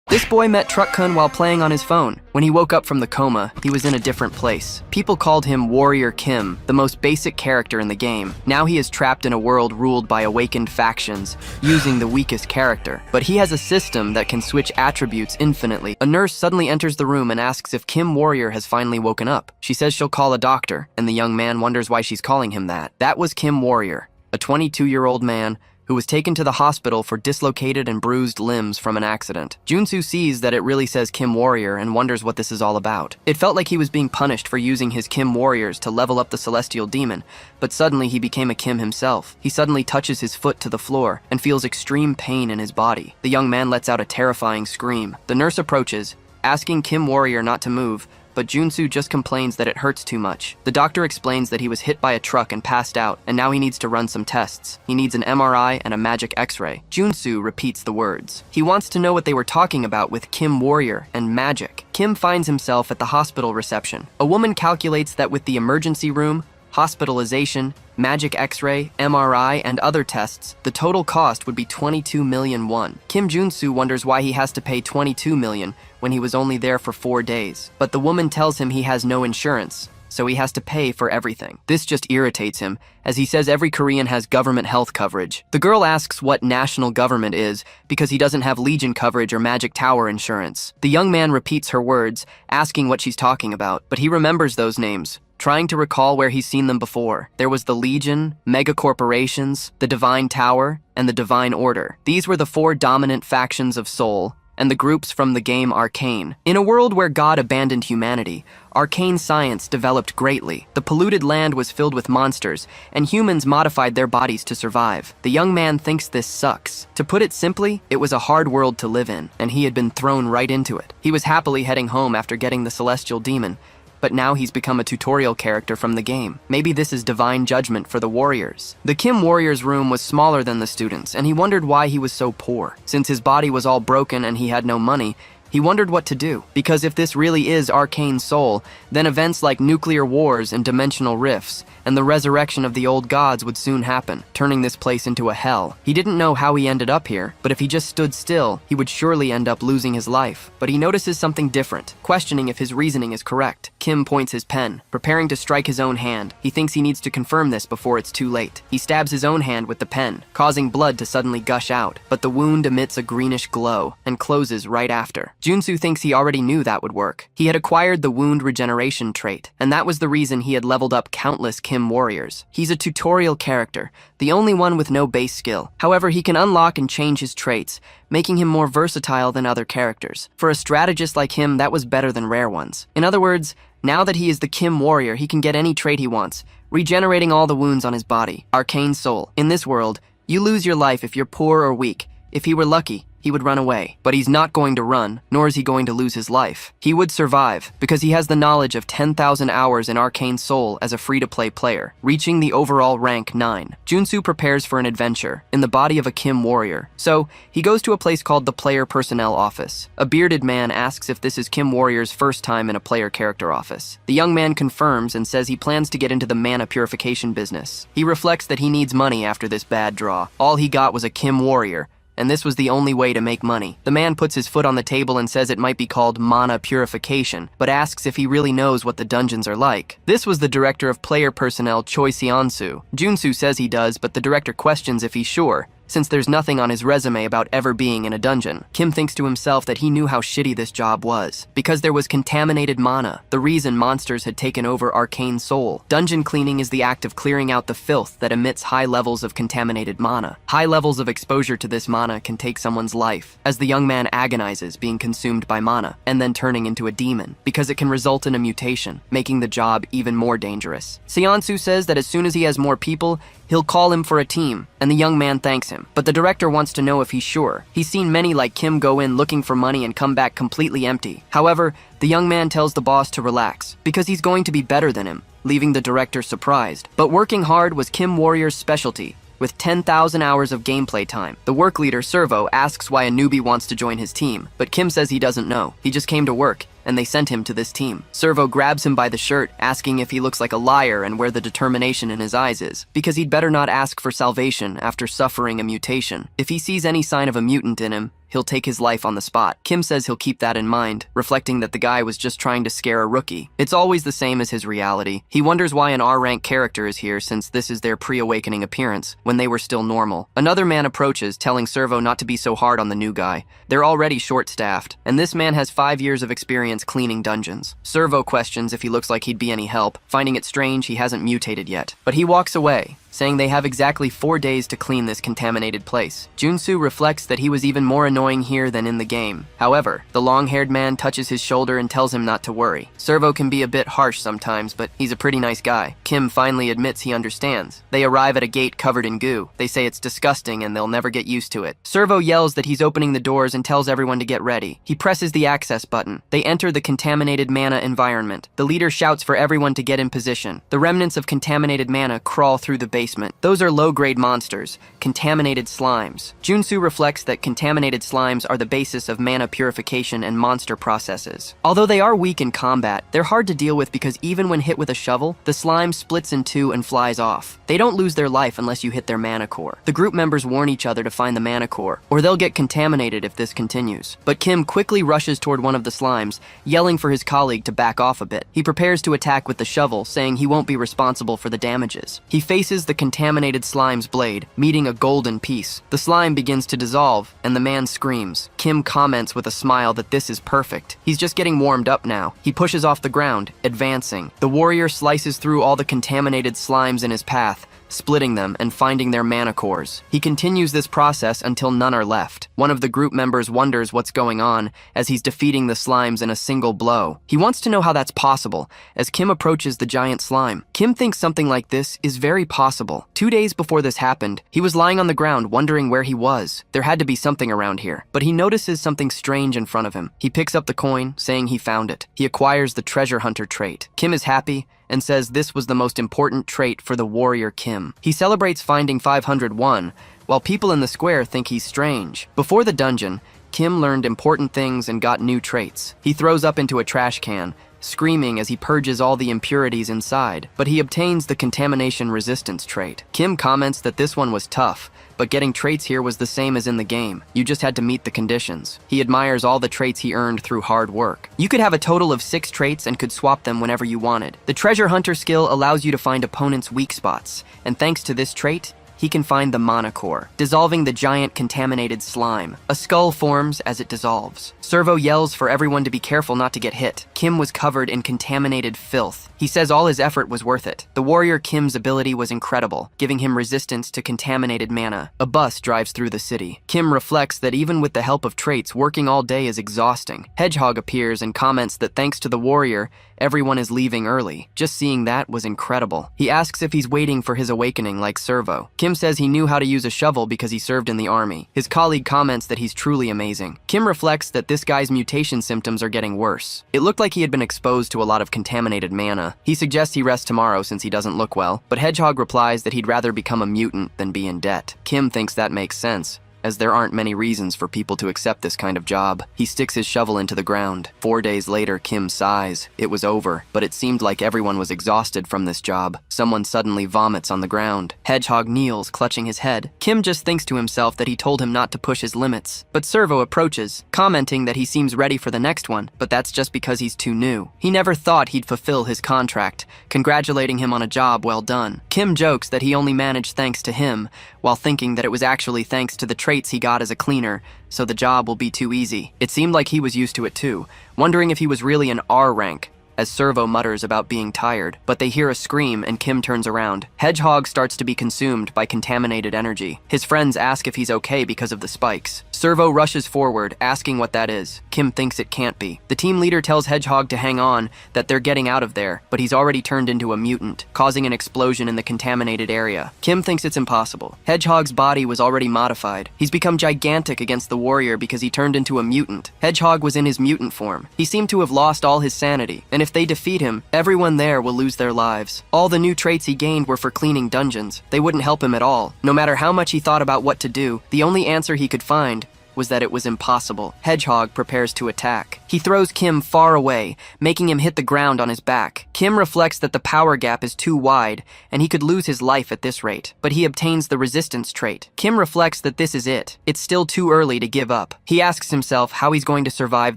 This boy met Truck-kun while playing on his phone. When he woke up from the coma, he was in a different place. People called him Warrior Kim, the most basic character in the game. Now he is trapped in a world ruled by awakened factions, using the weakest character. But he has a system that can switch attributes infinitely. A nurse suddenly enters the room and asks if Kim Warrior has finally woken up. She says she'll call a doctor, and the young man wonders why she's calling him that. That was Kim Warrior, a 22-year-old man who was taken to the hospital for dislocated and bruised limbs from an accident. Junsu sees that it really says Kim Warrior and wonders what this is all about. It felt like he was being punished for using his Kim Warriors to level up the celestial demon, but suddenly he became a Kim himself. He suddenly touches his foot to the floor and feels extreme pain in his body. The young man lets out a terrifying scream. The nurse approaches, asking Kim Warrior not to move, but Junsu just complains that it hurts too much. The doctor explains that he was hit by a truck and passed out, and now he needs to run some tests. He needs an MRI and a magic X-ray. Junsu repeats the words. He wants to know what they were talking about with Kim Warrior and magic. Kim finds himself at the hospital reception. A woman calculates that with the emergency room, hospitalization, magic X-ray, MRI, and other tests, the total cost would be 22 million won. Kim Junsu wonders why he has to pay 22 million when he was only there for 4 days. But the woman tells him he has no insurance, so he has to pay for everything. This just irritates him, as he says every Korean has government health coverage. The girl asks what national government is, because he doesn't have Legion coverage or Magic Tower insurance. The young man repeats her words, asking what she's talking about, but he remembers those names, trying to recall where he's seen them before. There was the Legion, Mega Corporations, the Divine Tower, and the Divine Order. These were the 4 dominant factions of Seoul, and the groups from the game Arcane. In a world where God abandoned humanity, arcane science developed greatly. The polluted land was filled with monsters, and humans modified their bodies to survive. The young man thinks this sucks. To put it simply, it was a hard world to live in, and he had been thrown right into it. He was happily heading home after getting the celestial demon, but now he's become a tutorial character from the game. Maybe this is divine judgment for the warriors. The Kim Warrior's room was smaller than the students, and he wondered why he was so poor. Since his body was all broken and he had no money, he wondered what to do. Because if this really is Arcane Soul, then events like nuclear wars and dimensional rifts, and the resurrection of the old gods would soon happen, turning this place into a hell. He didn't know how he ended up here, but if he just stood still, he would surely end up losing his life. But he notices something different, questioning if his reasoning is correct. Kim points his pen, preparing to strike his own hand. He thinks he needs to confirm this before it's too late. He stabs his own hand with the pen, causing blood to suddenly gush out, but the wound emits a greenish glow and closes right after. Junsu thinks he already knew that would work. He had acquired the wound regeneration trait, and that was the reason he had leveled up countless Kim Warriors. He's a tutorial character, the only one with no base skill. However, he can unlock and change his traits, making him more versatile than other characters. For a strategist like him, that was better than rare ones. In other words, now that he is the Kim Warrior, he can get any trait he wants, regenerating all the wounds on his body. Arcane Soul. In this world, you lose your life if you're poor or weak. If he were lucky, he would run away. But he's not going to run, nor is he going to lose his life. He would survive, because he has the knowledge of 10,000 hours in Arcane Soul as a free-to-play player, reaching the overall rank 9. Junsu prepares for an adventure, in the body of a Kim Warrior. So, he goes to a place called the Player Personnel Office. A bearded man asks if this is Kim Warrior's first time in a player character office. The young man confirms and says he plans to get into the mana purification business. He reflects that he needs money after this bad draw. All he got was a Kim Warrior, and this was the only way to make money. The man puts his foot on the table and says it might be called mana purification, but asks if he really knows what the dungeons are like. This was the director of player personnel, Choi Seonsu. Junsu says he does, but the director questions if he's sure, since there's nothing on his resume about ever being in a dungeon. Kim thinks to himself that he knew how shitty this job was, because there was contaminated mana, the reason monsters had taken over Arcane Soul. Dungeon cleaning is the act of clearing out the filth that emits high levels of contaminated mana. High levels of exposure to this mana can take someone's life, as the young man agonizes being consumed by mana, and then turning into a demon, because it can result in a mutation, making the job even more dangerous. Seonsu says that as soon as he has more people, he'll call him for a team, and the young man thanks him. But the director wants to know if he's sure. He's seen many like Kim go in looking for money and come back completely empty. However, the young man tells the boss to relax, because he's going to be better than him, leaving the director surprised. But working hard was Kim Warrior's specialty. With 10,000 hours of gameplay time, the work leader, Servo, asks why a newbie wants to join his team, but Kim says he doesn't know. He just came to work, and they sent him to this team. Servo grabs him by the shirt, asking if he looks like a liar and where the determination in his eyes is, because he'd better not ask for salvation after suffering a mutation. If he sees any sign of a mutant in him, he'll take his life on the spot. Kim says he'll keep that in mind, reflecting that the guy was just trying to scare a rookie. It's always the same as his reality. He wonders why an R-rank character is here since this is their pre-awakening appearance, when they were still normal. Another man approaches, telling Servo not to be so hard on the new guy. They're already short-staffed, and this man has 5 years of experience cleaning dungeons. Servo questions if he looks like he'd be any help, finding it strange he hasn't mutated yet. But he walks away, saying they have exactly 4 days to clean this contaminated place. Junsu reflects that he was even more annoying here than in the game. However, the long-haired man touches his shoulder and tells him not to worry. Servo can be a bit harsh sometimes, but he's a pretty nice guy. Kim finally admits he understands. They arrive at a gate covered in goo. They say it's disgusting and they'll never get used to it. Servo yells that he's opening the doors and tells everyone to get ready. He presses the access button. They enter the contaminated mana environment. The leader shouts for everyone to get in position. The remnants of contaminated mana crawl through the basement. Those are low-grade monsters, contaminated slimes. Junsu reflects that contaminated slimes are the basis of mana purification and monster processes. Although they are weak in combat, they're hard to deal with because even when hit with a shovel, the slime splits in two and flies off. They don't lose their life unless you hit their mana core. The group members warn each other to find the mana core, or they'll get contaminated if this continues. But Kim quickly rushes toward one of the slimes, yelling for his colleague to back off a bit. He prepares to attack with the shovel, saying he won't be responsible for the damages. He faces the contaminated slime's blade, meeting a golden piece. The slime begins to dissolve, and the man screams. Kim comments with a smile that this is perfect. He's just getting warmed up now. He pushes off the ground, advancing. The warrior slices through all the contaminated slimes in his path, splitting them and finding their mana cores. He continues this process until none are left. One of the group members wonders what's going on as he's defeating the slimes in a single blow. He wants to know how that's possible as Kim approaches the giant slime. Kim thinks something like this is very possible. 2 days before this happened, he was lying on the ground wondering where he was. There had to be something around here, but he notices something strange in front of him. He picks up the coin, saying he found it. He acquires the treasure hunter trait. Kim is happy and says this was the most important trait for the warrior Kim. He celebrates finding 501, while people in the square think he's strange. Before the dungeon, Kim learned important things and got new traits. He throws up into a trash can, screaming as he purges all the impurities inside, but he obtains the contamination resistance trait. Kim comments that this one was tough, but getting traits here was the same as in the game. You just had to meet the conditions. He admires all the traits he earned through hard work. You could have a total of 6 traits and could swap them whenever you wanted. The treasure hunter skill allows you to find opponents' weak spots, and thanks to this trait, he can find the mana core, dissolving the giant contaminated slime. A skull forms as it dissolves. Servo yells for everyone to be careful not to get hit. Kim was covered in contaminated filth. He says all his effort was worth it. The warrior Kim's ability was incredible, giving him resistance to contaminated mana. A bus drives through the city. Kim reflects that even with the help of traits, working all day is exhausting. Hedgehog appears and comments that thanks to the warrior, everyone is leaving early. Just seeing that was incredible. He asks if he's waiting for his awakening like Servo. Kim says he knew how to use a shovel because he served in the army. His colleague comments that he's truly amazing. Kim reflects that this guy's mutation symptoms are getting worse. It looked like he had been exposed to a lot of contaminated mana. He suggests he rest tomorrow since he doesn't look well, but Hedgehog replies that he'd rather become a mutant than be in debt. Kim thinks that makes sense, as there aren't many reasons for people to accept this kind of job. He sticks his shovel into the ground. 4 days later, Kim sighs. It was over, but it seemed like everyone was exhausted from this job. Someone suddenly vomits on the ground. Hedgehog kneels, clutching his head. Kim just thinks to himself that he told him not to push his limits. But Servo approaches, commenting that he seems ready for the next one, but that's just because he's too new. He never thought he'd fulfill his contract, congratulating him on a job well done. Kim jokes that he only managed thanks to him, while thinking that it was actually thanks to the traits he got as a cleaner, so the job will be too easy. It seemed like he was used to it too, wondering if he was really an R rank, as Servo mutters about being tired, but they hear a scream and Kim turns around. Hedgehog starts to be consumed by contaminated energy. His friends ask if he's okay because of the spikes. Servo rushes forward, asking what that is. Kim thinks it can't be. The team leader tells Hedgehog to hang on, that they're getting out of there, but he's already turned into a mutant, causing an explosion in the contaminated area. Kim thinks it's impossible. Hedgehog's body was already modified. He's become gigantic against the warrior because he turned into a mutant. Hedgehog was in his mutant form. He seemed to have lost all his sanity, and if they defeat him, everyone there will lose their lives. All the new traits he gained were for cleaning dungeons. They wouldn't help him at all. No matter how much he thought about what to do, the only answer he could find was that it was impossible. Hedgehog prepares to attack. He throws Kim far away, making him hit the ground on his back. Kim reflects that the power gap is too wide, and he could lose his life at this rate, but he obtains the resistance trait. Kim reflects that this is it. It's still too early to give up. He asks himself how he's going to survive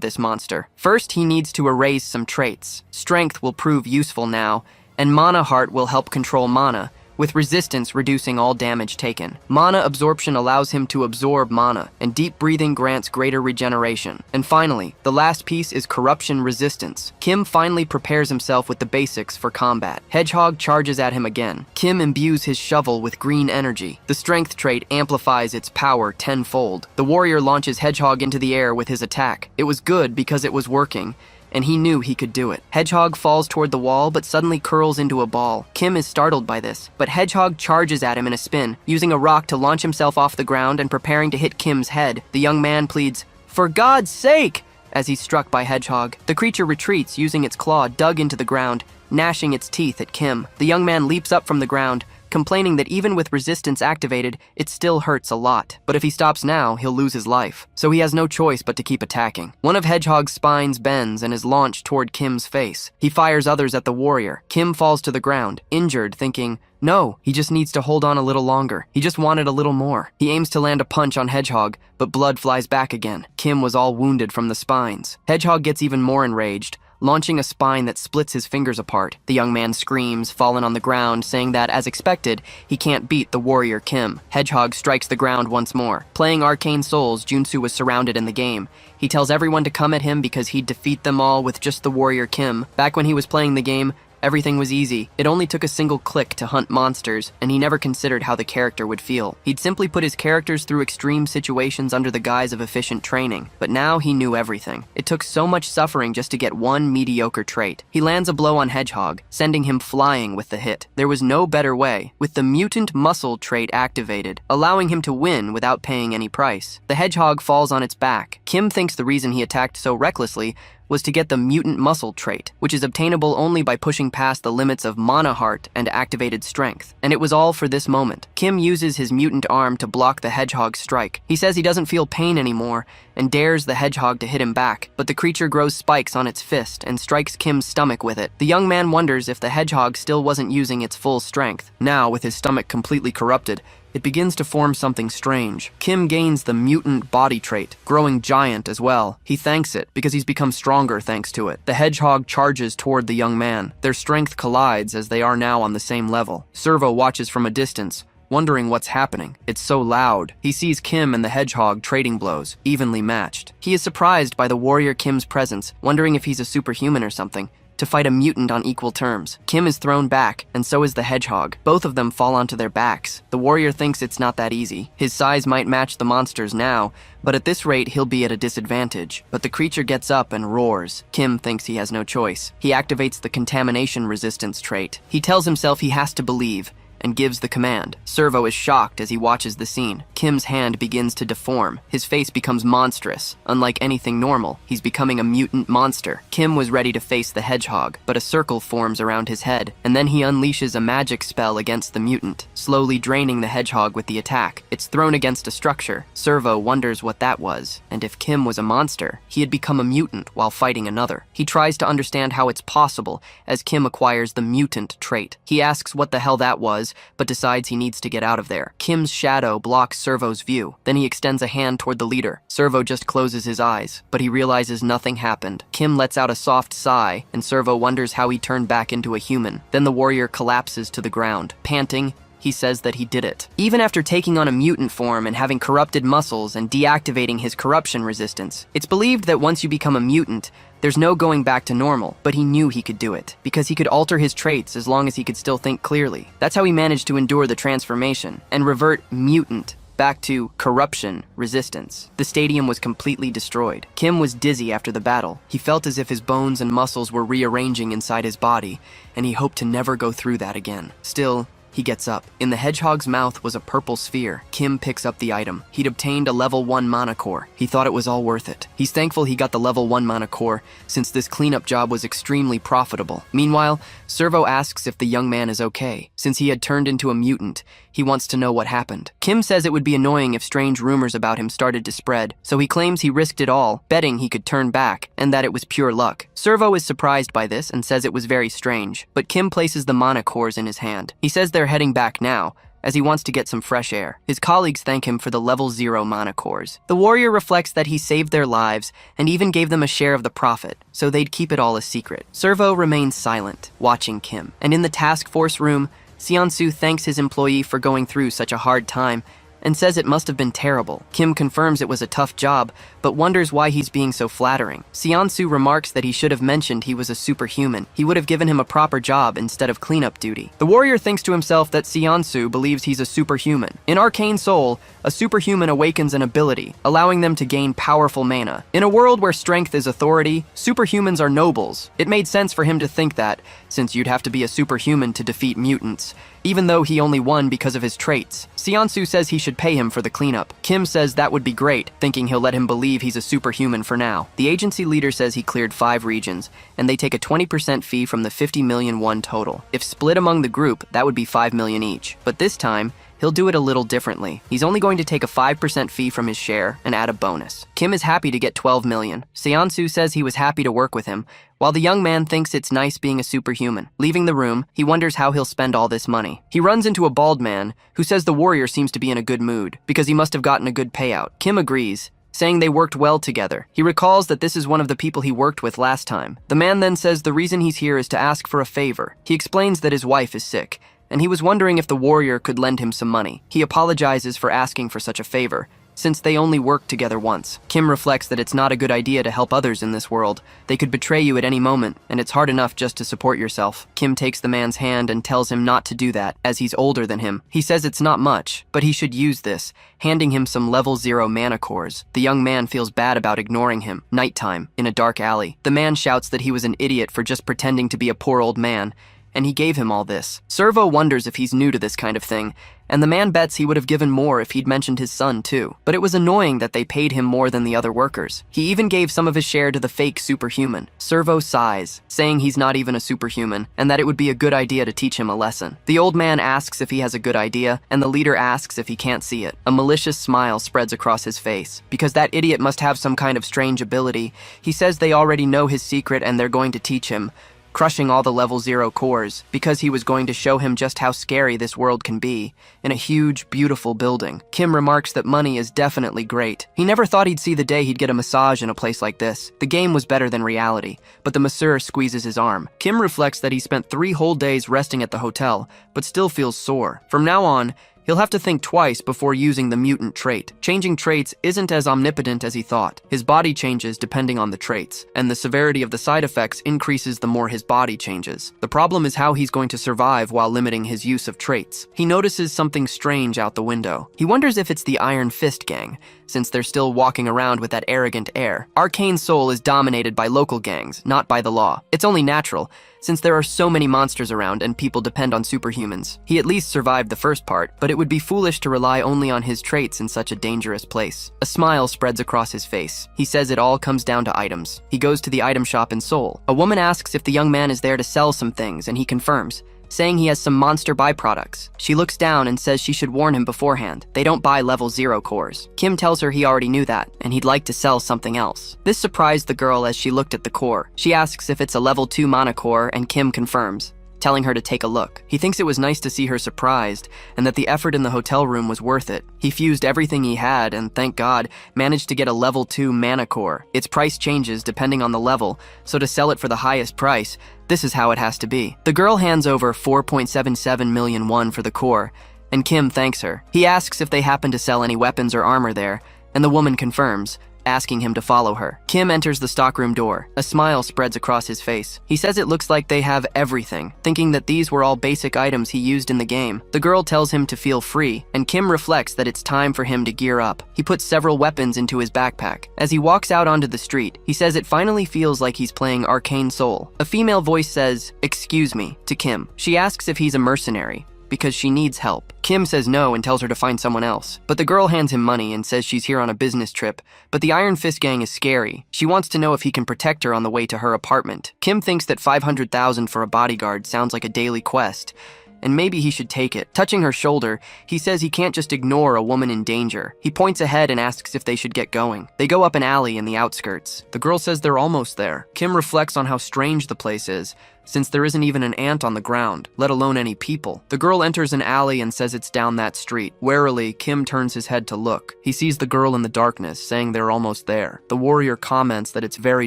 this monster. First, he needs to erase some traits. Strength will prove useful now, and Mana Heart will help control mana, with resistance reducing all damage taken. Mana absorption allows him to absorb mana, and deep breathing grants greater regeneration. And finally, the last piece is corruption resistance. Kim finally prepares himself with the basics for combat. Hedgehog charges at him again. Kim imbues his shovel with green energy. The strength trait amplifies its power tenfold. The warrior launches Hedgehog into the air with his attack. It was good because it was working, and he knew he could do it. Hedgehog falls toward the wall, but suddenly curls into a ball. Kim is startled by this, but Hedgehog charges at him in a spin, using a rock to launch himself off the ground and preparing to hit Kim's head. The young man pleads, "For God's sake!" as he's struck by Hedgehog. The creature retreats, using its claw dug into the ground, gnashing its teeth at Kim. The young man leaps up from the ground, complaining that even with resistance activated, it still hurts a lot. But if he stops now, he'll lose his life. So he has no choice but to keep attacking. One of Hedgehog's spines bends and is launched toward Kim's face. He fires others at the warrior. Kim falls to the ground, injured, thinking, no, he just needs to hold on a little longer. He just wanted a little more. He aims to land a punch on Hedgehog, but blood flies back again. Kim was all wounded from the spines. Hedgehog gets even more enraged, launching a spine that splits his fingers apart. The young man screams, fallen on the ground, saying that, as expected, he can't beat the warrior Kim. Hedgehog strikes the ground once more. Playing Arcane Souls, Junsu was surrounded in the game. He tells everyone to come at him because he'd defeat them all with just the warrior Kim. Back when he was playing the game, everything was easy. It only took a single click to hunt monsters, and he never considered how the character would feel. He'd simply put his characters through extreme situations under the guise of efficient training. But now he knew everything. It took so much suffering just to get one mediocre trait. He lands a blow on Hedgehog, sending him flying with the hit. There was no better way, with the mutant muscle trait activated, allowing him to win without paying any price. The Hedgehog falls on its back. Kim thinks the reason he attacked so recklessly was to get the mutant muscle trait, which is obtainable only by pushing past the limits of Mana Heart and activated strength. And it was all for this moment. Kim uses his mutant arm to block the Hedgehog's strike. He says he doesn't feel pain anymore and dares the Hedgehog to hit him back, but the creature grows spikes on its fist and strikes Kim's stomach with it. The young man wonders if the Hedgehog still wasn't using its full strength. Now, with his stomach completely corrupted, it begins to form something strange. Kim gains the mutant body trait, growing giant as well. He thanks it because he's become stronger thanks to it. The Hedgehog charges toward the young man. Their strength collides as they are now on the same level. Servo watches from a distance, wondering what's happening. It's so loud. He sees Kim and the Hedgehog trading blows, evenly matched. He is surprised by the warrior Kim's presence, wondering if he's a superhuman or something, to fight a mutant on equal terms. Kim is thrown back, and so is the Hedgehog. Both of them fall onto their backs. The warrior thinks it's not that easy. His size might match the monster's now, but at this rate he'll be at a disadvantage. But the creature gets up and roars. Kim thinks he has no choice. He activates the contamination resistance trait. He tells himself he has to believe, and gives the command. Servo is shocked as he watches the scene. Kim's hand begins to deform. His face becomes monstrous. Unlike anything normal, he's becoming a mutant monster. Kim was ready to face the Hedgehog, but a circle forms around his head, and then he unleashes a magic spell against the mutant, slowly draining the Hedgehog with the attack. It's thrown against a structure. Servo wonders what that was, and if Kim was a monster, he had become a mutant while fighting another. He tries to understand how it's possible as Kim acquires the mutant trait. He asks what the hell that was, but decides he needs to get out of there. Kim's shadow blocks Servo's view. Then he extends a hand toward the leader. Servo just closes his eyes, but he realizes nothing happened. Kim lets out a soft sigh, and Servo wonders how he turned back into a human. Then the warrior collapses to the ground. Panting, he says that he did it. Even after taking on a mutant form and having corrupted muscles and deactivating his corruption resistance, it's believed that once you become a mutant, there's no going back to normal, but he knew he could do it, because he could alter his traits as long as he could still think clearly. That's how he managed to endure the transformation and revert mutant back to corruption resistance. The stadium was completely destroyed. Kim was dizzy after the battle. He felt as if his bones and muscles were rearranging inside his body, and he hoped to never go through that again. Still, he gets up. In the Hedgehog's mouth was a purple sphere. Kim picks up the item. He'd obtained a level 1 mana core. He thought it was all worth it. He's thankful he got the level 1 mana core, since this cleanup job was extremely profitable. Meanwhile, Servo asks if the young man is okay. Since he had turned into a mutant, He wants to know what happened. Kim says it would be annoying if strange rumors about him started to spread, so he claims he risked it all, betting he could turn back, and that it was pure luck. Servo is surprised by this and says it was very strange, but Kim places the mana cores in his hand. He says they're heading back now, as he wants to get some fresh air. His colleagues thank him for the level 0 mana cores. The warrior reflects that he saved their lives and even gave them a share of the profit, so they'd keep it all a secret. Servo remains silent, watching Kim. And in the task force room, Seonsu thanks his employee for going through such a hard time and says it must have been terrible. Kim confirms it was a tough job, but wonders why he's being so flattering. Seonsu remarks that he should have mentioned he was a superhuman. He would have given him a proper job instead of cleanup duty. The warrior thinks to himself that Seonsu believes he's a superhuman. In Arcane Soul, a superhuman awakens an ability, allowing them to gain powerful mana. In a world where strength is authority, superhumans are nobles. It made sense for him to think that, since you'd have to be a superhuman to defeat mutants, even though he only won because of his traits. Seonsu says he should pay him for the cleanup. Kim says that would be great, thinking he'll let him believe he's a superhuman for now. The agency leader says he cleared 5 regions, and they take a 20% fee from the 50 million won total. If split among the group, that would be 5 million each. But this time, he'll do it a little differently. He's only going to take a 5% fee from his share and add a bonus. Kim is happy to get 12 million. Seonsu says he was happy to work with him, while the young man thinks it's nice being a superhuman. Leaving the room, he wonders how he'll spend all this money. He runs into a bald man who says the warrior seems to be in a good mood because he must have gotten a good payout. Kim agrees, saying they worked well together. He recalls that this is one of the people he worked with last time. The man then says the reason he's here is to ask for a favor. He explains that his wife is sick, and he was wondering if the warrior could lend him some money. He apologizes for asking for such a favor, since they only worked together once. Kim reflects that it's not a good idea to help others in this world. They could betray you at any moment, and it's hard enough just to support yourself. Kim takes the man's hand and tells him not to do that, as he's older than him. He says it's not much, but he should use this, handing him some level 0 mana cores. The young man feels bad about ignoring him. Nighttime, in a dark alley. The man shouts that he was an idiot for just pretending to be a poor old man, and he gave him all this. Servo wonders if he's new to this kind of thing, and the man bets he would have given more if he'd mentioned his son too. But it was annoying that they paid him more than the other workers. He even gave some of his share to the fake superhuman. Servo sighs, saying he's not even a superhuman, and that it would be a good idea to teach him a lesson. The old man asks if he has a good idea, and the leader asks if he can't see it. A malicious smile spreads across his face. Because that idiot must have some kind of strange ability, he says they already know his secret and they're going to teach him, crushing all the level 0 cores, because he was going to show him just how scary this world can be, in a huge, beautiful building. Kim remarks that money is definitely great. He never thought he'd see the day he'd get a massage in a place like this. The game was better than reality, but the masseur squeezes his arm. Kim reflects that he spent 3 whole days resting at the hotel, but still feels sore. From now on, he'll have to think twice before using the mutant trait. Changing traits isn't as omnipotent as he thought. His body changes depending on the traits, and the severity of the side effects increases the more his body changes. The problem is how he's going to survive while limiting his use of traits. He notices something strange out the window. He wonders if it's the Iron Fist gang, since they're still walking around with that arrogant air. Arcane Soul is dominated by local gangs, not by the law. It's only natural, since there are so many monsters around and people depend on superhumans. He at least survived the first part, but it would be foolish to rely only on his traits in such a dangerous place. A smile spreads across his face. He says it all comes down to items. He goes to the item shop in Seoul. A woman asks if the young man is there to sell some things, and he confirms, saying he has some monster byproducts. She looks down and says she should warn him beforehand. They don't buy level 0 cores. Kim tells her he already knew that, and he'd like to sell something else. This surprised the girl as she looked at the core. She asks if it's a level 2 mana core, and Kim confirms, telling her to take a look. He thinks it was nice to see her surprised, and that the effort in the hotel room was worth it. He fused everything he had, and thank God, managed to get a level 2 mana core. Its price changes depending on the level, so to sell it for the highest price, this is how it has to be. The girl hands over 4.77 million won for the core, and Kim thanks her. He asks if they happen to sell any weapons or armor there, and the woman confirms, asking him to follow her. Kim enters the stockroom door. A smile spreads across his face. He says it looks like they have everything, thinking that these were all basic items he used in the game. The girl tells him to feel free, and Kim reflects that it's time for him to gear up. He puts several weapons into his backpack. As he walks out onto the street, he says it finally feels like he's playing Arcane Soul. A female voice says, "Excuse me," to Kim. She asks if he's a mercenary, because she needs help. Kim says no and tells her to find someone else. But the girl hands him money and says she's here on a business trip, but the Iron Fist gang is scary. She wants to know if he can protect her on the way to her apartment. Kim thinks that 500,000 for a bodyguard sounds like a daily quest, and maybe he should take it. Touching her shoulder, he says he can't just ignore a woman in danger. He points ahead and asks if they should get going. They go up an alley in the outskirts. The girl says they're almost there. Kim reflects on how strange the place is, since there isn't even an ant on the ground, let alone any people. The girl enters an alley and says it's down that street. Warily, Kim turns his head to look. He sees the girl in the darkness, saying they're almost there. The warrior comments that it's very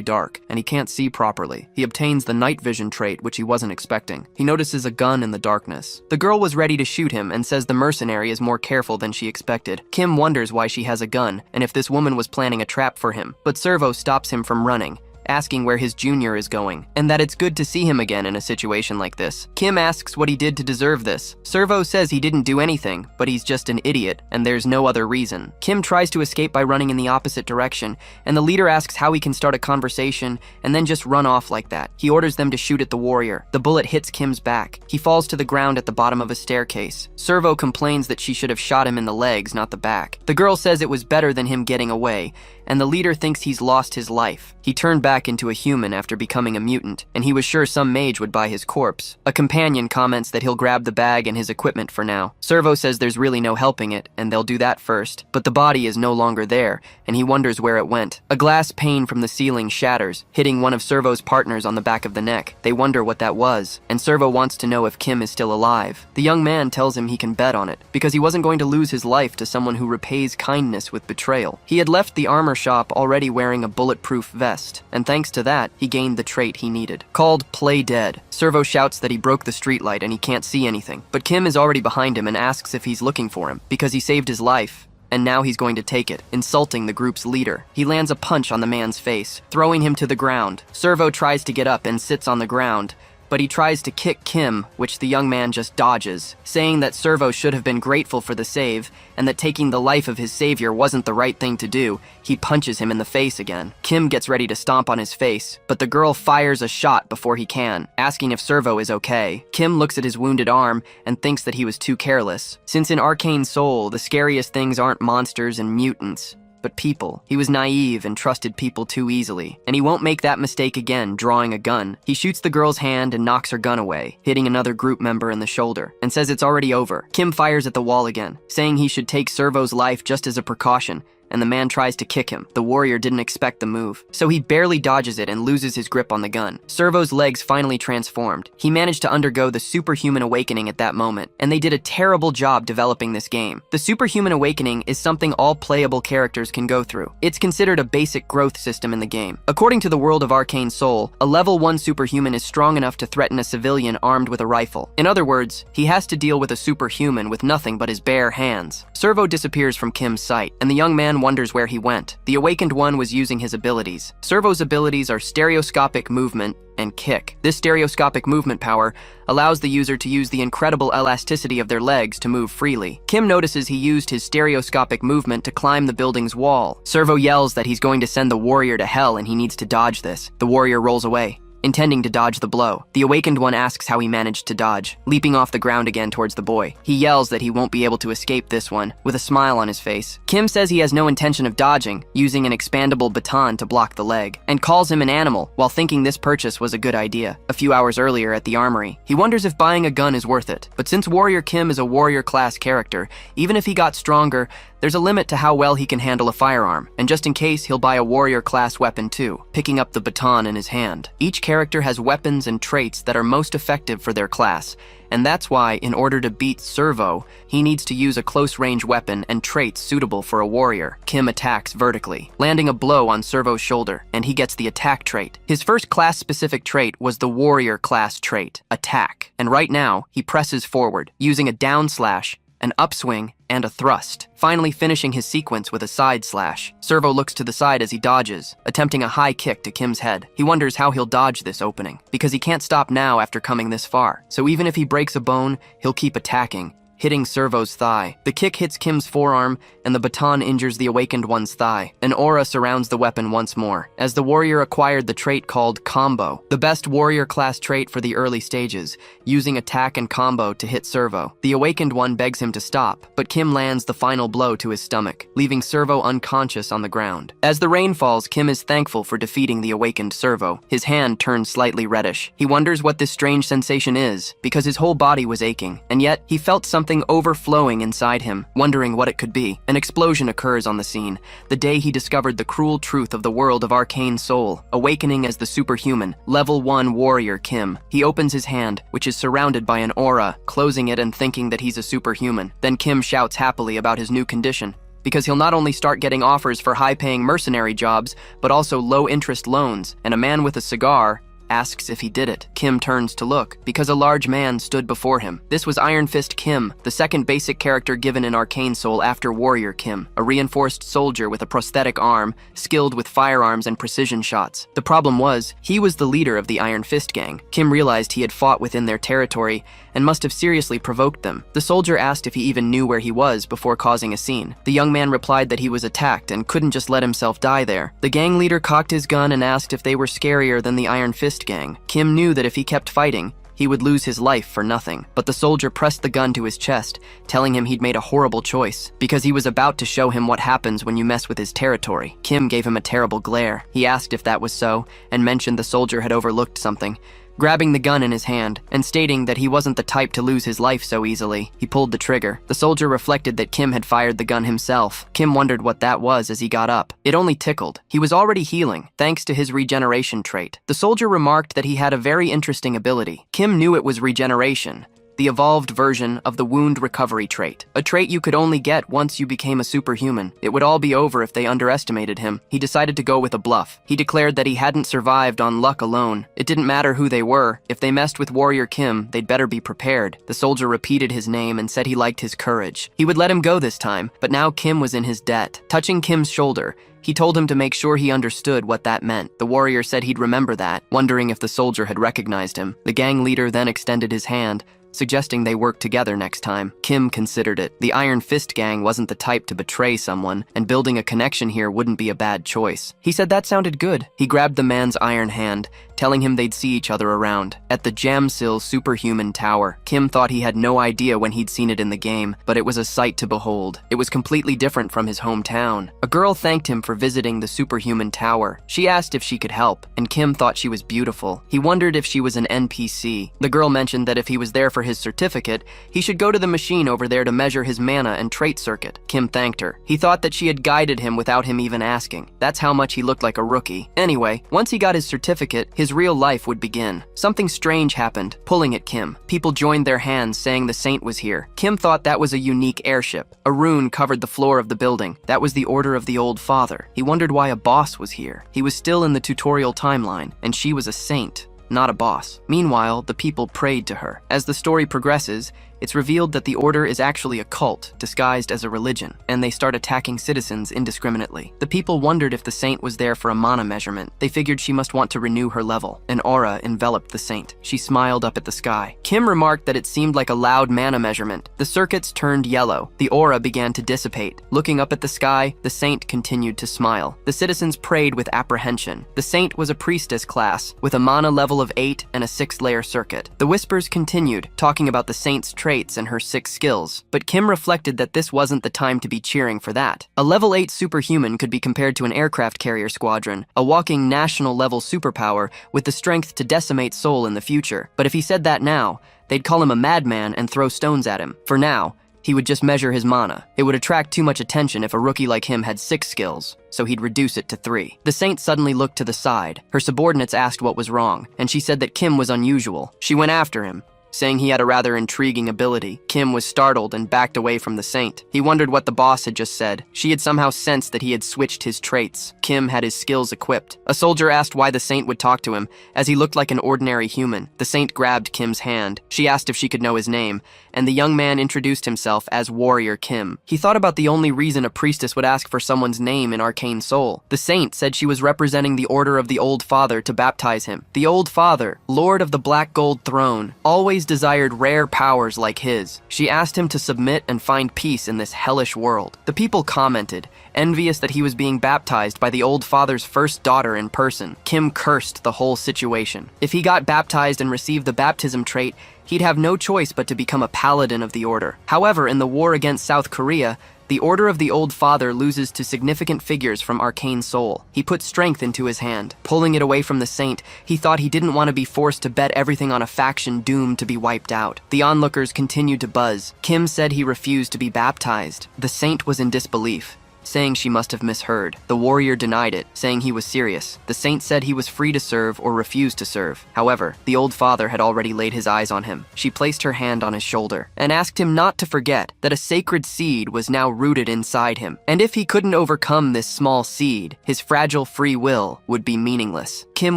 dark, and he can't see properly. He obtains the night vision trait, which he wasn't expecting. He notices a gun in the darkness. The girl was ready to shoot him and says the mercenary is more careful than she expected. Kim wonders why she has a gun, and if this woman was planning a trap for him. But Servo stops him from running, asking where his junior is going, and that it's good to see him again in a situation like this. Kim asks what he did to deserve this. Servo says he didn't do anything, but he's just an idiot, and there's no other reason. Kim tries to escape by running in the opposite direction, and the leader asks how he can start a conversation and then just run off like that. He orders them to shoot at the warrior. The bullet hits Kim's back. He falls to the ground at the bottom of a staircase. Servo complains that she should have shot him in the legs, not the back. The girl says it was better than him getting away, and the leader thinks he's lost his life. He turned back into a human after becoming a mutant, and he was sure some mage would buy his corpse. A companion comments that he'll grab the bag and his equipment for now. Servo says there's really no helping it, and they'll do that first. But the body is no longer there, and he wonders where it went. A glass pane from the ceiling shatters, hitting one of Servo's partners on the back of the neck. They wonder what that was, and Servo wants to know if Kim is still alive. The young man tells him he can bet on it, because he wasn't going to lose his life to someone who repays kindness with betrayal. He had left the armor shop already wearing a bulletproof vest, and thanks to that, he gained the trait he needed. Called Play Dead, Servo shouts that he broke the streetlight and he can't see anything. But Kim is already behind him and asks if he's looking for him, because he saved his life, and now he's going to take it, insulting the group's leader. He lands a punch on the man's face, throwing him to the ground. Servo tries to get up and sits on the ground, but he tries to kick Kim, which the young man just dodges, saying that Servo should have been grateful for the save, and that taking the life of his savior wasn't the right thing to do. He punches him in the face again. Kim gets ready to stomp on his face, but the girl fires a shot before he can, asking if Servo is okay. Kim looks at his wounded arm and thinks that he was too careless. Since in Arcane Soul, the scariest things aren't monsters and mutants, but people. He was naive and trusted people too easily, and he won't make that mistake again, drawing a gun. He shoots the girl's hand and knocks her gun away, hitting another group member in the shoulder, and says it's already over. Kim fires at the wall again, saying he should take Servo's life just as a precaution, and the man tries to kick him. The warrior didn't expect the move, so he barely dodges it and loses his grip on the gun. Servo's legs finally transformed. He managed to undergo the superhuman awakening at that moment, and they did a terrible job developing this game. The superhuman awakening is something all playable characters can go through. It's considered a basic growth system in the game. According to the world of Arcane Soul, a level 1 superhuman is strong enough to threaten a civilian armed with a rifle. In other words, he has to deal with a superhuman with nothing but his bare hands. Servo disappears from Kim's sight, and the young man wonders where he went. The awakened one was using his abilities. Servo's abilities are stereoscopic movement and kick. This stereoscopic movement power allows the user to use the incredible elasticity of their legs to move freely. Kim notices he used his stereoscopic movement to climb the building's wall. Servo yells that he's going to send the warrior to hell and he needs to dodge this. The warrior rolls away, intending to dodge the blow. The awakened one asks how he managed to dodge, leaping off the ground again towards the boy. He yells that he won't be able to escape this one, with a smile on his face. Kim says he has no intention of dodging, using an expandable baton to block the leg, and calls him an animal while thinking this purchase was a good idea. A few hours earlier at the armory, he wonders if buying a gun is worth it. But since Warrior Kim is a warrior class character, even if he got stronger, there's a limit to how well he can handle a firearm, and just in case, he'll buy a warrior class weapon too, picking up the baton in his hand. Each character has weapons and traits that are most effective for their class, and that's why, in order to beat Servo, he needs to use a close-range weapon and traits suitable for a warrior. Kim attacks vertically, landing a blow on Servo's shoulder, and he gets the attack trait. His first class-specific trait was the warrior class trait, attack, and right now, he presses forward, using a down slash, an upswing, and a thrust, finally finishing his sequence with a side slash. Servo looks to the side as he dodges, attempting a high kick to Kim's head. He wonders how he'll dodge this opening, because he can't stop now after coming this far. So even if he breaks a bone, he'll keep attacking, hitting Servo's thigh. The kick hits Kim's forearm, and the baton injures the awakened one's thigh. An aura surrounds the weapon once more, as the warrior acquired the trait called Combo, the best warrior class trait for the early stages, using attack and combo to hit Servo. The awakened one begs him to stop, but Kim lands the final blow to his stomach, leaving Servo unconscious on the ground. As the rain falls, Kim is thankful for defeating the awakened Servo. His hand turns slightly reddish. He wonders what this strange sensation is, because his whole body was aching, and yet he felt something overflowing inside him, wondering what it could be. An explosion occurs on the scene, the day he discovered the cruel truth of the world of arcane soul, awakening as the superhuman, level 1 warrior Kim. He opens his hand, which is surrounded by an aura, closing it and thinking that he's a superhuman. Then Kim shouts happily about his new condition, because he'll not only start getting offers for high-paying mercenary jobs, but also low-interest loans, and a man with a cigar asks if he did it. Kim turns to look, because a large man stood before him. This was Iron Fist Kim, the second basic character given in Arcane Soul after Warrior Kim, a reinforced soldier with a prosthetic arm, skilled with firearms and precision shots. The problem was, he was the leader of the Iron Fist gang. Kim realized he had fought within their territory and must have seriously provoked them. The soldier asked if he even knew where he was before causing a scene. The young man replied that he was attacked and couldn't just let himself die there. The gang leader cocked his gun and asked if they were scarier than the Iron Fist gang. Kim knew that if he kept fighting, he would lose his life for nothing. But the soldier pressed the gun to his chest, telling him he'd made a horrible choice, because he was about to show him what happens when you mess with his territory. Kim gave him a terrible glare. He asked if that was so, and mentioned the soldier had overlooked something. Grabbing the gun in his hand, and stating that he wasn't the type to lose his life so easily, he pulled the trigger. The soldier reflected that Kim had fired the gun himself. Kim wondered what that was as he got up. It only tickled. He was already healing, thanks to his regeneration trait. The soldier remarked that he had a very interesting ability. Kim knew it was regeneration, the evolved version of the wound recovery trait. A trait you could only get once you became a superhuman. It would all be over if they underestimated him. He decided to go with a bluff. He declared that he hadn't survived on luck alone. It didn't matter who they were. If they messed with Warrior Kim, they'd better be prepared. The soldier repeated his name and said he liked his courage. He would let him go this time, but now Kim was in his debt. Touching Kim's shoulder, he told him to make sure he understood what that meant. The warrior said he'd remember that, wondering if the soldier had recognized him. The gang leader then extended his hand, suggesting they work together next time. Kim considered it. The Iron Fist gang wasn't the type to betray someone, and building a connection here wouldn't be a bad choice. He said that sounded good. He grabbed the man's iron hand, telling him they'd see each other around. At the Jamsil Superhuman Tower, Kim thought he had no idea when he'd seen it in the game, but it was a sight to behold. It was completely different from his hometown. A girl thanked him for visiting the Superhuman Tower. She asked if she could help, and Kim thought she was beautiful. He wondered if she was an NPC. The girl mentioned that if he was there for his certificate, he should go to the machine over there to measure his mana and trait circuit. Kim thanked her. He thought that she had guided him without him even asking. That's how much he looked like a rookie. Anyway, once he got his certificate, his real life would begin. Something strange happened, pulling at Kim. People joined their hands, saying the saint was here. Kim thought that was a unique airship. A rune covered the floor of the building. That was the order of the old father. He wondered why a boss was here. He was still in the tutorial timeline, and she was a saint, not a boss. Meanwhile, the people prayed to her. As the story progresses, it's revealed that the order is actually a cult disguised as a religion, and they start attacking citizens indiscriminately. The people wondered if the saint was there for a mana measurement. They figured she must want to renew her level. An aura enveloped the saint. She smiled up at the sky. Kim remarked that it seemed like a loud mana measurement. The circuits turned yellow. The aura began to dissipate. Looking up at the sky, the saint continued to smile. The citizens prayed with apprehension. The saint was a priestess class, with a mana level of 8 and a 6-layer circuit. The whispers continued, talking about the saint's traits and her 6 skills, but Kim reflected that this wasn't the time to be cheering for that. A level 8 superhuman could be compared to an aircraft carrier squadron, a walking national-level superpower with the strength to decimate Seoul in the future. But if he said that now, they'd call him a madman and throw stones at him. For now, he would just measure his mana. It would attract too much attention if a rookie like him had 6 skills, so he'd reduce it to 3. The saint suddenly looked to the side. Her subordinates asked what was wrong, and she said that Kim was unusual. She went after him, saying he had a rather intriguing ability. Kim was startled and backed away from the saint. He wondered what the boss had just said. She had somehow sensed that he had switched his traits. Kim had his skills equipped. A soldier asked why the saint would talk to him, as he looked like an ordinary human. The saint grabbed Kim's hand. She asked if she could know his name, and the young man introduced himself as Warrior Kim. He thought about the only reason a priestess would ask for someone's name in Arcane Soul. The saint said she was representing the order of the Old Father to baptize him. The Old Father, Lord of the Black Gold Throne, always desired rare powers like his. She asked him to submit and find peace in this hellish world. The people commented, envious that he was being baptized by the old father's first daughter in person. Kim cursed the whole situation. If he got baptized and received the baptism trait, he'd have no choice but to become a paladin of the order. However, in the war against South Korea, the Order of the Old Father loses to significant figures from Arcane Soul. He put strength into his hand. Pulling it away from the Saint, he thought he didn't want to be forced to bet everything on a faction doomed to be wiped out. The onlookers continued to buzz. Kim said he refused to be baptized. The Saint was in disbelief, saying she must have misheard. The warrior denied it, saying he was serious. The Saint said he was free to serve or refuse to serve. However, the old father had already laid his eyes on him. She placed her hand on his shoulder and asked him not to forget that a sacred seed was now rooted inside him. And if he couldn't overcome this small seed, his fragile free will would be meaningless. Kim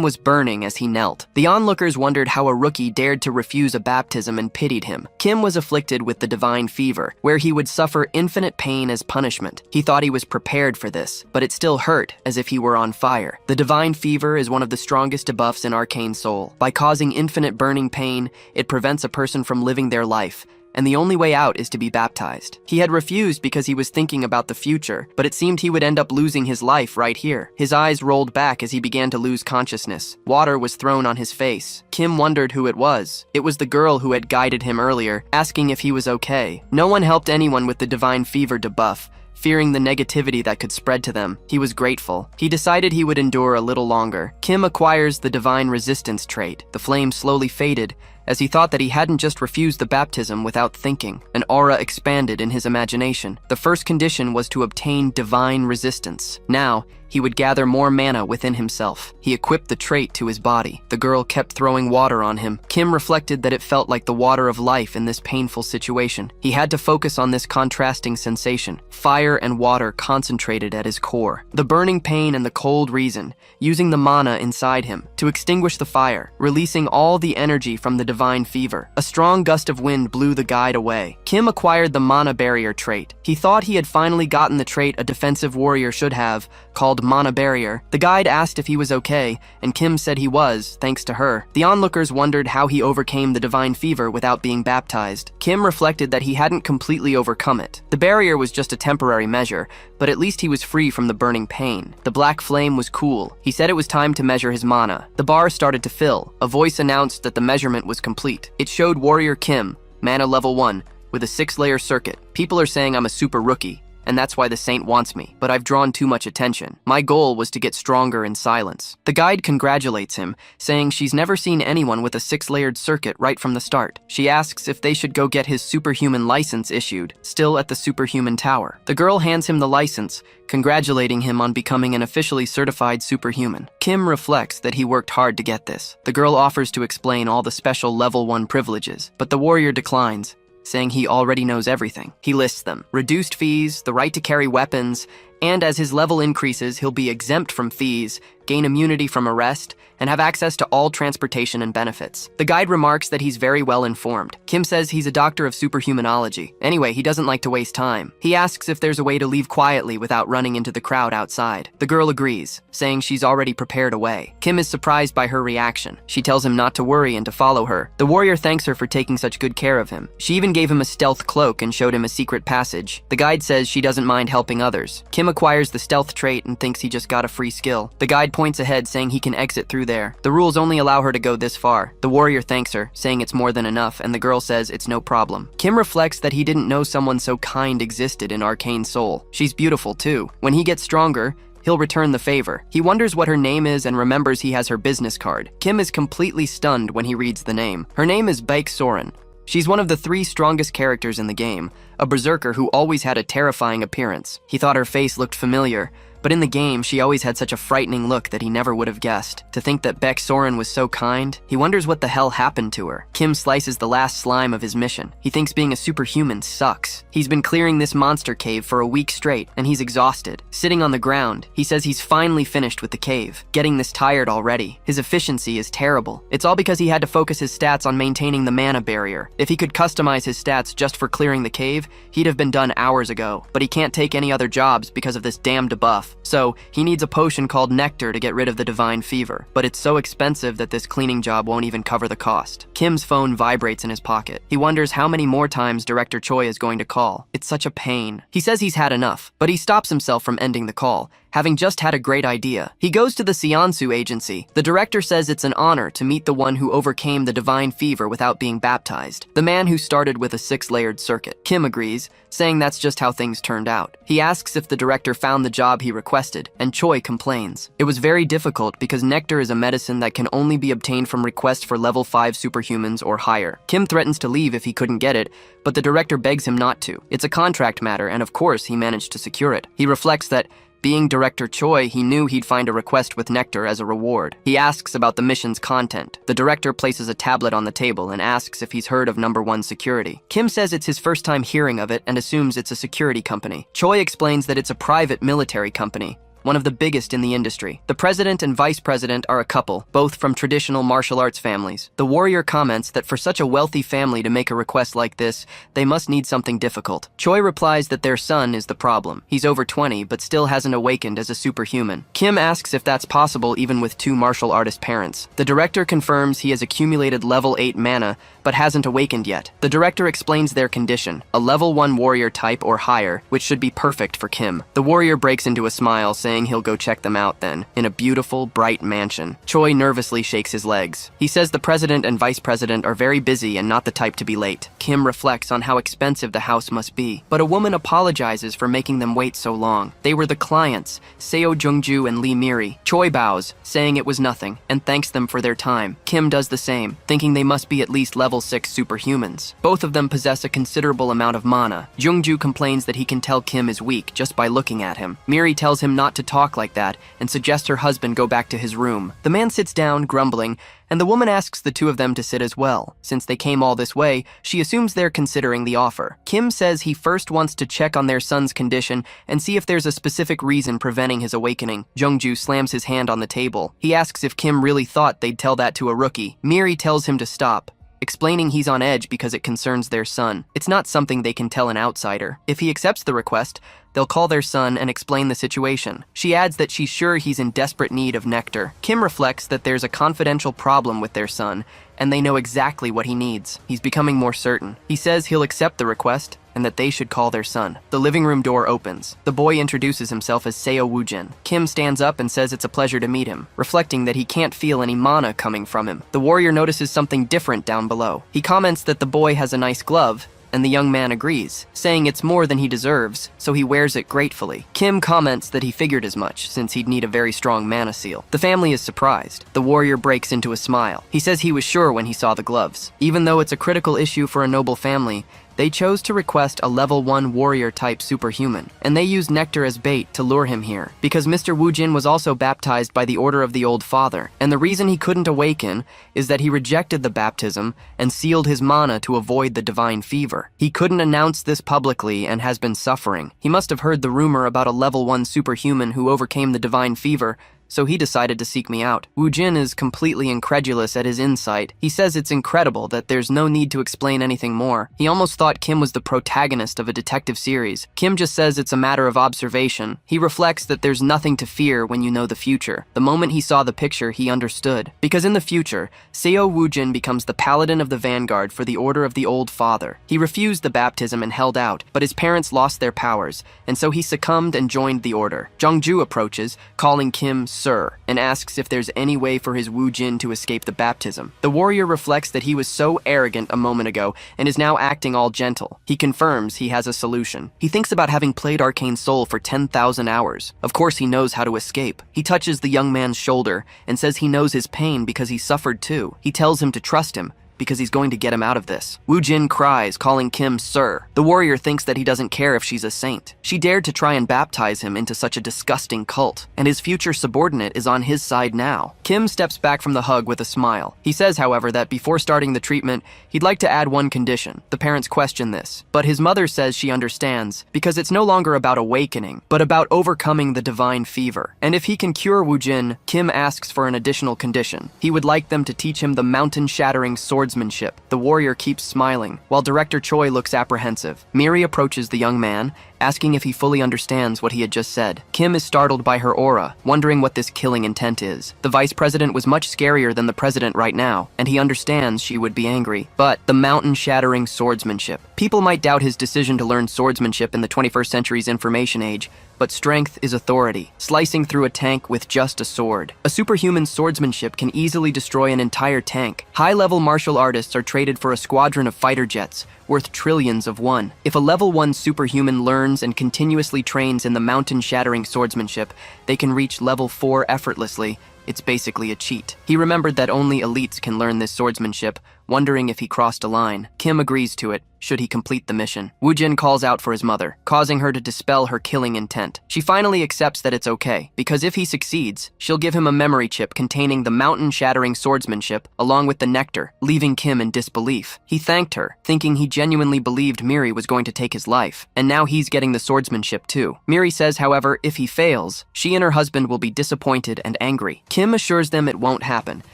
was burning as he knelt. The onlookers wondered how a rookie dared to refuse a baptism and pitied him. Kim was afflicted with the divine fever, where he would suffer infinite pain as punishment. He thought he was prepared for this, but it still hurt as if he were on fire. The divine fever is one of the strongest debuffs in Arcane Soul. By causing infinite burning pain, it prevents a person from living their life, and the only way out is to be baptized. He had refused because he was thinking about the future, but it seemed he would end up losing his life right here. His eyes rolled back as he began to lose consciousness. Water was thrown on his face. Kim wondered who it was. It was the girl who had guided him earlier, asking if he was okay. No one helped anyone with the divine fever debuff, fearing the negativity that could spread to them. He was grateful. He decided he would endure a little longer. Kim acquires the divine resistance trait. The flame slowly faded, as he thought that he hadn't just refused the baptism without thinking. An aura expanded in his imagination. The first condition was to obtain divine resistance. Now, he would gather more mana within himself. He equipped the trait to his body. The girl kept throwing water on him. Kim reflected that it felt like the water of life in this painful situation. He had to focus on this contrasting sensation. Fire and water concentrated at his core. The burning pain and the cold reason, using the mana inside him to extinguish the fire, releasing all the energy from the divine fever. A strong gust of wind blew the guide away. Kim acquired the mana barrier trait. He thought he had finally gotten the trait a defensive warrior should have, called Mana Barrier. The guide asked if he was okay, and Kim said he was, thanks to her. The onlookers wondered how he overcame the divine fever without being baptized. Kim reflected that he hadn't completely overcome it. The barrier was just a temporary measure, but at least he was free from the burning pain. The black flame was cool. He said it was time to measure his mana. The bar started to fill. A voice announced that the measurement was complete. It showed Warrior Kim, mana level 1, with a 6-layer circuit. People are saying I'm a super rookie, and that's why the Saint wants me, but I've drawn too much attention. My goal was to get stronger in silence. The guide congratulates him, saying she's never seen anyone with a 6-layered circuit right from the start. She asks if they should go get his superhuman license issued, still at the superhuman tower. The girl hands him the license, congratulating him on becoming an officially certified superhuman. Kim reflects that he worked hard to get this. The girl offers to explain all the special level 1 privileges, but the warrior declines, saying he already knows everything. He lists them: reduced fees, the right to carry weapons, and as his level increases, he'll be exempt from fees, gain immunity from arrest, and have access to all transportation and benefits. The guide remarks that he's very well informed. Kim says he's a doctor of superhumanology. Anyway, he doesn't like to waste time. He asks if there's a way to leave quietly without running into the crowd outside. The girl agrees, saying she's already prepared a way. Kim is surprised by her reaction. She tells him not to worry and to follow her. The warrior thanks her for taking such good care of him. She even gave him a stealth cloak and showed him a secret passage. The guide says she doesn't mind helping others. Kim acquires the stealth trait and thinks he just got a free skill. The guide points ahead, saying he can exit through there. The rules only allow her to go this far. The warrior thanks her, saying it's more than enough, and the girl says it's no problem. Kim reflects that he didn't know someone so kind existed in Arcane Soul. She's beautiful too. When he gets stronger, he'll return the favor. He wonders what her name is and remembers he has her business card. Kim is completely stunned when he reads the name. Her name is Baek Soren. She's one of the 3 strongest characters in the game, a berserker who always had a terrifying appearance. He thought her face looked familiar, but in the game, she always had such a frightening look that he never would have guessed. To think that Baek Soren was so kind, he wonders what the hell happened to her. Kim slices the last slime of his mission. He thinks being a superhuman sucks. He's been clearing this monster cave for a week straight, and he's exhausted. Sitting on the ground, he says he's finally finished with the cave, getting this tired already. His efficiency is terrible. It's all because he had to focus his stats on maintaining the mana barrier. If he could customize his stats just for clearing the cave, he'd have been done hours ago, but he can't take any other jobs because of this damn debuff. enough. So, he needs a potion called nectar to get rid of the divine fever. But it's so expensive that this cleaning job won't even cover the cost. Kim's phone vibrates in his pocket. He wonders how many more times Director Choi is going to call. It's such a pain. He says he's had enough, but he stops himself from ending the call, having just had a great idea. He goes to the Seonsu agency. The director says it's an honor to meet the one who overcame the divine fever without being baptized, the man who started with a 6-layered circuit. Kim agrees, saying that's just how things turned out. He asks if the director found the job he requested, and Choi complains. It was very difficult because nectar is a medicine that can only be obtained from requests for level 5 superhumans or higher. Kim threatens to leave if he couldn't get it, but the director begs him not to. It's a contract matter, and of course he managed to secure it. He reflects that being Director Choi, he knew he'd find a request with nectar as a reward. He asks about the mission's content. The director places a tablet on the table and asks if he's heard of Number 1 Security. Kim says it's his first time hearing of it and assumes it's a security company. Choi explains that it's a private military company, one of the biggest in the industry. The president and vice president are a couple, both from traditional martial arts families. The warrior comments that for such a wealthy family to make a request like this, they must need something difficult. Choi replies that their son is the problem. He's over 20, but still hasn't awakened as a superhuman. Kim asks if that's possible even with 2 martial artist parents. The director confirms he has accumulated level 8 mana, but hasn't awakened yet. The director explains their condition, a level 1 warrior type or higher, which should be perfect for Kim. The warrior breaks into a smile, saying he'll go check them out then, in a beautiful, bright mansion. Choi nervously shakes his legs. He says the president and vice president are very busy and not the type to be late. Kim reflects on how expensive the house must be, but a woman apologizes for making them wait so long. They were the clients, Seo Jungju and Lee Miri. Choi bows, saying it was nothing, and thanks them for their time. Kim does the same, thinking they must be at least level 6 superhumans. Both of them possess a considerable amount of mana. Jungju complains that he can tell Kim is weak just by looking at him. Miri tells him not to talk like that and suggests her husband go back to his room. The man sits down, grumbling, and the woman asks the two of them to sit as well. Since they came all this way, she assumes they're considering the offer. Kim says he first wants to check on their son's condition and see if there's a specific reason preventing his awakening. Jungju slams his hand on the table. He asks if Kim really thought they'd tell that to a rookie. Miri tells him to stop, explaining he's on edge because it concerns their son. It's not something they can tell an outsider. If he accepts the request, they'll call their son and explain the situation. She adds that she's sure he's in desperate need of nectar. Kim reflects that there's a confidential problem with their son, and they know exactly what he needs. He's becoming more certain. He says he'll accept the request, and that they should call their son. The living room door opens. The boy introduces himself as Seo Woojin. Kim stands up and says it's a pleasure to meet him, reflecting that he can't feel any mana coming from him. The warrior notices something different down below. He comments that the boy has a nice glove, and the young man agrees, saying it's more than he deserves, so he wears it gratefully. Kim comments that he figured as much, since he'd need a very strong mana seal. The family is surprised. The warrior breaks into a smile. He says he was sure when he saw the gloves. Even though it's a critical issue for a noble family, they chose to request a level 1 warrior-type superhuman, and they used nectar as bait to lure him here, because Mr. Woojin was also baptized by the order of the Old Father, and the reason he couldn't awaken is that he rejected the baptism and sealed his mana to avoid the divine fever. He couldn't announce this publicly and has been suffering. He must have heard the rumor about a level 1 superhuman who overcame the divine fever, so he decided to seek me out. Woojin is completely incredulous at his insight. He says it's incredible that there's no need to explain anything more. He almost thought Kim was the protagonist of a detective series. Kim just says it's a matter of observation. He reflects that there's nothing to fear when you know the future. The moment he saw the picture, he understood. Because in the future, Seo Woojin becomes the paladin of the vanguard for the Order of the Old Father. He refused the baptism and held out, but his parents lost their powers, and so he succumbed and joined the order. Jungju approaches, calling Kim Sir, and asks if there's any way for his Woojin to escape the baptism. The warrior reflects that he was so arrogant a moment ago and is now acting all gentle. He confirms he has a solution. He thinks about having played Arcane Soul for 10,000 hours. Of course he knows how to escape. He touches the young man's shoulder and says he knows his pain because he suffered too. He tells him to trust him, because he's going to get him out of this. Woojin cries, calling Kim Sir. The warrior thinks that he doesn't care if she's a saint. She dared to try and baptize him into such a disgusting cult, and his future subordinate is on his side now. Kim steps back from the hug with a smile. He says, however, that before starting the treatment, he'd like to add one condition. The parents question this, but his mother says she understands, because it's no longer about awakening, but about overcoming the divine fever. And if he can cure Woojin, Kim asks for an additional condition. He would like them to teach him the mountain-shattering sword swordsmanship. The warrior keeps smiling, while Director Choi looks apprehensive. Miri approaches the young man, asking if he fully understands what he had just said. Kim is startled by her aura, wondering what this killing intent is. The vice president was much scarier than the president right now, and he understands she would be angry. But the mountain-shattering swordsmanship. People might doubt his decision to learn swordsmanship in the 21st century's information age, but strength is authority, slicing through a tank with just a sword. A superhuman swordsmanship can easily destroy an entire tank. High-level martial artists are traded for a squadron of fighter jets, worth trillions of won. If a level 1 superhuman learns and continuously trains in the mountain-shattering swordsmanship, they can reach level 4 effortlessly. It's basically a cheat. He remembered that only elites can learn this swordsmanship, wondering if he crossed a line. Kim agrees to it, should he complete the mission. Woojin calls out for his mother, causing her to dispel her killing intent. She finally accepts that it's okay, because if he succeeds, she'll give him a memory chip containing the mountain-shattering swordsmanship, along with the nectar, leaving Kim in disbelief. He thanked her, thinking he genuinely believed Miri was going to take his life, and now he's getting the swordsmanship too. Miri says, however, if he fails, she and her husband will be disappointed and angry. Kim assures them it won't happen,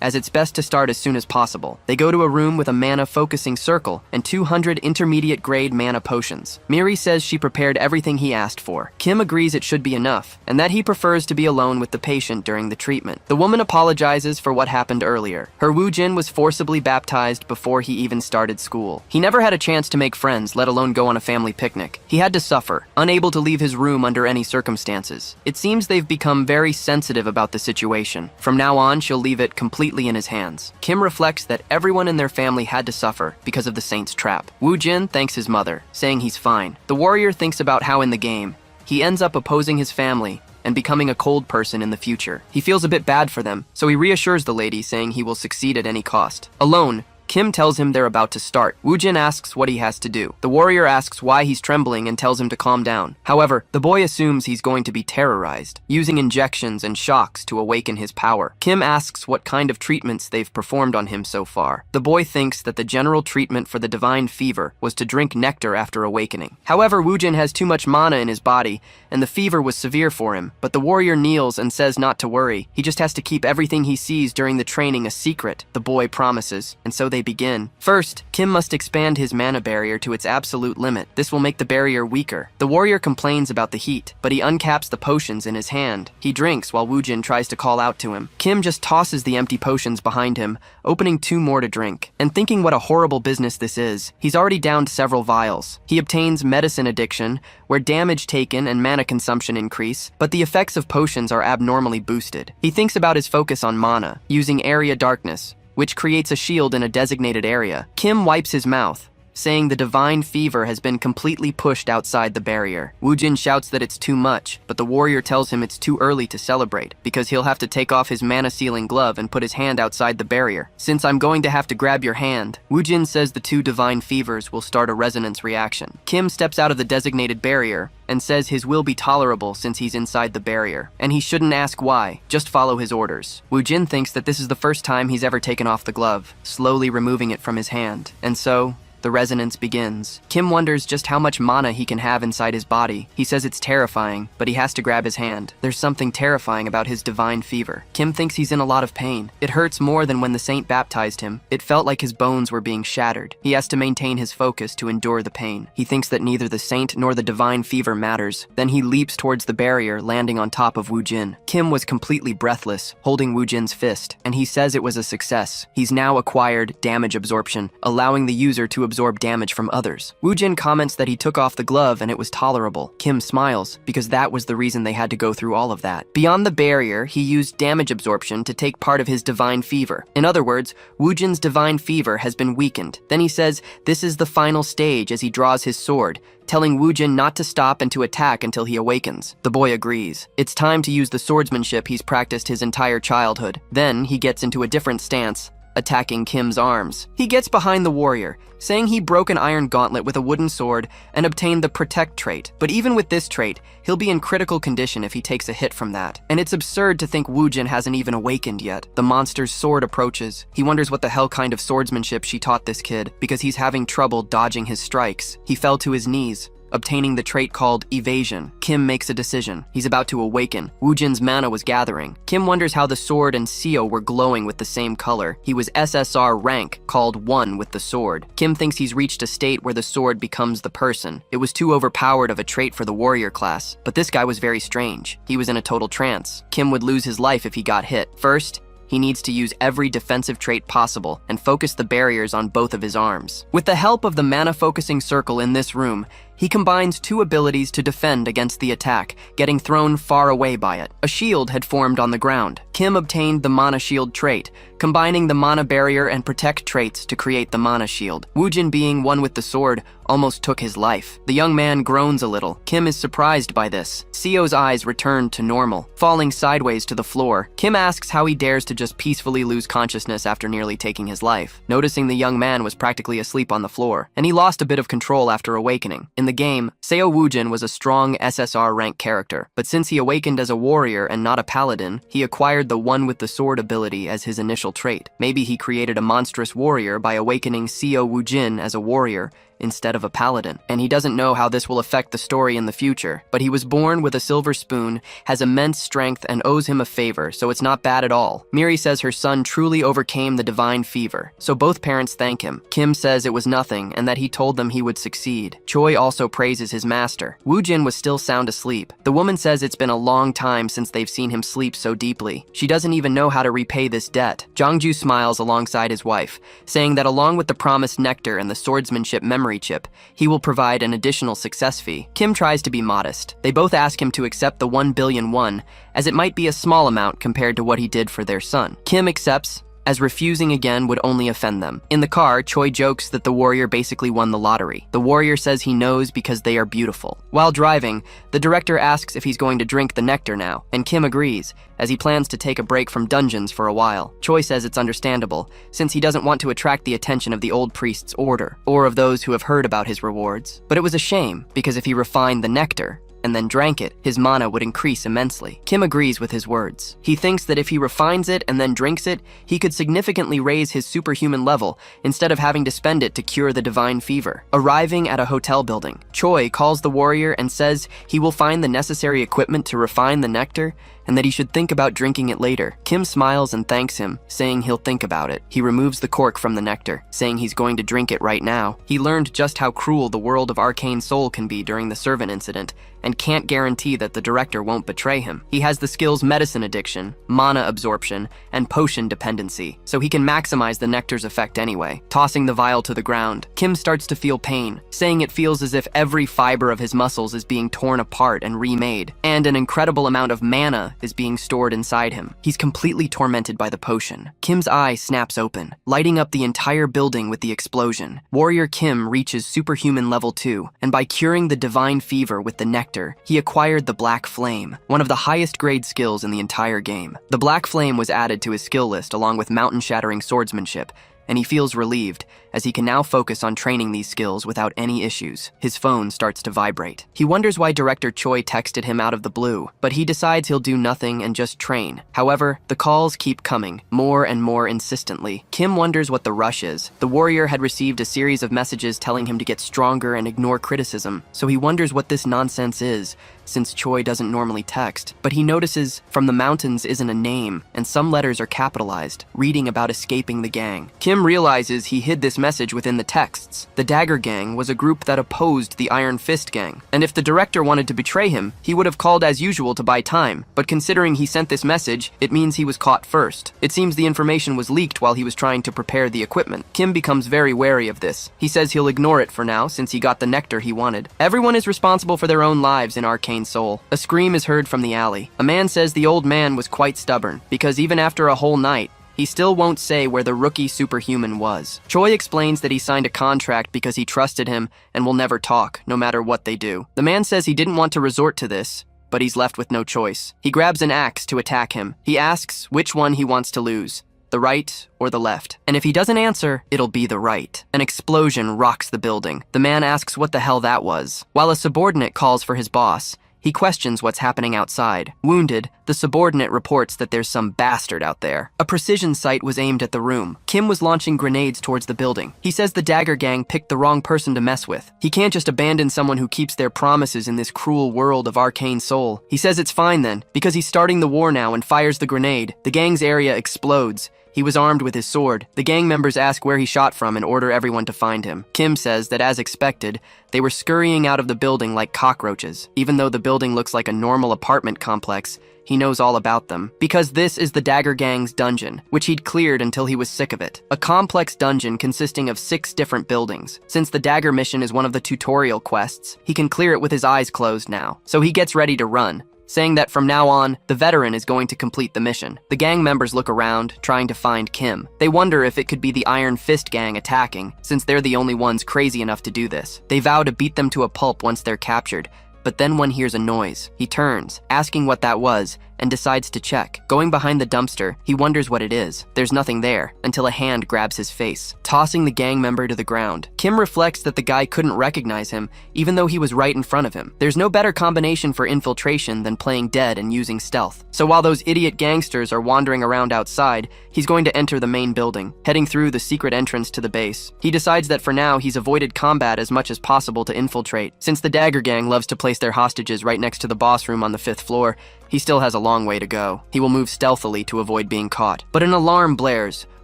as it's best to start as soon as possible. They go to a room with a mana focusing circle and 200 intermediate grade mana potions. Miri says she prepared everything he asked for. Kim agrees it should be enough, and that he prefers to be alone with the patient during the treatment. The woman apologizes for what happened earlier. Her Woojin was forcibly baptized before he even started school. He never had a chance to make friends, let alone go on a family picnic. He had to suffer, unable to leave his room under any circumstances. It seems they've become very sensitive about the situation. From now on, she'll leave it completely in his hands. Kim reflects that everyone in their family had to suffer because of the saint's trap. Woojin thanks his mother, saying he's fine. The warrior thinks about how in the game, he ends up opposing his family and becoming a cold person in the future. He feels a bit bad for them, so he reassures the lady, saying he will succeed at any cost. Alone, Kim tells him they're about to start. Woojin asks what he has to do. The warrior asks why he's trembling and tells him to calm down. However, the boy assumes he's going to be terrorized, using injections and shocks to awaken his power. Kim asks what kind of treatments they've performed on him so far. The boy thinks that the general treatment for the divine fever was to drink nectar after awakening. However, Woojin has too much mana in his body, and the fever was severe for him, but the warrior kneels and says not to worry. He just has to keep everything he sees during the training a secret, the boy promises, and so they begin. First, Kim must expand his mana barrier to its absolute limit. This will make the barrier weaker. The warrior complains about the heat, but he uncaps the potions in his hand. He drinks while Woojin tries to call out to him. Kim just tosses the empty potions behind him, opening 2 more to drink. And thinking what a horrible business this is, he's already downed several vials. He obtains medicine addiction, where damage taken and mana consumption increase, but the effects of potions are abnormally boosted. He thinks about his focus on mana, using area darkness, which creates a shield in a designated area. Kim wipes his mouth, saying the divine fever has been completely pushed outside the barrier. Woojin shouts that it's too much, but the warrior tells him it's too early to celebrate, because he'll have to take off his mana-sealing glove and put his hand outside the barrier. Since I'm going to have to grab your hand, Woojin says the 2 divine fevers will start a resonance reaction. Kim steps out of the designated barrier and says his will be tolerable since he's inside the barrier, and he shouldn't ask why, just follow his orders. Woojin thinks that this is the first time he's ever taken off the glove, slowly removing it from his hand, and so the resonance begins. Kim wonders just how much mana he can have inside his body. He says it's terrifying, but he has to grab his hand. There's something terrifying about his divine fever. Kim thinks he's in a lot of pain. It hurts more than when the saint baptized him. It felt like his bones were being shattered. He has to maintain his focus to endure the pain. He thinks that neither the saint nor the divine fever matters. Then he leaps towards the barrier, landing on top of Woojin. Kim was completely breathless, holding Woojin's fist, and he says it was a success. He's now acquired damage absorption, allowing the user to absorb damage from others. Woojin comments that he took off the glove and it was tolerable. Kim smiles, because that was the reason they had to go through all of that. Beyond the barrier, he used damage absorption to take part of his divine fever. In other words, Woojin's divine fever has been weakened. Then he says this is the final stage as he draws his sword, telling Woojin not to stop and to attack until he awakens. The boy agrees. It's time to use the swordsmanship he's practiced his entire childhood. Then he gets into a different stance, attacking Kim's arms. He gets behind the warrior, saying he broke an iron gauntlet with a wooden sword and obtained the Protect trait. But even with this trait, he'll be in critical condition if he takes a hit from that. And it's absurd to think Woojin hasn't even awakened yet. The monster's sword approaches. He wonders what the hell kind of swordsmanship she taught this kid, because he's having trouble dodging his strikes. He fell to his knees, obtaining the trait called evasion. Kim makes a decision. He's about to awaken. Woojin's mana was gathering. Kim wonders how the sword and Seo were glowing with the same color. He was SSR rank, called 1 with the sword. Kim thinks he's reached a state where the sword becomes the person. It was too overpowered of a trait for the warrior class, but this guy was very strange. He was in a total trance. Kim would lose his life if he got hit. First, he needs to use every defensive trait possible and focus the barriers on both of his arms. With the help of the mana focusing circle in this room, he combines 2 abilities to defend against the attack, getting thrown far away by it. A shield had formed on the ground. Kim obtained the mana shield trait, combining the mana barrier and protect traits to create the mana shield. Woojin, being 1 with the sword, almost took his life. The young man groans a little. Kim is surprised by this. Seo's eyes return to normal, falling sideways to the floor. Kim asks how he dares to just peacefully lose consciousness after nearly taking his life, noticing the young man was practically asleep on the floor, and he lost a bit of control after awakening. In the game, Seo Woojin was a strong SSR rank character, but since he awakened as a warrior and not a paladin, he acquired the 1 with the sword ability as his initial trait. Maybe he created a monstrous warrior by awakening Seo Woojin as a warrior instead of a paladin. And he doesn't know how this will affect the story in the future, but he was born with a silver spoon, has immense strength, and owes him a favor, so it's not bad at all. Miri says her son truly overcame the divine fever, so both parents thank him. Kim says it was nothing and that he told them he would succeed. Choi also praises his master. Woojin was still sound asleep. The woman says it's been a long time since they've seen him sleep so deeply. She doesn't even know how to repay this debt. Jongju smiles alongside his wife, saying that along with the promised nectar and the swordsmanship memory chip, he will provide an additional success fee. Kim tries to be modest. They both ask him to accept the 1 billion won, as it might be a small amount compared to what he did for their son. Kim accepts, as refusing again would only offend them. In the car, Choi jokes that the warrior basically won the lottery. The warrior says he knows because they are beautiful. While driving, the director asks if he's going to drink the nectar now, and Kim agrees, as he plans to take a break from dungeons for a while. Choi says it's understandable, since he doesn't want to attract the attention of the old priest's order, or of those who have heard about his rewards. But it was a shame, because if he refined the nectar, and then drank it, his mana would increase immensely. Kim agrees with his words. He thinks that if he refines it and then drinks it, he could significantly raise his superhuman level instead of having to spend it to cure the divine fever. Arriving at a hotel building, Choi calls the warrior and says he will find the necessary equipment to refine the nectar and that he should think about drinking it later. Kim smiles and thanks him, saying he'll think about it. He removes the cork from the nectar, saying he's going to drink it right now. He learned just how cruel the world of Arcane Soul can be during the servant incident, and can't guarantee that the director won't betray him. He has the skills medicine addiction, mana absorption, and potion dependency, so he can maximize the nectar's effect anyway. Tossing the vial to the ground, Kim starts to feel pain, saying it feels as if every fiber of his muscles is being torn apart and remade, and an incredible amount of mana is being stored inside him. He's completely tormented by the potion. Kim's eye snaps open, lighting up the entire building with the explosion. Warrior Kim reaches superhuman level 2, and by curing the divine fever with the nectar, he acquired the Black Flame, one of the highest grade skills in the entire game. The Black Flame was added to his skill list along with mountain-shattering swordsmanship, and he feels relieved, as he can now focus on training these skills without any issues. His phone starts to vibrate. He wonders why director Choi texted him out of the blue, but he decides he'll do nothing and just train. However, the calls keep coming, more and more insistently. Kim wonders what the rush is. The warrior had received a series of messages telling him to get stronger and ignore criticism, so he wonders what this nonsense is, since Choi doesn't normally text. But he notices From the Mountains isn't a name, and some letters are capitalized, reading about escaping the gang. Kim realizes he hid this message within the texts. The Dagger Gang was a group that opposed the Iron Fist Gang, and if the director wanted to betray him, he would have called as usual to buy time, but considering he sent this message, it means he was caught first. It seems the information was leaked while he was trying to prepare the equipment. Kim becomes very wary of this. He says he'll ignore it for now, since he got the nectar he wanted. Everyone is responsible for their own lives in Arcane Soul. A scream is heard from the alley. A man says the old man was quite stubborn, because even after a whole night, he still won't say where the rookie superhuman was. Choi explains that he signed a contract because he trusted him and will never talk, no matter what they do. The man says he didn't want to resort to this, but he's left with no choice. He grabs an axe to attack him. He asks which one he wants to lose, the right or the left. And if he doesn't answer, it'll be the right. An explosion rocks the building. The man asks what the hell that was. While a subordinate calls for his boss, He questions what's happening outside. Wounded, the subordinate reports that there's some bastard out there. A precision sight was aimed at the room. Kim was launching grenades towards the building. He says the Dagger Gang picked the wrong person to mess with. He can't just abandon someone who keeps their promises in this cruel world of arcane soul. He says it's fine then, because he's starting the war now and fires the grenade. The gang's area explodes. He was armed with his sword. The gang members ask where he shot from and order everyone to find him. Kim says that as expected, they were scurrying out of the building like cockroaches. Even though the building looks like a normal apartment complex, he knows all about them. Because this is the Dagger Gang's dungeon, which he'd cleared until he was sick of it. A complex dungeon consisting of 6 different buildings. Since the Dagger mission is one of the tutorial quests, he can clear it with his eyes closed now. So he gets ready to run, saying that from now on, the veteran is going to complete the mission. The gang members look around, trying to find Kim. They wonder if it could be the Iron Fist gang attacking, since they're the only ones crazy enough to do this. They vow to beat them to a pulp once they're captured, but then one hears a noise. He turns, asking what that was, and decides to check. Going behind the dumpster, he wonders what it is. There's nothing there, until a hand grabs his face, tossing the gang member to the ground. Kim reflects that the guy couldn't recognize him, even though he was right in front of him. There's no better combination for infiltration than playing dead and using stealth. So while those idiot gangsters are wandering around outside, he's going to enter the main building, heading through the secret entrance to the base. He decides that for now, he's avoided combat as much as possible to infiltrate. Since the Dagger Gang loves to place their hostages right next to the boss room on the 5th floor, he still has a long way to go. He will move stealthily to avoid being caught. But an alarm blares,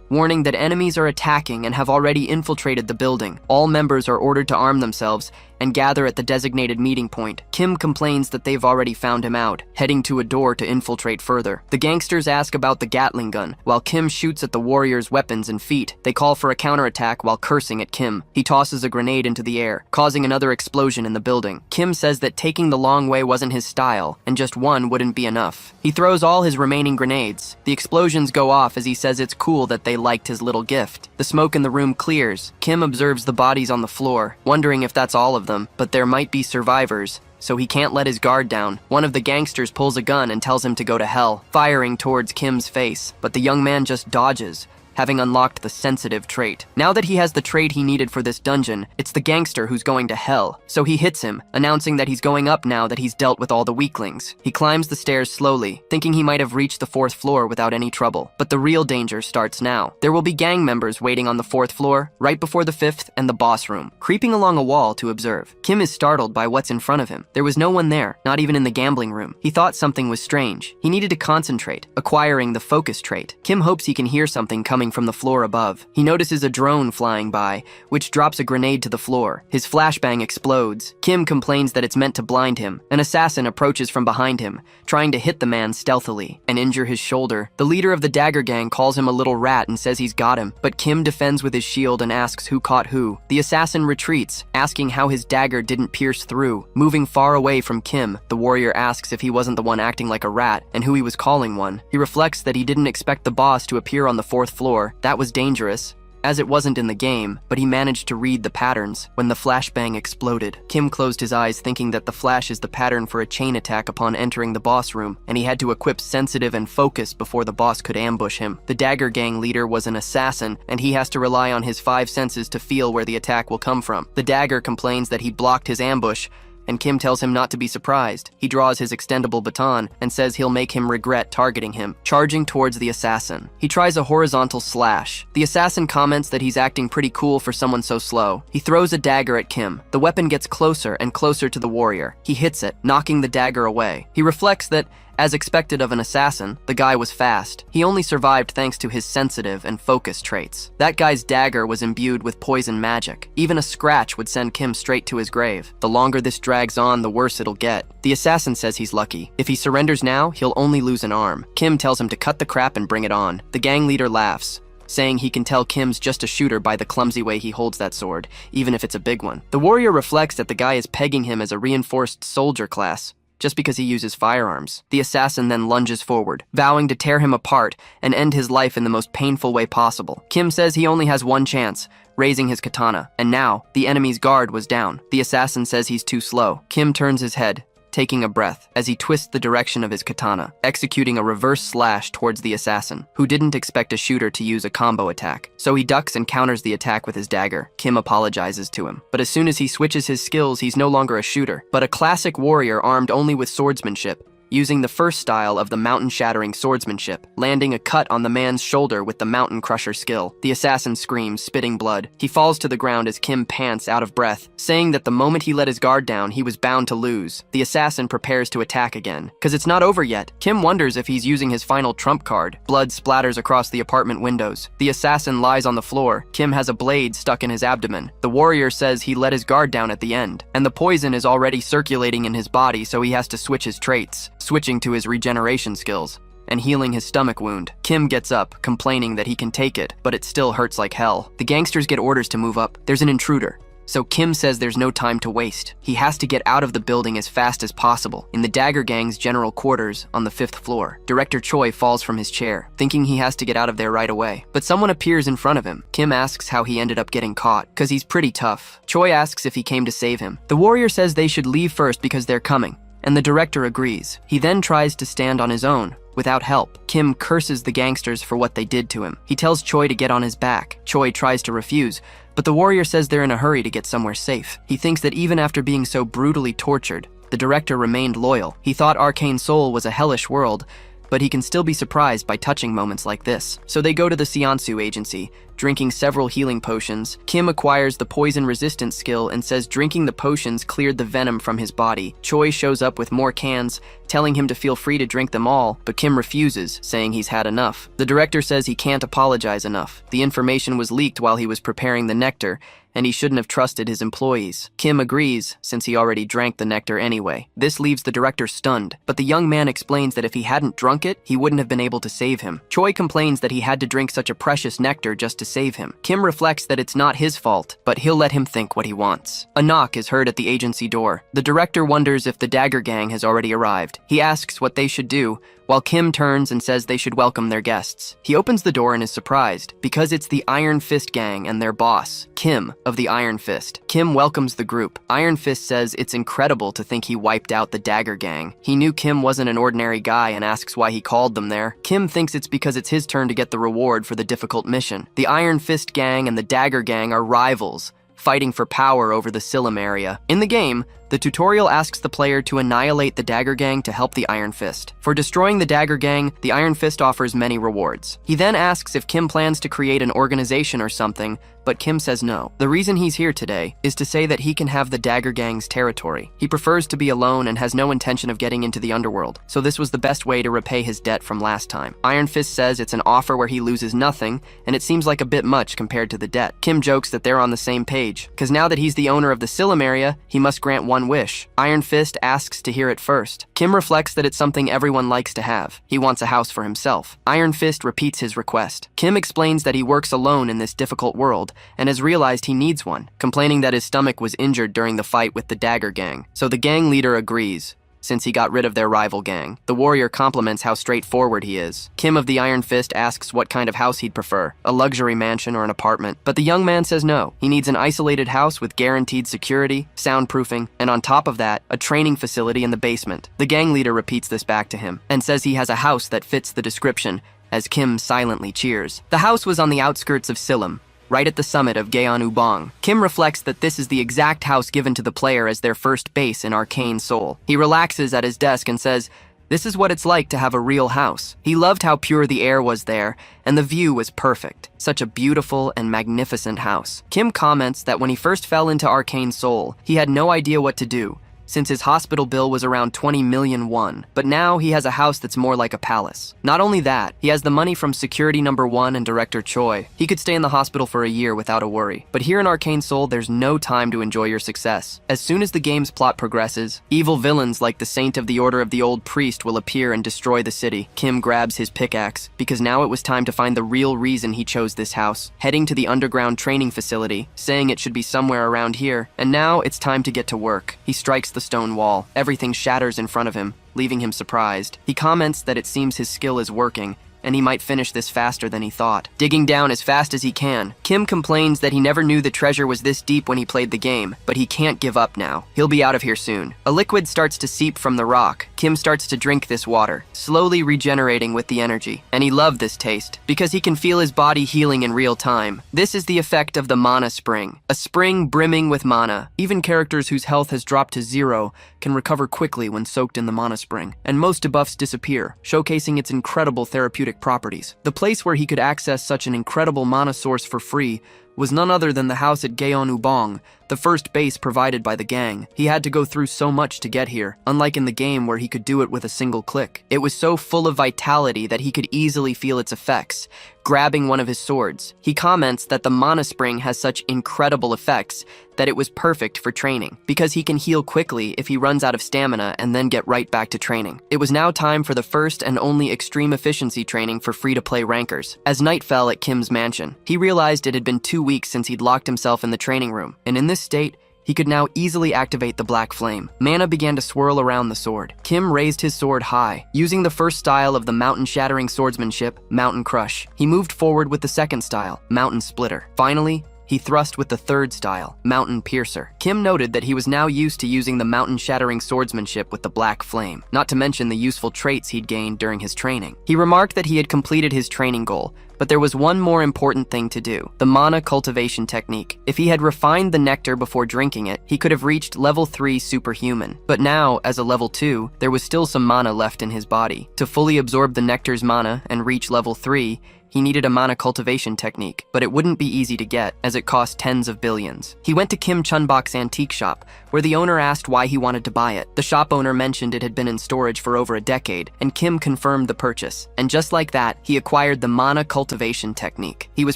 warning that enemies are attacking and have already infiltrated the building. All members are ordered to arm themselves and gather at the designated meeting point. Kim complains that they've already found him out, heading to a door to infiltrate further. The gangsters ask about the Gatling gun, while Kim shoots at the warriors' weapons and feet. They call for a counterattack while cursing at Kim. He tosses a grenade into the air, causing another explosion in the building. Kim says that taking the long way wasn't his style, and just one wouldn't be enough. He throws all his remaining grenades. The explosions go off as he says it's cool that they liked his little gift. The smoke in the room clears. Kim observes the bodies on the floor, wondering if that's all of them, but there might be survivors, so he can't let his guard down. One of the gangsters pulls a gun and tells him to go to hell, firing towards Kim's face, but the young man just dodges, having unlocked the sensitive trait. Now that he has the trait he needed for this dungeon, it's the gangster who's going to hell. So he hits him, announcing that he's going up now that he's dealt with all the weaklings. He climbs the stairs slowly, thinking he might have reached the 4th floor without any trouble. But the real danger starts now. There will be gang members waiting on the 4th floor, right before the 5th and the boss room, creeping along a wall to observe. Kim is startled by what's in front of him. There was no one there, not even in the gambling room. He thought something was strange. He needed to concentrate, acquiring the focus trait. Kim hopes he can hear something coming from the floor above. He notices a drone flying by, which drops a grenade to the floor. His flashbang explodes. Kim complains that it's meant to blind him. An assassin approaches from behind him, trying to hit the man stealthily and injure his shoulder. The leader of the Dagger Gang calls him a little rat and says he's got him, but Kim defends with his shield and asks who caught who. The assassin retreats, asking how his dagger didn't pierce through. Moving far away from Kim, the warrior asks if he wasn't the one acting like a rat and who he was calling one. He reflects that he didn't expect the boss to appear on the 4th floor. That was dangerous, as it wasn't in the game, but he managed to read the patterns. When the flashbang exploded, Kim closed his eyes thinking that the flash is the pattern for a chain attack upon entering the boss room, and he had to equip sensitive and focus before the boss could ambush him. The Dagger Gang leader was an assassin, and he has to rely on his 5 senses to feel where the attack will come from. The Dagger complains that he blocked his ambush, and Kim tells him not to be surprised. He draws his extendable baton and says he'll make him regret targeting him, charging towards the assassin. He tries a horizontal slash. The assassin comments that he's acting pretty cool for someone so slow. He throws a dagger at Kim. The weapon gets closer and closer to the warrior. He hits it, knocking the dagger away. He reflects that, as expected of an assassin, the guy was fast. He only survived thanks to his sensitive and focus traits. That guy's dagger was imbued with poison magic. Even a scratch would send Kim straight to his grave. The longer this drags on, the worse it'll get. The assassin says he's lucky. If he surrenders now, he'll only lose an arm. Kim tells him to cut the crap and bring it on. The gang leader laughs, saying he can tell Kim's just a shooter by the clumsy way he holds that sword, even if it's a big one. The warrior reflects that the guy is pegging him as a reinforced soldier class, just because he uses firearms. The assassin then lunges forward, vowing to tear him apart and end his life in the most painful way possible. Kim says he only has one chance, raising his katana, and now the enemy's guard was down. The assassin says he's too slow. Kim turns his head, taking a breath as he twists the direction of his katana, executing a reverse slash towards the assassin, who didn't expect a shooter to use a combo attack. So he ducks and counters the attack with his dagger. Kim apologizes to him. But as soon as he switches his skills, he's no longer a shooter, but a classic warrior armed only with swordsmanship, using the first style of the mountain-shattering swordsmanship, landing a cut on the man's shoulder with the mountain crusher skill. The assassin screams, spitting blood. He falls to the ground as Kim pants out of breath, saying that the moment he let his guard down, he was bound to lose. The assassin prepares to attack again. Cause it's not over yet. Kim wonders if he's using his final trump card. Blood splatters across the apartment windows. The assassin lies on the floor. Kim has a blade stuck in his abdomen. The warrior says he let his guard down at the end, and the poison is already circulating in his body, so he has to switch his traits, switching to his regeneration skills and healing his stomach wound. Kim gets up, complaining that he can take it, but it still hurts like hell. The gangsters get orders to move up. There's an intruder. So Kim says there's no time to waste. He has to get out of the building as fast as possible. In the Dagger Gang's general quarters on the 5th floor, Director Choi falls from his chair, thinking he has to get out of there right away. But someone appears in front of him. Kim asks how he ended up getting caught, cause he's pretty tough. Choi asks if he came to save him. The warrior says they should leave first because they're coming, and the director agrees. He then tries to stand on his own, without help. Kim curses the gangsters for what they did to him. He tells Choi to get on his back. Choi tries to refuse, but the warrior says they're in a hurry to get somewhere safe. He thinks that even after being so brutally tortured, the director remained loyal. He thought Arcane Seoul was a hellish world, but he can still be surprised by touching moments like this. So they go to the Seonsu agency, drinking several healing potions. Kim acquires the poison resistance skill and says drinking the potions cleared the venom from his body. Choi shows up with more cans, telling him to feel free to drink them all, but Kim refuses, saying he's had enough. The director says he can't apologize enough. The information was leaked while he was preparing the nectar, and he shouldn't have trusted his employees. Kim agrees, since he already drank the nectar anyway. This leaves the director stunned, but the young man explains that if he hadn't drunk it, he wouldn't have been able to save him. Choi complains that he had to drink such a precious nectar just to save him. Kim reflects that it's not his fault, but he'll let him think what he wants. A knock is heard at the agency door. The director wonders if the Dagger Gang has already arrived. He asks what they should do, while Kim turns and says they should welcome their guests. He opens the door and is surprised, because it's the Iron Fist Gang and their boss, Kim, of the Iron Fist. Kim welcomes the group. Iron Fist says it's incredible to think he wiped out the Dagger Gang. He knew Kim wasn't an ordinary guy and asks why he called them there. Kim thinks it's because it's his turn to get the reward for the difficult mission. The Iron Fist Gang and the Dagger Gang are rivals, fighting for power over the Silum area. In the game, the tutorial asks the player to annihilate the Dagger Gang to help the Iron Fist. For destroying the Dagger Gang, the Iron Fist offers many rewards. He then asks if Kim plans to create an organization or something, but Kim says no. The reason he's here today is to say that he can have the Dagger Gang's territory. He prefers to be alone and has no intention of getting into the underworld, so this was the best way to repay his debt from last time. Iron Fist says it's an offer where he loses nothing, and it seems like a bit much compared to the debt. Kim jokes that they're on the same page, because now that he's the owner of the Silum area, he must grant one wish. Iron Fist asks to hear it first. Kim reflects that it's something everyone likes to have. He wants a house for himself. Iron Fist repeats his request. Kim explains that he works alone in this difficult world and has realized he needs one, complaining that his stomach was injured during the fight with the Dagger Gang. So the gang leader agrees, since he got rid of their rival gang. The warrior compliments how straightforward he is. Kim of the Iron Fist asks what kind of house he'd prefer, a luxury mansion or an apartment, but the young man says no. He needs an isolated house with guaranteed security, soundproofing, and on top of that, a training facility in the basement. The gang leader repeats this back to him, and says he has a house that fits the description, as Kim silently cheers. The house was on the outskirts of Silum, right at the summit of Gyeonubong. Kim reflects that this is the exact house given to the player as their first base in Arcane Seoul. He relaxes at his desk and says, this is what it's like to have a real house. He loved how pure the air was there, and the view was perfect. Such a beautiful and magnificent house. Kim comments that when he first fell into Arcane Seoul, he had no idea what to do, since his hospital bill was around 20 million won. But now he has a house that's more like a palace. Not only that, he has the money from Security Number 1 and Director Choi. He could stay in the hospital for a year without a worry. But here in Arcane Seoul, there's no time to enjoy your success. As soon as the game's plot progresses, evil villains like the Saint of the Order of the Old Priest will appear and destroy the city. Kim grabs his pickaxe, because now it was time to find the real reason he chose this house, heading to the underground training facility, saying it should be somewhere around here, and now it's time to get to work. He strikes the stone wall. Everything shatters in front of him, leaving him surprised. He comments that it seems his skill is working, and he might finish this faster than he thought. Digging down as fast as he can, Kim complains that he never knew the treasure was this deep when he played the game, but he can't give up now. He'll be out of here soon. A liquid starts to seep from the rock. Kim starts to drink this water, slowly regenerating with the energy. And he loved this taste, because he can feel his body healing in real time. This is the effect of the mana spring. A spring brimming with mana. Even characters whose health has dropped to 0 can recover quickly when soaked in the mana spring. And most debuffs disappear, showcasing its incredible therapeutic properties. The place where he could access such an incredible mana source for free was none other than the house at Gyeonubong, the first base provided by the gang. He had to go through so much to get here, unlike in the game where he could do it with a single click. It was so full of vitality that he could easily feel its effects, grabbing one of his swords. He comments that the mana spring has such incredible effects that it was perfect for training, because he can heal quickly if he runs out of stamina and then get right back to training. It was now time for the first and only extreme efficiency training for free-to-play rankers. As night fell at Kim's mansion, he realized it had been 2 weeks since he'd locked himself in the training room, and in this state, he could now easily activate the black flame. Mana began to swirl around the sword. Kim raised his sword high, using the first style of the mountain-shattering swordsmanship, Mountain Crush. He moved forward with the second style, Mountain Splitter. Finally, he thrust with the third style, Mountain Piercer. Kim noted that he was now used to using the mountain-shattering swordsmanship with the black flame, not to mention the useful traits he'd gained during his training. He remarked that he had completed his training goal, but there was one more important thing to do, the mana cultivation technique. If he had refined the nectar before drinking it, he could have reached level 3 superhuman. But now, as a level 2, there was still some mana left in his body. To fully absorb the nectar's mana and reach level 3, he needed a mana cultivation technique, but it wouldn't be easy to get, as it cost tens of billions. He went to Kim Chunbok's antique shop, where the owner asked why he wanted to buy it. The shop owner mentioned it had been in storage for over a decade, and Kim confirmed the purchase. And just like that, he acquired the mana cultivation technique. He was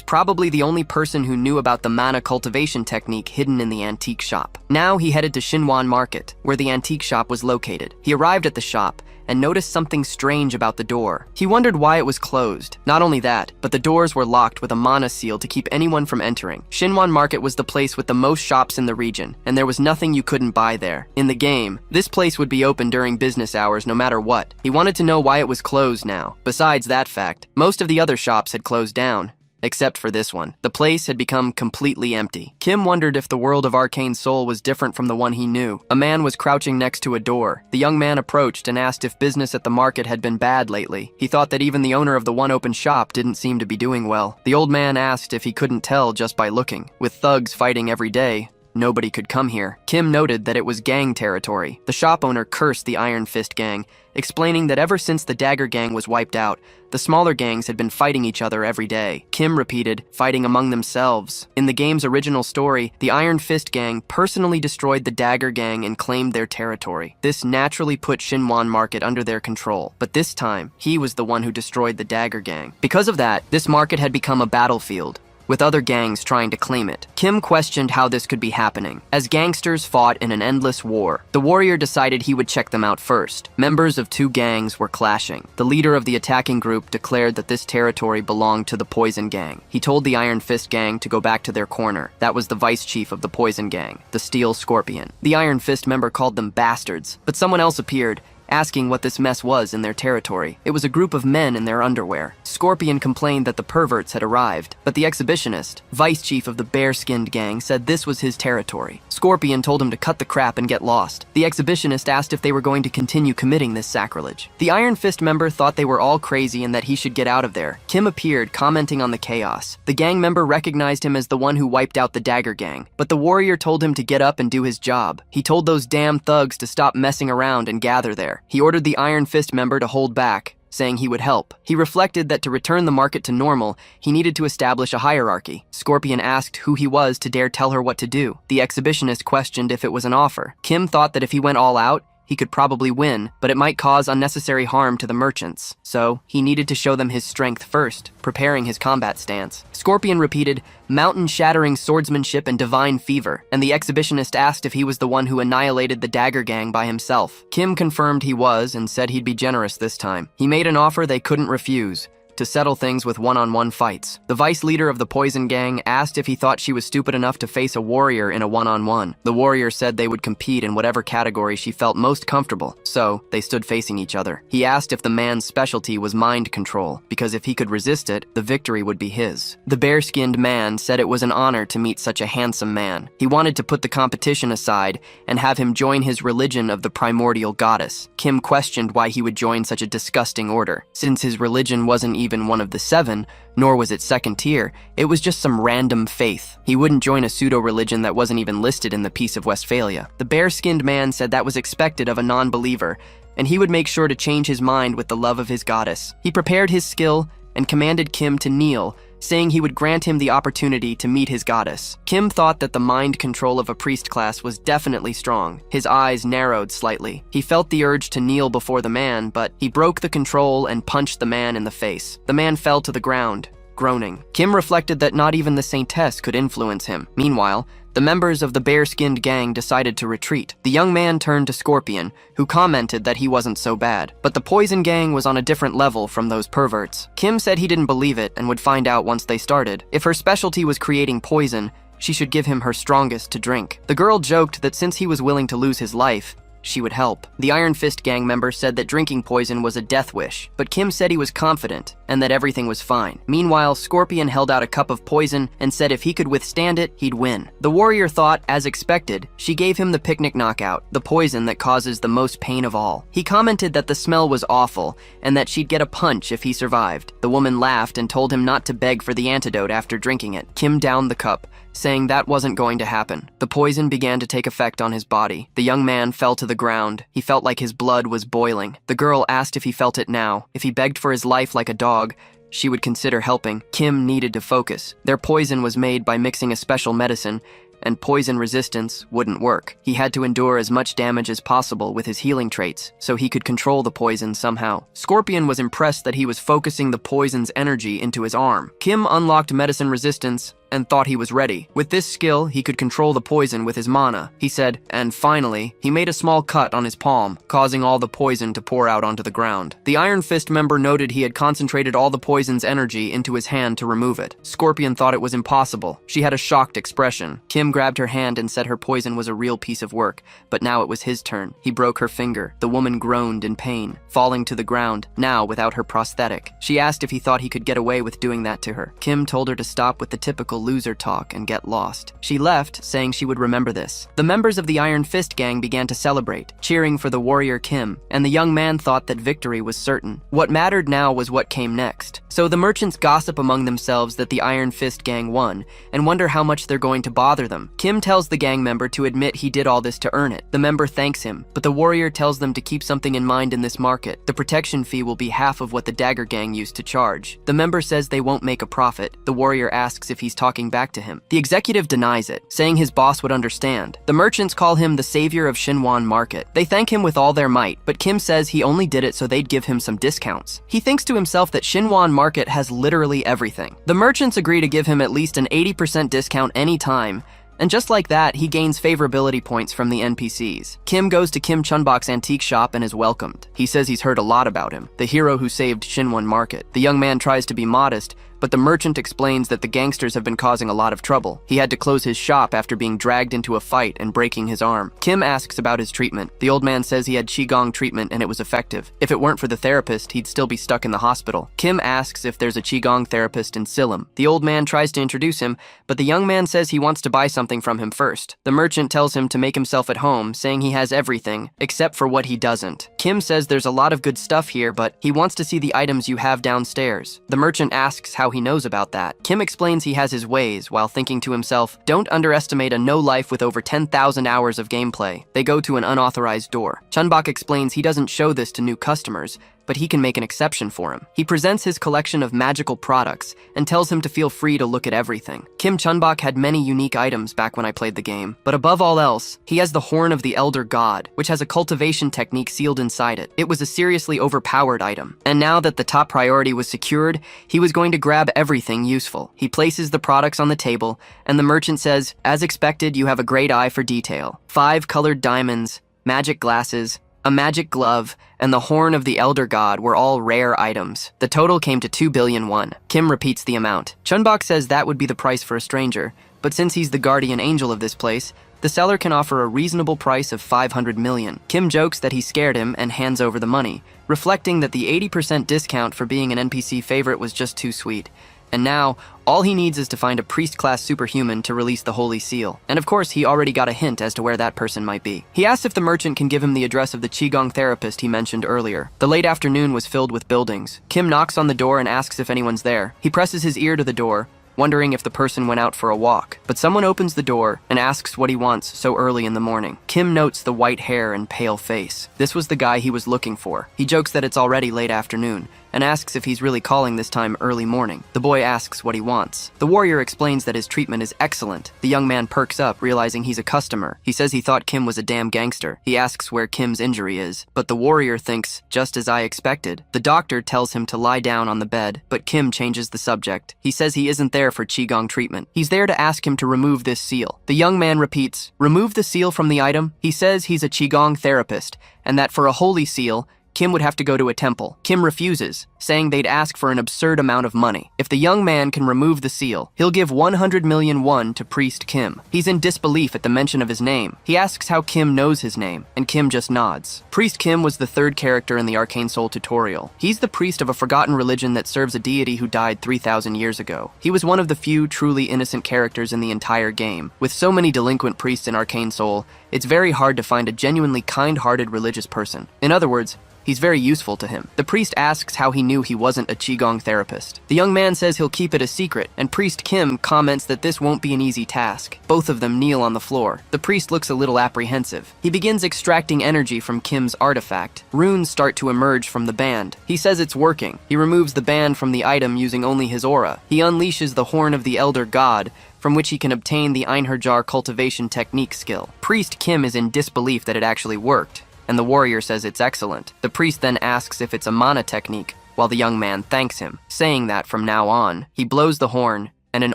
probably the only person who knew about the mana cultivation technique hidden in the antique shop. Now he headed to Shinwan Market, where the antique shop was located. He arrived at the shop and noticed something strange about the door. He wondered why it was closed. Not only that, but the doors were locked with a mana seal to keep anyone from entering. Shinwan Market was the place with the most shops in the region, and there was nothing you couldn't buy there. In the game, this place would be open during business hours no matter what. He wanted to know why it was closed now. Besides that fact, most of the other shops had closed down. Except for this one. The place had become completely empty. Kim wondered if the world of Arcane Soul was different from the one he knew. A man was crouching next to a door. The young man approached and asked if business at the market had been bad lately. He thought that even the owner of the one open shop didn't seem to be doing well. The old man asked if he couldn't tell just by looking. With thugs fighting every day, nobody could come here. Kim noted that it was gang territory. The shop owner cursed the Iron Fist gang, explaining that ever since the Dagger gang was wiped out, the smaller gangs had been fighting each other every day. Kim repeated, fighting among themselves. In the game's original story, the Iron Fist gang personally destroyed the Dagger gang and claimed their territory. This naturally put Shinwan Market under their control, but this time, he was the one who destroyed the Dagger gang. Because of that, this market had become a battlefield, with other gangs trying to claim it. Kim questioned how this could be happening. As gangsters fought in an endless war, the warrior decided he would check them out first. Members of 2 gangs were clashing. The leader of the attacking group declared that this territory belonged to the Poison Gang. He told the Iron Fist Gang to go back to their corner. That was the vice chief of the Poison Gang, the Steel Scorpion. The Iron Fist member called them bastards, but someone else appeared, asking what this mess was in their territory. It was a group of men in their underwear. Scorpion complained that the perverts had arrived, but the exhibitionist, vice chief of the bare-skinned gang, said this was his territory. Scorpion told him to cut the crap and get lost. The exhibitionist asked if they were going to continue committing this sacrilege. The Iron Fist member thought they were all crazy and that he should get out of there. Kim appeared, commenting on the chaos. The gang member recognized him as the one who wiped out the Dagger gang, but the warrior told him to get up and do his job. He told those damn thugs to stop messing around and gather there. He ordered the Iron Fist member to hold back, saying he would help. He reflected that to return the market to normal, he needed to establish a hierarchy. Scorpion asked who he was to dare tell her what to do. The exhibitionist questioned if it was an offer. Kim thought that if he went all out, he could probably win, but it might cause unnecessary harm to the merchants. So, he needed to show them his strength first, preparing his combat stance. Scorpion repeated, mountain-shattering swordsmanship and divine fever, and the exhibitionist asked if he was the one who annihilated the Dagger gang by himself. Kim confirmed he was and said he'd be generous this time. He made an offer they couldn't refuse, to settle things with one-on-one fights. The vice leader of the poison gang asked if he thought she was stupid enough to face a warrior in a one-on-one. The warrior said they would compete in whatever category she felt most comfortable, so they stood facing each other. He asked if the man's specialty was mind control, because if he could resist it, the victory would be his. The bare-skinned man said it was an honor to meet such a handsome man. He wanted to put the competition aside and have him join his religion of the primordial goddess. Kim questioned why he would join such a disgusting order. Since his religion wasn't even one of the 7, nor was it second tier, it was just some random faith. He wouldn't join a pseudo-religion that wasn't even listed in the Peace of Westphalia. The bare-skinned man said that was expected of a non-believer, and he would make sure to change his mind with the love of his goddess. He prepared his skill and commanded Kim to kneel, saying he would grant him the opportunity to meet his goddess. Kim thought that the mind control of a priest class was definitely strong. His eyes narrowed slightly. He felt the urge to kneel before the man, but he broke the control and punched the man in the face. The man fell to the ground, groaning. Kim reflected that not even the saintess could influence him. Meanwhile, the members of the bare-skinned gang decided to retreat. The young man turned to Scorpion, who commented that he wasn't so bad. But the poison gang was on a different level from those perverts. Kim said he didn't believe it and would find out once they started. If her specialty was creating poison, she should give him her strongest to drink. The girl joked that since he was willing to lose his life, she would help. The Iron Fist gang member said that drinking poison was a death wish, but Kim said he was confident and that everything was fine. Meanwhile, Scorpion held out a cup of poison and said if he could withstand it, he'd win. The warrior thought, as expected, she gave him the picnic knockout, the poison that causes the most pain of all. He commented that the smell was awful and that she'd get a punch if he survived. The woman laughed and told him not to beg for the antidote after drinking it. Kim downed the cup, saying that wasn't going to happen. The poison began to take effect on his body. The young man fell to the ground. He felt like his blood was boiling. The girl asked if he felt it now. If he begged for his life like a dog, she would consider helping. Kim needed to focus. Their poison was made by mixing a special medicine, and poison resistance wouldn't work. He had to endure as much damage as possible with his healing traits, so he could control the poison somehow. Scorpion was impressed that he was focusing the poison's energy into his arm. Kim unlocked medicine resistance and thought he was ready. With this skill, he could control the poison with his mana. He said, and finally, he made a small cut on his palm, causing all the poison to pour out onto the ground. The Iron Fist member noted he had concentrated all the poison's energy into his hand to remove it. Scorpion thought it was impossible. She had a shocked expression. Kim grabbed her hand and said her poison was a real piece of work, but now it was his turn. He broke her finger. The woman groaned in pain, falling to the ground, now without her prosthetic. She asked if he thought he could get away with doing that to her. Kim told her to stop with the typical loser talk and get lost. She left, saying she would remember this. The members of the Iron Fist gang began to celebrate, cheering for the warrior Kim, and the young man thought that victory was certain. What mattered now was what came next. So the merchants gossip among themselves that the Iron Fist gang won, and wonder how much they're going to bother them. Kim tells the gang member to admit he did all this to earn it. The member thanks him, but the warrior tells them to keep something in mind in this market. The protection fee will be half of what the Dagger gang used to charge. The member says they won't make a profit. The warrior asks if he's talking back to him. The executive denies it, saying his boss would understand. The merchants call him the savior of Shinwan Market. They thank him with all their might, but Kim says he only did it so they'd give him some discounts. He thinks to himself that Shinwan Market has literally everything. The merchants agree to give him at least an 80% discount anytime, and just like that, he gains favorability points from the NPCs. Kim goes to Kim Chunbok's antique shop and is welcomed. He says he's heard a lot about him, the hero who saved Shinwan Market. The young man tries to be modest, but the merchant explains that the gangsters have been causing a lot of trouble. He had to close his shop after being dragged into a fight and breaking his arm. Kim asks about his treatment. The old man says he had Qigong treatment and it was effective. If it weren't for the therapist, he'd still be stuck in the hospital. Kim asks if there's a Qigong therapist in Silim. The old man tries to introduce him, but the young man says he wants to buy something from him first. The merchant tells him to make himself at home, saying he has everything, except for what he doesn't. Kim says there's a lot of good stuff here, but he wants to see the items you have downstairs. The merchant asks how he knows about that. Kim explains he has his ways, while thinking to himself, don't underestimate a no-life with over 10,000 hours of gameplay. They go to an unauthorized door. Chunbok explains he doesn't show this to new customers, but he can make an exception for him. He presents his collection of magical products and tells him to feel free to look at everything. Kim Chunbok had many unique items back when I played the game, but above all else, he has the Horn of the Elder God, which has a cultivation technique sealed inside it. It was a seriously overpowered item, and now that the top priority was secured, he was going to grab everything useful. He places the products on the table, and the merchant says, as expected, you have a great eye for detail. 5 colored diamonds, magic glasses, A magic glove, and the horn of the elder god were all rare items. The total came to 2 billion won. Kim repeats the amount. Chunbok says that would be the price for a stranger, but since he's the guardian angel of this place, the seller can offer a reasonable price of 500 million. Kim jokes that he scared him and hands over the money, reflecting that the 80% discount for being an NPC favorite was just too sweet. And now, all he needs is to find a priest-class superhuman to release the Holy Seal. And of course, he already got a hint as to where that person might be. He asks if the merchant can give him the address of the Qigong therapist he mentioned earlier. The late afternoon was filled with buildings. Kim knocks on the door and asks if anyone's there. He presses his ear to the door, wondering if the person went out for a walk. But someone opens the door and asks what he wants so early in the morning. Kim notes the white hair and pale face. This was the guy he was looking for. He jokes that it's already late afternoon and asks if he's really calling this time early morning. The boy asks what he wants. The warrior explains that his treatment is excellent. The young man perks up, realizing he's a customer. He says he thought Kim was a damn gangster. He asks where Kim's injury is, but the warrior thinks, just as I expected. The doctor tells him to lie down on the bed, but Kim changes the subject. He says he isn't there for Qigong treatment. He's there to ask him to remove this seal. The young man repeats, remove the seal from the item? He says he's a Qigong therapist, and that for a holy seal, Kim would have to go to a temple. Kim refuses, saying they'd ask for an absurd amount of money. If the young man can remove the seal, he'll give 100 million won to Priest Kim. He's in disbelief at the mention of his name. He asks how Kim knows his name, and Kim just nods. Priest Kim was the third character in the Arcane Soul tutorial. He's the priest of a forgotten religion that serves a deity who died 3,000 years ago. He was one of the few truly innocent characters in the entire game. With so many delinquent priests in Arcane Soul, it's very hard to find a genuinely kind-hearted religious person. In other words, he's very useful to him. The priest asks how he knew he wasn't a Qigong therapist. The young man says he'll keep it a secret, and Priest Kim comments that this won't be an easy task. Both of them kneel on the floor. The priest looks a little apprehensive. He begins extracting energy from Kim's artifact. Runes start to emerge from the band. He says it's working. He removes the band from the item using only his aura. He unleashes the horn of the elder god, from which he can obtain the Einherjar cultivation technique skill. Priest Kim is in disbelief that it actually worked, and the warrior says it's excellent. The priest then asks if it's a mana technique, while the young man thanks him, saying that from now on, he blows the horn, and an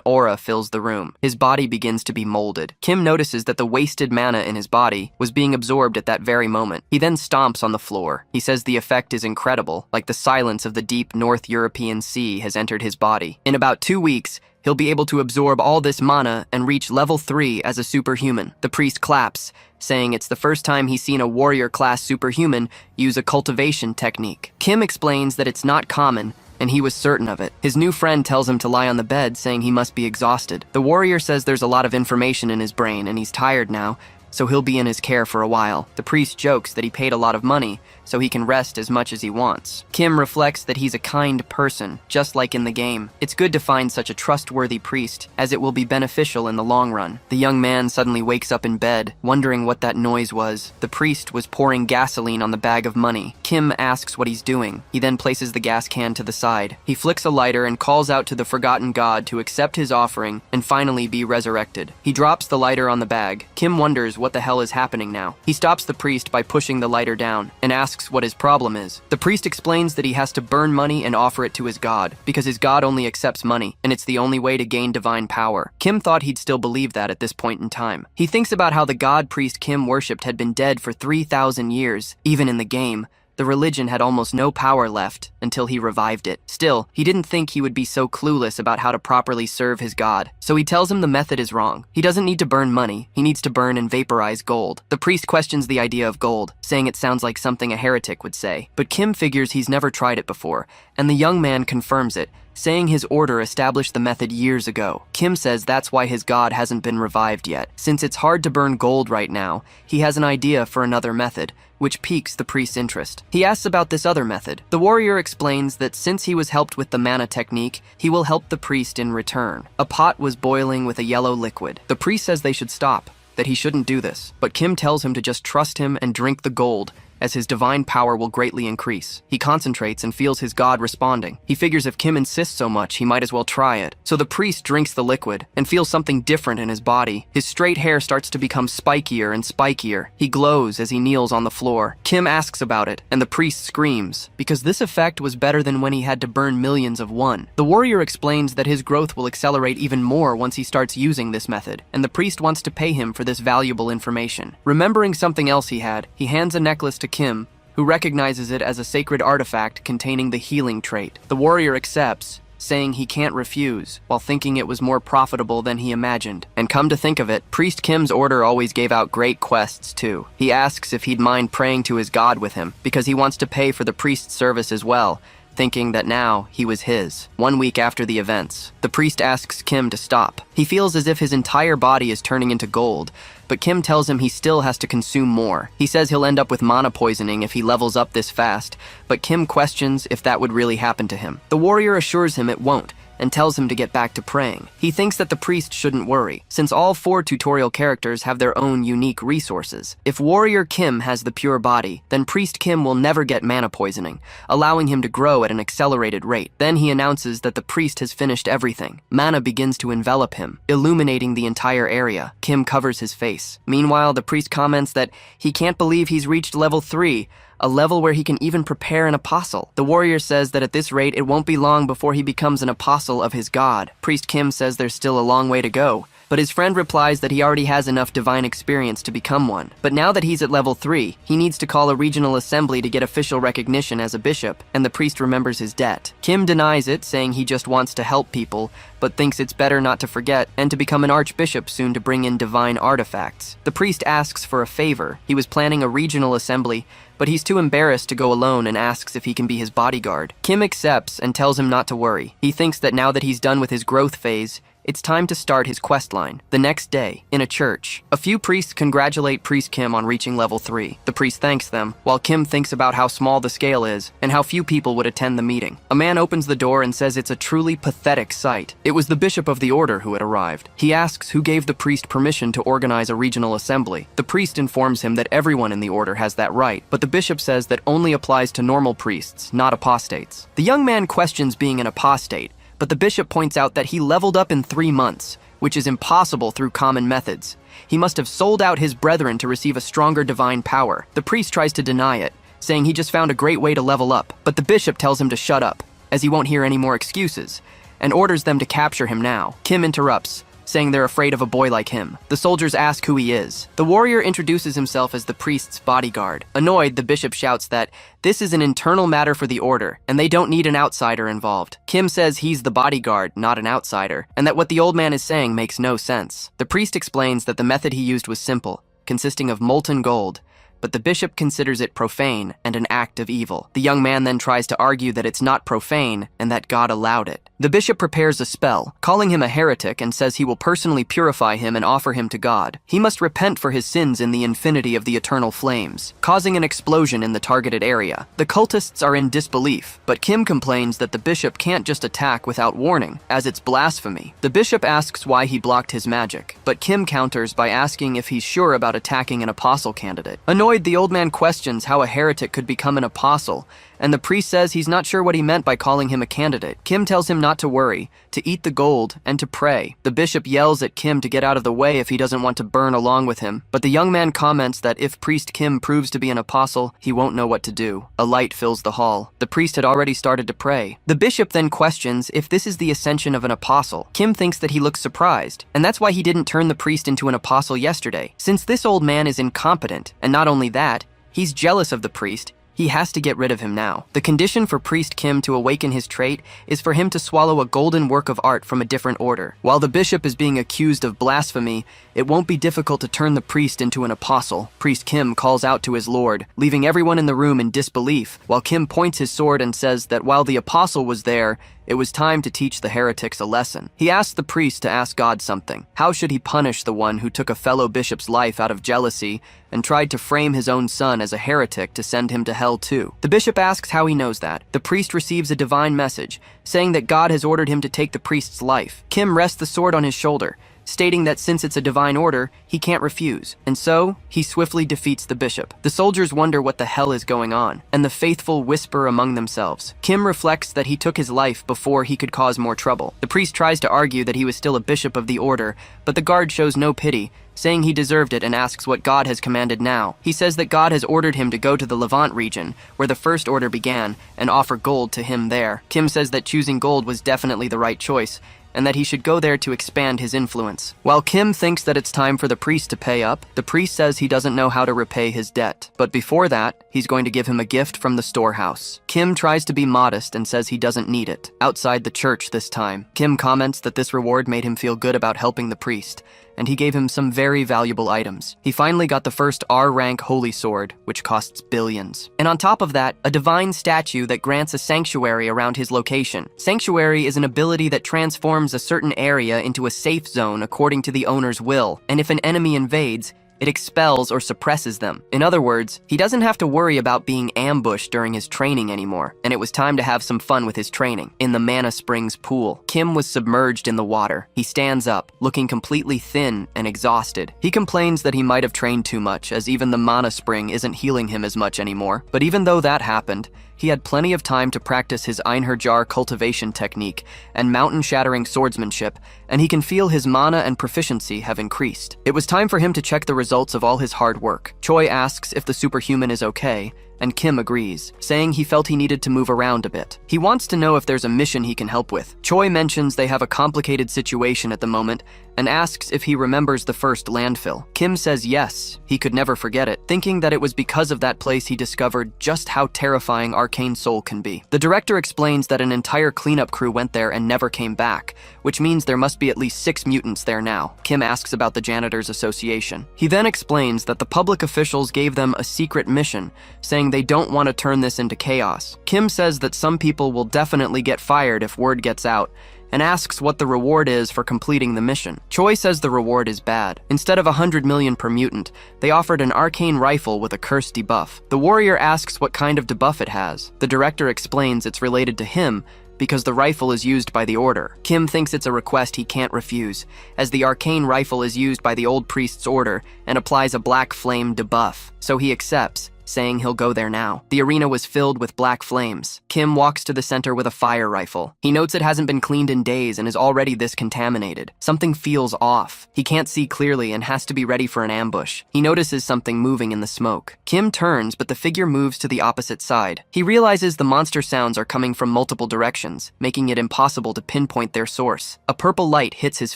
aura fills the room. His body begins to be molded. Kim notices that the wasted mana in his body was being absorbed at that very moment. He then stomps on the floor. He says the effect is incredible, like the silence of the deep North European Sea has entered his body. In about 2 weeks, he'll be able to absorb all this mana and reach level 3 as a superhuman. The priest claps, saying it's the first time he's seen a warrior-class superhuman use a cultivation technique. Kim explains that it's not common, and he was certain of it. His new friend tells him to lie on the bed, saying he must be exhausted. The warrior says there's a lot of information in his brain, and he's tired now, so he'll be in his care for a while. The priest jokes that he paid a lot of money, so he can rest as much as he wants. Kim reflects that he's a kind person, just like in the game. It's good to find such a trustworthy priest, as it will be beneficial in the long run. The young man suddenly wakes up in bed, wondering what that noise was. The priest was pouring gasoline on the bag of money. Kim asks what he's doing. He then places the gas can to the side. He flicks a lighter and calls out to the forgotten god to accept his offering and finally be resurrected. He drops the lighter on the bag. Kim wonders what the hell is happening now. He stops the priest by pushing the lighter down and asks what his problem is. The priest explains that he has to burn money and offer it to his god, because his god only accepts money, and it's the only way to gain divine power. Kim thought he'd still believe that at this point in time. He thinks about how the god priest Kim worshipped had been dead for 3,000 years. Even in the game, the religion had almost no power left until he revived it. Still, he didn't think he would be so clueless about how to properly serve his god, so he tells him the method is wrong. He doesn't need to burn money, he needs to burn and vaporize gold. The priest questions the idea of gold, saying it sounds like something a heretic would say. But Kim figures he's never tried it before, and the young man confirms it, saying his order established the method years ago. Kim says that's why his god hasn't been revived yet. Since it's hard to burn gold right now, he has an idea for another method, which piques the priest's interest. He asks about this other method. The warrior explains that since he was helped with the mana technique, he will help the priest in return. A pot was boiling with a yellow liquid. The priest says they should stop, that he shouldn't do this, but Kim tells him to just trust him and drink the gold, as his divine power will greatly increase. He concentrates and feels his god responding. He figures if Kim insists so much, he might as well try it. So the priest drinks the liquid and feels something different in his body. His straight hair starts to become spikier and spikier. He glows as he kneels on the floor. Kim asks about it, and the priest screams, because this effect was better than when he had to burn millions of won. The warrior explains that his growth will accelerate even more once he starts using this method, and the priest wants to pay him for this valuable information. Remembering something else he had, he hands a necklace to to Kim, who recognizes it as a sacred artifact containing the healing trait. The warrior accepts, saying he can't refuse, while thinking it was more profitable than he imagined. And come to think of it, Priest Kim's order always gave out great quests too. He asks if he'd mind praying to his god with him, because he wants to pay for the priest's service as well, thinking that now he was his. 1 week after the events, the priest asks Kim to stop. He feels as if his entire body is turning into gold, but Kim tells him he still has to consume more. He says he'll end up with mana poisoning if he levels up this fast, but Kim questions if that would really happen to him. The warrior assures him it won't, and tells him to get back to praying. He thinks that the priest shouldn't worry, since all 4 tutorial characters have their own unique resources. If Warrior Kim has the pure body, then Priest Kim will never get mana poisoning, allowing him to grow at an accelerated rate. Then he announces that the priest has finished everything. Mana begins to envelop him, illuminating the entire area. Kim covers his face. Meanwhile, the priest comments that he can't believe he's reached level 3, a level where he can even prepare an apostle. The warrior says that at this rate, it won't be long before he becomes an apostle of his god. Priest Kim says there's still a long way to go, but his friend replies that he already has enough divine experience to become one. But now that he's at level 3, he needs to call a regional assembly to get official recognition as a bishop, and the priest remembers his debt. Kim denies it, saying he just wants to help people, but thinks it's better not to forget and to become an archbishop soon to bring in divine artifacts. The priest asks for a favor. He was planning a regional assembly, but he's too embarrassed to go alone and asks if he can be his bodyguard. Kim accepts and tells him not to worry. He thinks that now that he's done with his growth phase, it's time to start his quest line. The next day, in a church, a few priests congratulate Priest Kim on reaching level 3. The priest thanks them, while Kim thinks about how small the scale is and how few people would attend the meeting. A man opens the door and says it's a truly pathetic sight. It was the bishop of the order who had arrived. He asks who gave the priest permission to organize a regional assembly. The priest informs him that everyone in the order has that right, but the bishop says that only applies to normal priests, not apostates. The young man questions being an apostate, but the bishop points out that he leveled up in 3 months, which is impossible through common methods. He must have sold out his brethren to receive a stronger divine power. The priest tries to deny it, saying he just found a great way to level up, but the bishop tells him to shut up, as he won't hear any more excuses, and orders them to capture him now. Kim interrupts, saying they're afraid of a boy like him. The soldiers ask who he is. The warrior introduces himself as the priest's bodyguard. Annoyed, the bishop shouts that this is an internal matter for the order, and they don't need an outsider involved. Kim says he's the bodyguard, not an outsider, and that what the old man is saying makes no sense. The priest explains that the method he used was simple, consisting of molten gold, but the bishop considers it profane and an act of evil. The young man then tries to argue that it's not profane and that God allowed it. The bishop prepares a spell, calling him a heretic, and says he will personally purify him and offer him to God. He must repent for his sins in the infinity of the eternal flames, causing an explosion in the targeted area. The cultists are in disbelief, but Kim complains that the bishop can't just attack without warning, as it's blasphemy. The bishop asks why he blocked his magic, but Kim counters by asking if he's sure about attacking an apostle candidate. Annoyed, the old man questions how a heretic could become an apostle, and the priest says he's not sure what he meant by calling him a candidate. Kim tells him not to worry, to eat the gold, and to pray. The bishop yells at Kim to get out of the way if he doesn't want to burn along with him, but the young man comments that if Priest Kim proves to be an apostle, he won't know what to do. A light fills the hall. The priest had already started to pray. The bishop then questions if this is the ascension of an apostle. Kim thinks that he looks surprised, and that's why he didn't turn the priest into an apostle yesterday. Since this old man is incompetent, and not only that, he's jealous of the priest, he has to get rid of him now. The condition for Priest Kim to awaken his trait is for him to swallow a golden work of art from a different order. While the bishop is being accused of blasphemy, it won't be difficult to turn the priest into an apostle. Priest Kim calls out to his lord, leaving everyone in the room in disbelief, while Kim points his sword and says that while the apostle was there, it was time to teach the heretics a lesson. He asks the priest to ask God something. How should he punish the one who took a fellow bishop's life out of jealousy and tried to frame his own son as a heretic to send him to hell too? The bishop asks how he knows that. The priest receives a divine message, saying that God has ordered him to take the priest's life. Kim rests the sword on his shoulder, stating that since it's a divine order, he can't refuse, and so he swiftly defeats the bishop. The soldiers wonder what the hell is going on, and the faithful whisper among themselves. Kim reflects that he took his life before he could cause more trouble. The priest tries to argue that he was still a bishop of the order, but the guard shows no pity, saying he deserved it, and asks what God has commanded now. He says that God has ordered him to go to the Levant region, where the first order began, and offer gold to him there. Kim says that choosing gold was definitely the right choice, and that he should go there to expand his influence. While Kim thinks that it's time for the priest to pay up, the priest says he doesn't know how to repay his debt. But before that, he's going to give him a gift from the storehouse. Kim tries to be modest and says he doesn't need it. Outside the church this time, Kim comments that this reward made him feel good about helping the priest, and he gave him some very valuable items. He finally got the first R-rank holy sword, which costs billions. And on top of that, a divine statue that grants a sanctuary around his location. Sanctuary is an ability that transforms a certain area into a safe zone according to the owner's will, and if an enemy invades, it expels or suppresses them. In other words, he doesn't have to worry about being ambushed during his training anymore, and it was time to have some fun with his training. In the Mana Springs pool, Kim was submerged in the water. He stands up, looking completely thin and exhausted. He complains that he might have trained too much, as even the Mana Spring isn't healing him as much anymore. But even though that happened, he had plenty of time to practice his Einherjar cultivation technique and mountain-shattering swordsmanship, and he can feel his mana and proficiency have increased. It was time for him to check the results of all his hard work. Choi asks if the superhuman is okay, and Kim agrees, saying he felt he needed to move around a bit. He wants to know if there's a mission he can help with. Choi mentions they have a complicated situation at the moment and asks if he remembers the first landfill. Kim says yes, he could never forget it, thinking that it was because of that place he discovered just how terrifying Arcane Soul can be. The director explains that an entire cleanup crew went there and never came back, which means there must be at least 6 mutants there now. Kim asks about the Janitors Association. He then explains that the public officials gave them a secret mission, saying they don't want to turn this into chaos. Kim says that some people will definitely get fired if word gets out, and asks what the reward is for completing the mission. Choi says the reward is bad. Instead of 100 million per mutant, they offered an arcane rifle with a curse debuff. The warrior asks what kind of debuff it has. The director explains it's related to him because the rifle is used by the Order. Kim thinks it's a request he can't refuse, as the arcane rifle is used by the old priest's order and applies a black flame debuff, so he accepts, saying he'll go there now. The arena was filled with black flames. Kim walks to the center with a fire rifle. He notes it hasn't been cleaned in days and is already this contaminated. Something feels off. He can't see clearly and has to be ready for an ambush. He notices something moving in the smoke. Kim turns, but the figure moves to the opposite side. He realizes the monster sounds are coming from multiple directions, making it impossible to pinpoint their source. A purple light hits his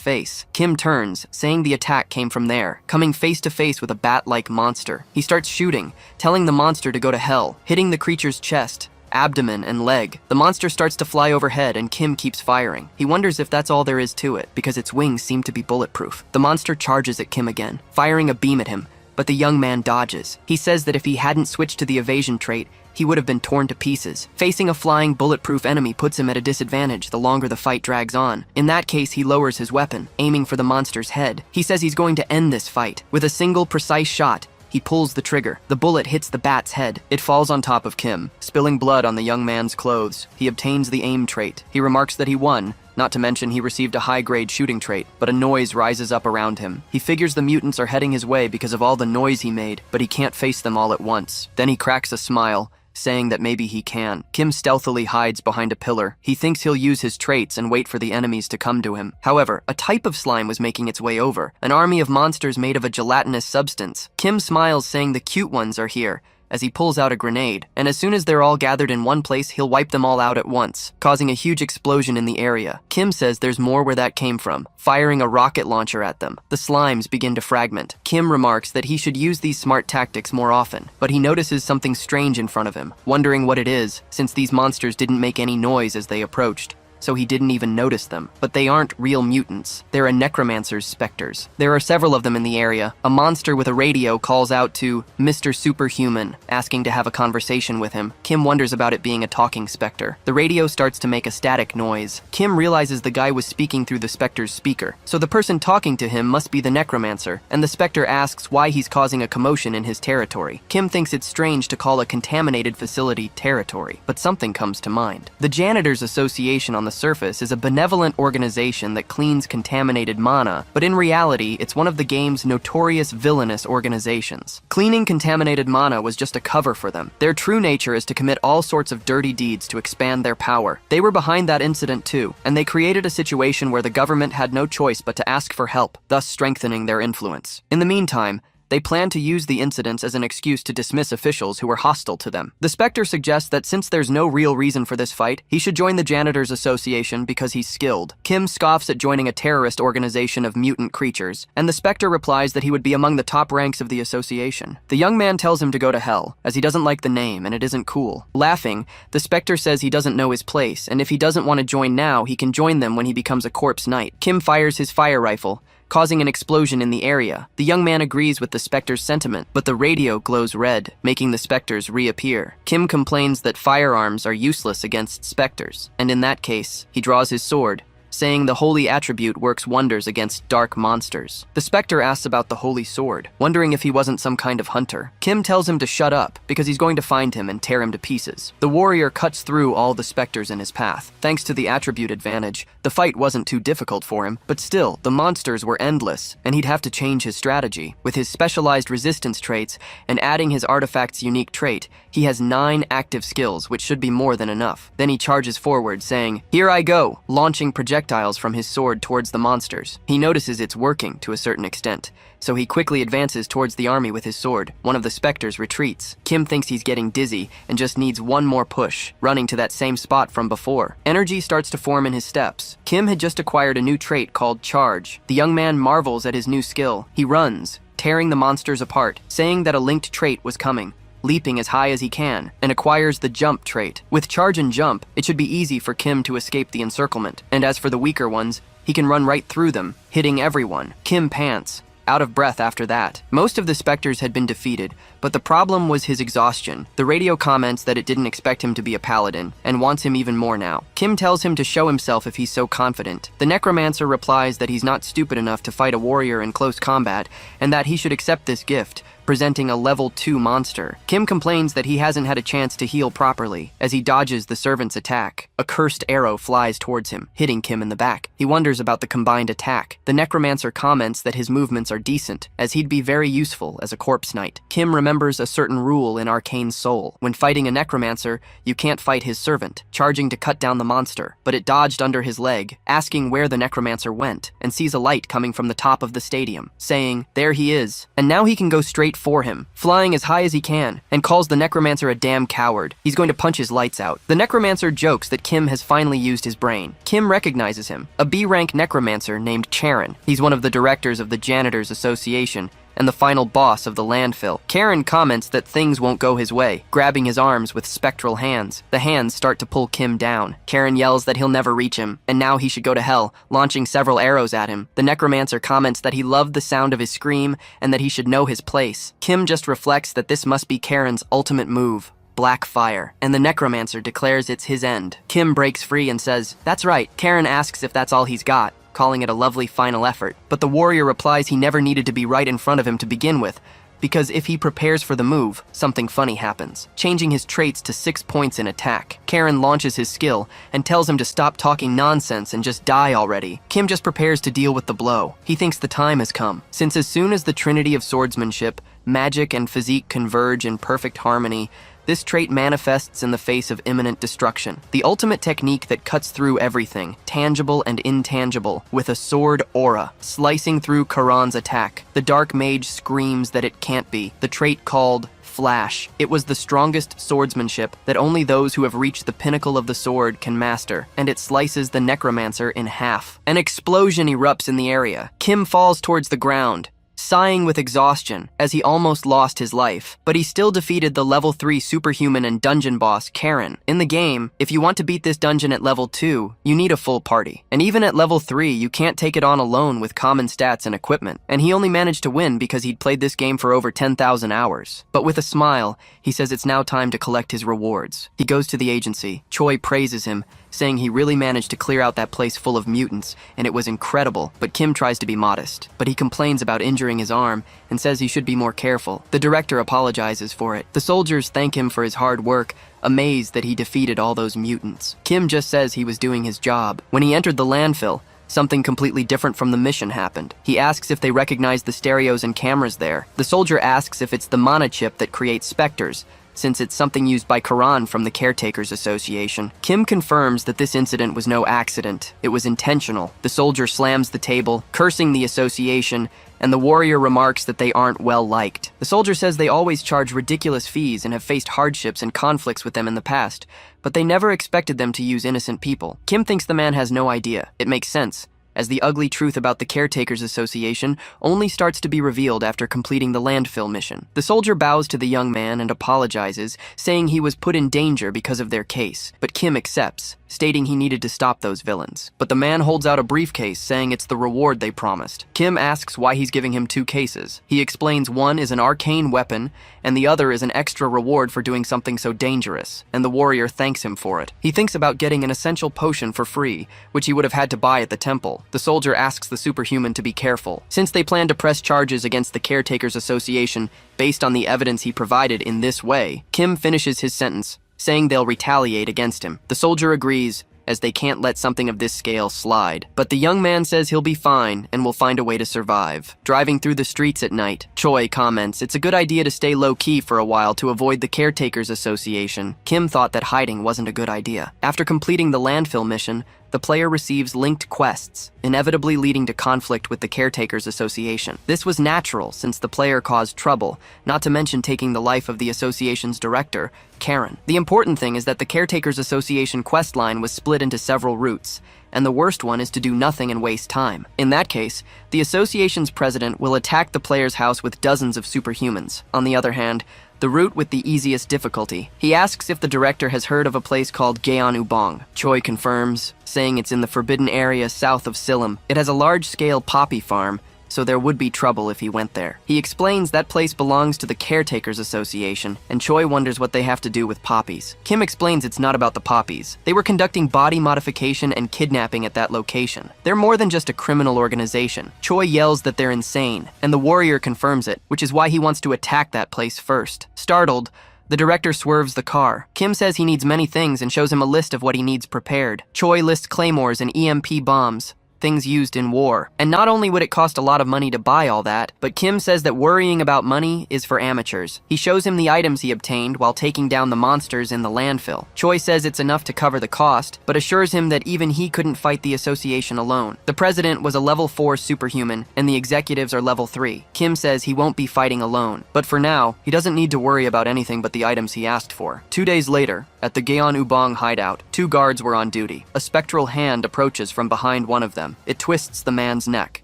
face. Kim turns, saying the attack came from there, coming face to face with a bat-like monster. He starts shooting, telling the monster to go to hell, hitting the creature's chest, abdomen, and leg. The monster starts to fly overhead and Kim keeps firing. He wonders if that's all there is to it, because its wings seem to be bulletproof. The monster charges at Kim again, firing a beam at him, but the young man dodges. He says that if he hadn't switched to the evasion trait, he would have been torn to pieces. Facing a flying bulletproof enemy puts him at a disadvantage the longer the fight drags on. In that case, he lowers his weapon, aiming for the monster's head. He says he's going to end this fight. With a single precise shot, he pulls the trigger. The bullet hits the bat's head. It falls on top of Kim, spilling blood on the young man's clothes. He obtains the aim trait. He remarks that he won, not to mention he received a high-grade shooting trait, but a noise rises up around him. He figures the mutants are heading his way because of all the noise he made, but he can't face them all at once. Then he cracks a smile, saying that maybe he can. Kim stealthily hides behind a pillar. He thinks he'll use his traits and wait for the enemies to come to him. However, a type of slime was making its way over, an army of monsters made of a gelatinous substance. Kim smiles, saying the cute ones are here, as he pulls out a grenade, and as soon as they're all gathered in one place, he'll wipe them all out at once, causing a huge explosion in the area. Kim says there's more where that came from, firing a rocket launcher at them. The slimes begin to fragment. Kim remarks that he should use these smart tactics more often, but he notices something strange in front of him, wondering what it is, since these monsters didn't make any noise as they approached, so he didn't even notice them. But they aren't real mutants. They're a necromancer's specters. There are several of them in the area. A monster with a radio calls out to Mr. Superhuman, asking to have a conversation with him. Kim wonders about it being a talking specter. The radio starts to make a static noise. Kim realizes the guy was speaking through the specter's speaker, so the person talking to him must be the necromancer, and the specter asks why he's causing a commotion in his territory. Kim thinks it's strange to call a contaminated facility territory, but something comes to mind. The Janitors Association on the surface is a benevolent organization that cleans contaminated mana, but in reality, it's one of the game's notorious villainous organizations. Cleaning contaminated mana was just a cover for them. Their true nature is to commit all sorts of dirty deeds to expand their power. They were behind that incident too, and they created a situation where the government had no choice but to ask for help, thus strengthening their influence. In the meantime, They plan to use the incidents as an excuse to dismiss officials who were hostile to them. The Spectre suggests that since there's no real reason for this fight, he should join the Janitors Association because he's skilled. Kim scoffs at joining a terrorist organization of mutant creatures, and the Spectre replies that he would be among the top ranks of the association. The young man tells him to go to hell, as he doesn't like the name and it isn't cool. Laughing, the Spectre says he doesn't know his place, and if he doesn't want to join now, he can join them when he becomes a corpse knight. Kim fires his fire rifle, causing an explosion in the area. The young man agrees with the Spectre's sentiment, but the radio glows red, making the Spectres reappear. Kim complains that firearms are useless against Spectres, and in that case, he draws his sword, saying the holy attribute works wonders against dark monsters. The Spectre asks about the holy sword, wondering if he wasn't some kind of hunter. Kim tells him to shut up, because he's going to find him and tear him to pieces. The warrior cuts through all the Spectres in his path. Thanks to the attribute advantage, the fight wasn't too difficult for him, but still, the monsters were endless, and he'd have to change his strategy. With his specialized resistance traits, and adding his artifact's unique trait, he has 9 active skills, which should be more than enough. Then he charges forward, saying, "Here I go," launching projectiles from his sword towards the monsters. He notices it's working to a certain extent, so he quickly advances towards the army with his sword. One of the Spectres retreats. Kim thinks he's getting dizzy and just needs one more push, running to that same spot from before. Energy starts to form in his steps. Kim had just acquired a new trait called Charge. The young man marvels at his new skill. He runs, tearing the monsters apart, saying that a linked trait was coming, leaping as high as he can, and acquires the Jump trait. With Charge and Jump, it should be easy for Kim to escape the encirclement, and as for the weaker ones, he can run right through them, hitting everyone. Kim pants, out of breath after that. Most of the Spectres had been defeated, but the problem was his exhaustion. The radio comments that it didn't expect him to be a paladin, and wants him even more now. Kim tells him to show himself if he's so confident. The necromancer replies that he's not stupid enough to fight a warrior in close combat, and that he should accept this gift, presenting a level 2 monster. Kim complains that he hasn't had a chance to heal properly. As he dodges the servant's attack, a cursed arrow flies towards him, hitting Kim in the back. He wonders about the combined attack. The necromancer comments that his movements are decent, as he'd be very useful as a corpse knight. Kim remembers a certain rule in Arcane Soul. When fighting a necromancer, you can't fight his servant, charging to cut down the monster, but it dodged under his leg, asking where the necromancer went, and sees a light coming from the top of the stadium, saying, "There he is," and now he can go straight for him, flying as high as he can, and calls the necromancer a damn coward. He's going to punch his lights out. The necromancer jokes that Kim has finally used his brain. Kim recognizes him, a B-rank necromancer named Charon. He's one of the directors of the Janitors Association, and the final boss of the landfill. Karen comments that things won't go his way, grabbing his arms with spectral hands. The hands start to pull Kim down. Karen yells that he'll never reach him, and now he should go to hell, launching several arrows at him. The necromancer comments that he loved the sound of his scream, and that he should know his place. Kim just reflects that this must be Karen's ultimate move, black fire, and the necromancer declares it's his end. Kim breaks free and says, "That's right." Karen asks if that's all he's got, calling it a lovely final effort. But the warrior replies he never needed to be right in front of him to begin with, because if he prepares for the move, something funny happens, changing his traits to 6 points in attack. Karen launches his skill and tells him to stop talking nonsense and just die already. Kim just prepares to deal with the blow. He thinks the time has come, since as soon as the trinity of swordsmanship, magic, and physique converge in perfect harmony, this trait manifests in the face of imminent destruction. The ultimate technique that cuts through everything, tangible and intangible, with a sword aura, slicing through Karan's attack. The dark mage screams that it can't be. The trait called Flash. It was the strongest swordsmanship that only those who have reached the pinnacle of the sword can master, and it slices the necromancer in half. An explosion erupts in the area. Kim falls towards the ground, sighing with exhaustion as he almost lost his life, but he still defeated the level 3 superhuman and dungeon boss, Karen. In the game, if you want to beat this dungeon at level 2, you need a full party. And even at level 3, you can't take it on alone with common stats and equipment. And he only managed to win because he'd played this game for over 10,000 hours. But with a smile, he says it's now time to collect his rewards. He goes to the agency. Choi praises him, saying he really managed to clear out that place full of mutants, and it was incredible, but Kim tries to be modest. But he complains about injuring his arm and says he should be more careful. The director apologizes for it. The soldiers thank him for his hard work, amazed that he defeated all those mutants. Kim just says he was doing his job. When he entered the landfill, something completely different from the mission happened. He asks if they recognize the stereos and cameras there. The soldier asks if it's the mana chip that creates specters, since it's something used by Karan from the Caretakers Association. Kim confirms that this incident was no accident. It was intentional. The soldier slams the table, cursing the association, and the warrior remarks that they aren't well liked. The soldier says they always charge ridiculous fees and have faced hardships and conflicts with them in the past, but they never expected them to use innocent people. Kim thinks the man has no idea. It makes sense, as the ugly truth about the Caretakers Association only starts to be revealed after completing the landfill mission. The soldier bows to the young man and apologizes, saying he was put in danger because of their case, but Kim accepts, stating he needed to stop those villains. But the man holds out a briefcase, saying it's the reward they promised. Kim asks why he's giving him 2 cases. He explains one is an arcane weapon, and the other is an extra reward for doing something so dangerous, and the warrior thanks him for it. He thinks about getting an essential potion for free, which he would have had to buy at the temple. The soldier asks the superhuman to be careful, since they plan to press charges against the Caretakers Association based on the evidence he provided in this way. Kim finishes his sentence, saying they'll retaliate against him. The soldier agrees, as they can't let something of this scale slide. But the young man says he'll be fine and will find a way to survive. Driving through the streets at night, Choi comments it's a good idea to stay low-key for a while to avoid the Caretakers Association. Kim thought that hiding wasn't a good idea. After completing the landfill mission, the player receives linked quests, inevitably leading to conflict with the Caretakers Association. This was natural since the player caused trouble, not to mention taking the life of the association's director, Karen. The important thing is that the Caretakers Association questline was split into several routes, and the worst one is to do nothing and waste time. In that case, the association's president will attack the player's house with dozens of superhumans. On the other hand, the route with the easiest difficulty. He asks if the director has heard of a place called Gyeonubong. Choi confirms, saying it's in the forbidden area south of Silim. It has a large-scale poppy farm, so there would be trouble if he went there. He explains that place belongs to the Caretakers Association, and Choi wonders what they have to do with poppies. Kim explains it's not about the poppies. They were conducting body modification and kidnapping at that location. They're more than just a criminal organization. Choi yells that they're insane, and the warrior confirms it, which is why he wants to attack that place first. Startled, the director swerves the car. Kim says he needs many things and shows him a list of what he needs prepared. Choi lists claymores and EMP bombs, things used in war. And not only would it cost a lot of money to buy all that, but Kim says that worrying about money is for amateurs. He shows him the items he obtained while taking down the monsters in the landfill. Choi says it's enough to cover the cost, but assures him that even he couldn't fight the association alone. The president was a level 4 superhuman, and the executives are level 3. Kim says he won't be fighting alone, but for now, he doesn't need to worry about anything but the items he asked for. 2 days later, at the Gyeonubong hideout, 2 guards were on duty. A spectral hand approaches from behind one of them. It twists the man's neck.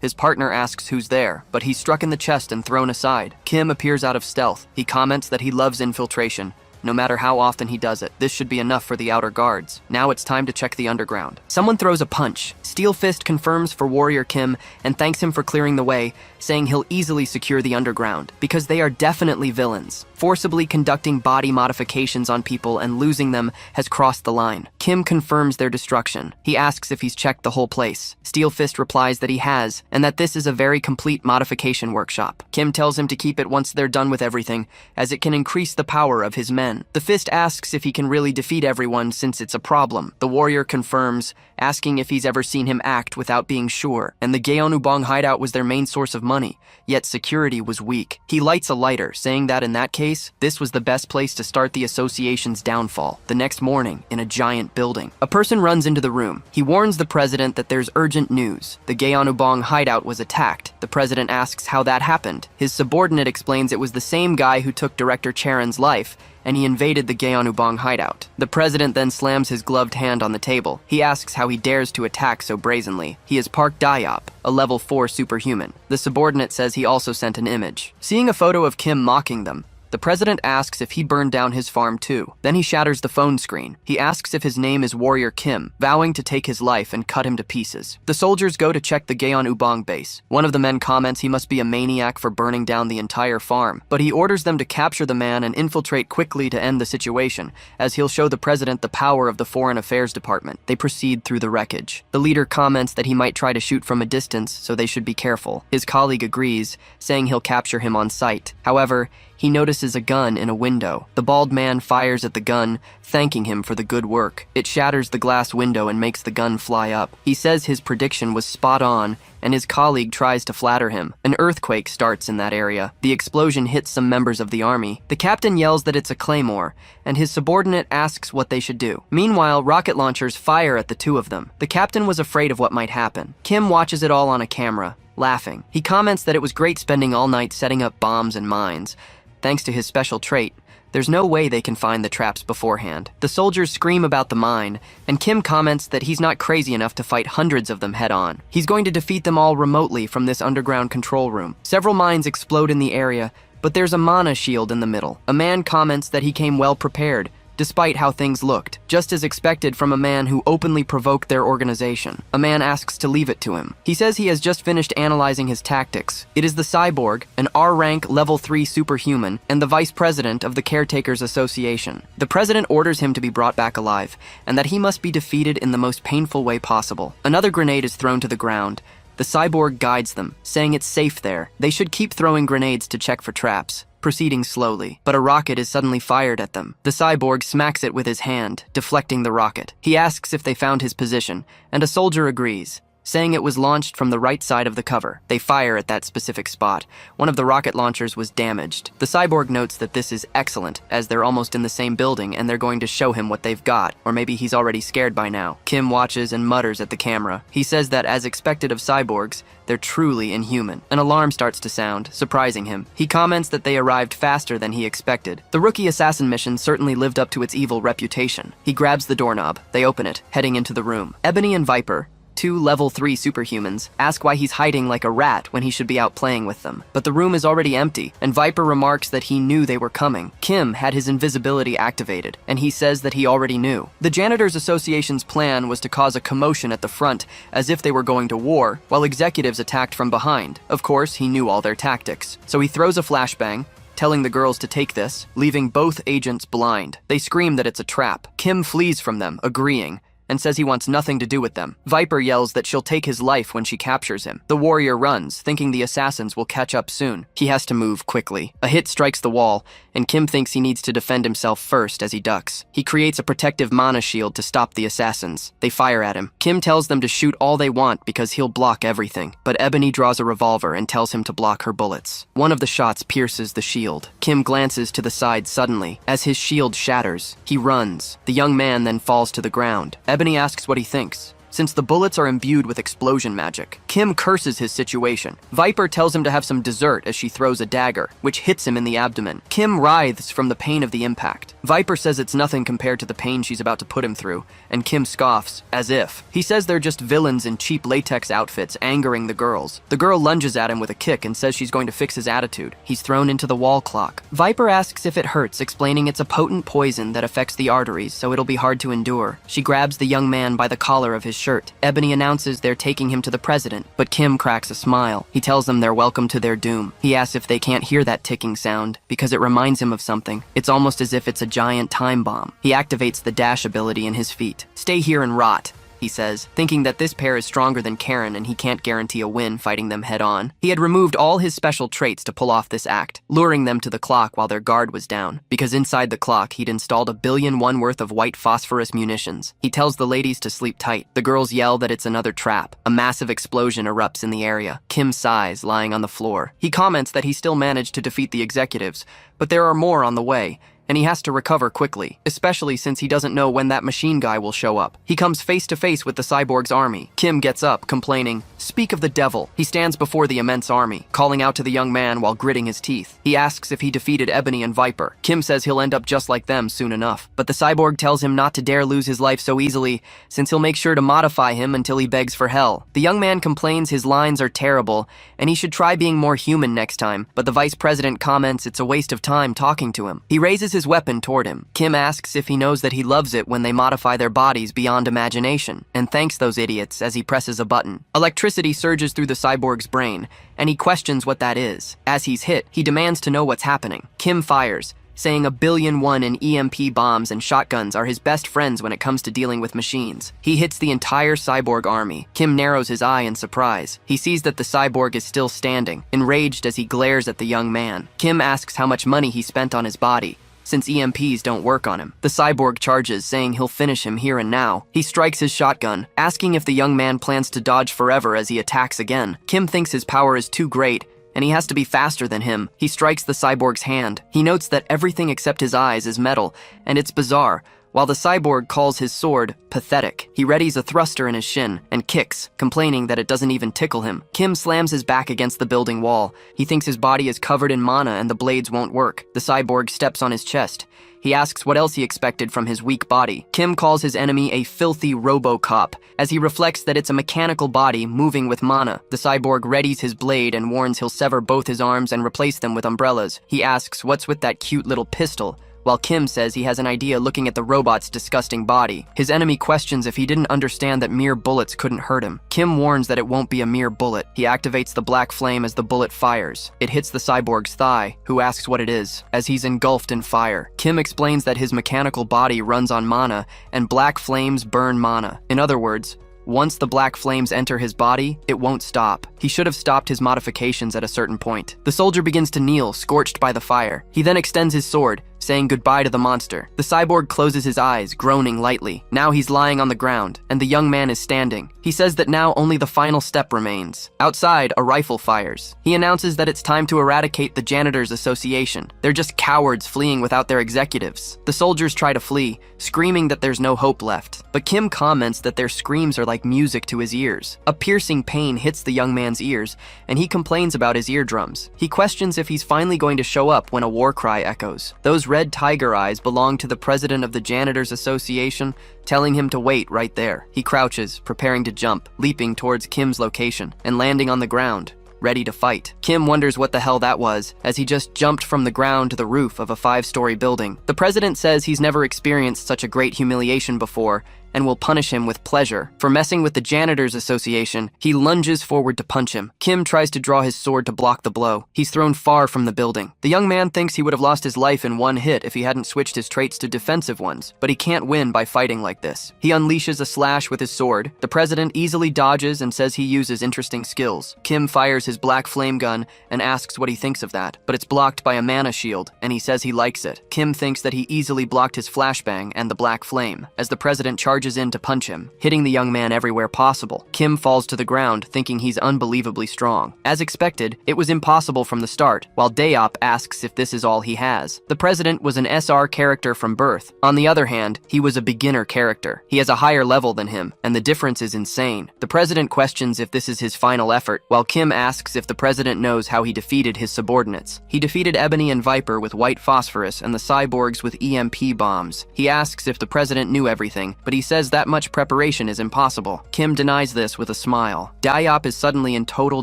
His partner asks who's there, but he's struck in the chest and thrown aside. Kim appears out of stealth. He comments that he loves infiltration, no matter how often he does it. This should be enough for the outer guards. Now it's time to check the underground. Someone throws a punch. Steel Fist confirms for Warrior Kim and thanks him for clearing the way, saying he'll easily secure the underground, because they are definitely villains. Forcibly conducting body modifications on people and losing them has crossed the line. Kim confirms their destruction. He asks if he's checked the whole place. Steel Fist replies that he has, and that this is a very complete modification workshop. Kim tells him to keep it once they're done with everything, as it can increase the power of his men. The Fist asks if he can really defeat everyone since it's a problem. The warrior confirms, asking if he's ever seen him act without being sure, and the Gyeonubong hideout was their main source of money, yet security was weak. He lights a lighter, saying that in that case, this was the best place to start the association's downfall. The next morning, in a giant building, a person runs into the room. He warns the president that there's urgent news. The Gyeonubong hideout was attacked. The president asks how that happened. His subordinate explains it was the same guy who took Director Charon's life, and he invaded the Gyeonubong hideout. The president then slams his gloved hand on the table. He asks how he dares to attack so brazenly. He is Park Dayop, a level 4 superhuman. The subordinate says he also sent an image. Seeing a photo of Kim mocking them, the president asks if he burned down his farm too. Then he shatters the phone screen. He asks if his name is Warrior Kim, vowing to take his life and cut him to pieces. The soldiers go to check the Gyeonubong base. One of the men comments he must be a maniac for burning down the entire farm, but he orders them to capture the man and infiltrate quickly to end the situation, as he'll show the president the power of the Foreign Affairs Department. They proceed through the wreckage. The leader comments that he might try to shoot from a distance, so they should be careful. His colleague agrees, saying he'll capture him on sight. However, he notices a gun in a window. The bald man fires at the gun, thanking him for the good work. It shatters the glass window and makes the gun fly up. He says his prediction was spot on, and his colleague tries to flatter him. An earthquake starts in that area. The explosion hits some members of the army. The captain yells that it's a claymore, and his subordinate asks what they should do. Meanwhile, rocket launchers fire at the two of them. The captain was afraid of what might happen. Kim watches it all on a camera, laughing. He comments that it was great spending all night setting up bombs and mines. Thanks to his special trait, there's no way they can find the traps beforehand. The soldiers scream about the mine, and Kim comments that he's not crazy enough to fight hundreds of them head-on. He's going to defeat them all remotely from this underground control room. Several mines explode in the area, but there's a mana shield in the middle. A man comments that he came well prepared, despite how things looked, just as expected from a man who openly provoked their organization. A man asks to leave it to him. He says he has just finished analyzing his tactics. It is the cyborg, an R-rank level 3 superhuman, and the vice president of the Caretakers Association. The president orders him to be brought back alive, and that he must be defeated in the most painful way possible. Another grenade is thrown to the ground. The cyborg guides them, saying it's safe there. They should keep throwing grenades to check for traps, proceeding slowly, but a rocket is suddenly fired at them. The cyborg smacks it with his hand, deflecting the rocket. He asks if they found his position, and a soldier agrees, saying it was launched from the right side of the cover. They fire at that specific spot. One of the rocket launchers was damaged. The cyborg notes that this is excellent, as they're almost in the same building and they're going to show him what they've got, or maybe he's already scared by now. Kim watches and mutters at the camera. He says that, as expected of cyborgs, they're truly inhuman. An alarm starts to sound, surprising him. He comments that they arrived faster than he expected. The rookie assassin mission certainly lived up to its evil reputation. He grabs the doorknob. They open it, heading into the room. Ebony and Viper, two level 3 superhumans, ask why he's hiding like a rat when he should be out playing with them. But the room is already empty, and Viper remarks that he knew they were coming. Kim had his invisibility activated, and he says that he already knew. The Janitors Association's plan was to cause a commotion at the front, as if they were going to war, while executives attacked from behind. Of course, he knew all their tactics. So he throws a flashbang, telling the girls to take this, leaving both agents blind. They scream that it's a trap. Kim flees from them, agreeing, and says he wants nothing to do with them. Viper yells that she'll take his life when she captures him. The warrior runs, thinking the assassins will catch up soon. He has to move quickly. A hit strikes the wall, and Kim thinks he needs to defend himself first as he ducks. He creates a protective mana shield to stop the assassins. They fire at him. Kim tells them to shoot all they want because he'll block everything, but Ebony draws a revolver and tells him to block her bullets. One of the shots pierces the shield. Kim glances to the side suddenly. As his shield shatters, he runs. The young man then falls to the ground. Ebony asks what he thinks, since the bullets are imbued with explosion magic. Kim curses his situation. Viper tells him to have some dessert as she throws a dagger, which hits him in the abdomen. Kim writhes from the pain of the impact. Viper says it's nothing compared to the pain she's about to put him through, and Kim scoffs, as if. He says they're just villains in cheap latex outfits, angering the girls. The girl lunges at him with a kick and says she's going to fix his attitude. He's thrown into the wall clock. Viper asks if it hurts, explaining it's a potent poison that affects the arteries, so it'll be hard to endure. She grabs the young man by the collar of his shirt. Ebony announces they're taking him to the president, but Kim cracks a smile. He tells them they're welcome to their doom. He asks if they can't hear that ticking sound, because it reminds him of something. It's almost as if it's a giant time bomb. He activates the dash ability in his feet. Stay here and rot, he says, thinking that this pair is stronger than Karen and he can't guarantee a win fighting them head-on. He had removed all his special traits to pull off this act, luring them to the clock while their guard was down, because inside the clock he'd installed 1 billion won worth of white phosphorus munitions. He tells the ladies to sleep tight. The girls yell that it's another trap. A massive explosion erupts in the area. Kim sighs, lying on the floor. He comments that he still managed to defeat the executives, but there are more on the way, and he has to recover quickly, especially since he doesn't know when that machine guy will show up. He comes face to face with the cyborg's army. Kim gets up, complaining, "Speak of the devil." He stands before the immense army, calling out to the young man while gritting his teeth. He asks if he defeated Ebony and Viper. Kim says he'll end up just like them soon enough, but the cyborg tells him not to dare lose his life so easily, since he'll make sure to modify him until he begs for hell. The young man complains his lines are terrible, and he should try being more human next time, but the vice president comments it's a waste of time talking to him. He raises his weapon toward him. Kim asks if he knows that he loves it when they modify their bodies beyond imagination, and thanks those idiots as he presses a button. Electricity surges through the cyborg's brain, and he questions what that is. As he's hit, he demands to know what's happening. Kim fires, saying 1,000,000,001 in EMP bombs and shotguns are his best friends when it comes to dealing with machines. He hits the entire cyborg army. Kim narrows his eye in surprise. He sees that the cyborg is still standing, enraged as he glares at the young man. Kim asks how much money he spent on his body, since EMPs don't work on him. The cyborg charges, saying he'll finish him here and now. He strikes his shotgun, asking if the young man plans to dodge forever as he attacks again. Kim thinks his power is too great, and he has to be faster than him. He strikes the cyborg's hand. He notes that everything except his eyes is metal, and it's bizarre, while the cyborg calls his sword pathetic. He readies a thruster in his shin and kicks, complaining that it doesn't even tickle him. Kim slams his back against the building wall. He thinks his body is covered in mana and the blades won't work. The cyborg steps on his chest. He asks what else he expected from his weak body. Kim calls his enemy a filthy RoboCop, as he reflects that it's a mechanical body moving with mana. The cyborg readies his blade and warns he'll sever both his arms and replace them with umbrellas. He asks what's with that cute little pistol, while Kim says he has an idea looking at the robot's disgusting body. His enemy questions if he didn't understand that mere bullets couldn't hurt him. Kim warns that it won't be a mere bullet. He activates the black flame as the bullet fires. It hits the cyborg's thigh, who asks what it is, as he's engulfed in fire. Kim explains that his mechanical body runs on mana, and black flames burn mana. In other words, once the black flames enter his body, it won't stop. He should have stopped his modifications at a certain point. The soldier begins to kneel, scorched by the fire. He then extends his sword, saying goodbye to the monster. The cyborg closes his eyes, groaning lightly. Now he's lying on the ground, and the young man is standing. He says that now only the final step remains. Outside, a rifle fires. He announces that it's time to eradicate the Janitors Association. They're just cowards fleeing without their executives. The soldiers try to flee, screaming that there's no hope left. But Kim comments that their screams are like music to his ears. A piercing pain hits the young man's ears, and he complains about his eardrums. He questions if he's finally going to show up when a war cry echoes. Those red tiger eyes belong to the president of the Janitors Association, telling him to wait right there. He crouches, preparing to jump, leaping towards Kim's location, and landing on the ground, ready to fight. Kim wonders what the hell that was, as he just jumped from the ground to the roof of a 5-story building. The president says he's never experienced such a great humiliation before, and will punish him with pleasure. For messing with the Janitors Association, he lunges forward to punch him. Kim tries to draw his sword to block the blow. He's thrown far from the building. The young man thinks he would have lost his life in one hit if he hadn't switched his traits to defensive ones, but he can't win by fighting like this. He unleashes a slash with his sword. The president easily dodges and says he uses interesting skills. Kim fires his black flame gun and asks what he thinks of that, but it's blocked by a mana shield, and he says he likes it. Kim thinks that he easily blocked his flashbang and the black flame, as the president charges in to punch him, hitting the young man everywhere possible. Kim falls to the ground, thinking he's unbelievably strong. As expected, it was impossible from the start, while Daop asks if this is all he has. The president was an SR character from birth. On the other hand, he was a beginner character. He has a higher level than him, and the difference is insane. The president questions if this is his final effort, while Kim asks if the president knows how he defeated his subordinates. He defeated Ebony and Viper with white phosphorus and the cyborgs with EMP bombs. He asks if the president knew everything, but he says that much preparation is impossible. Kim denies this with a smile. Daop is suddenly in total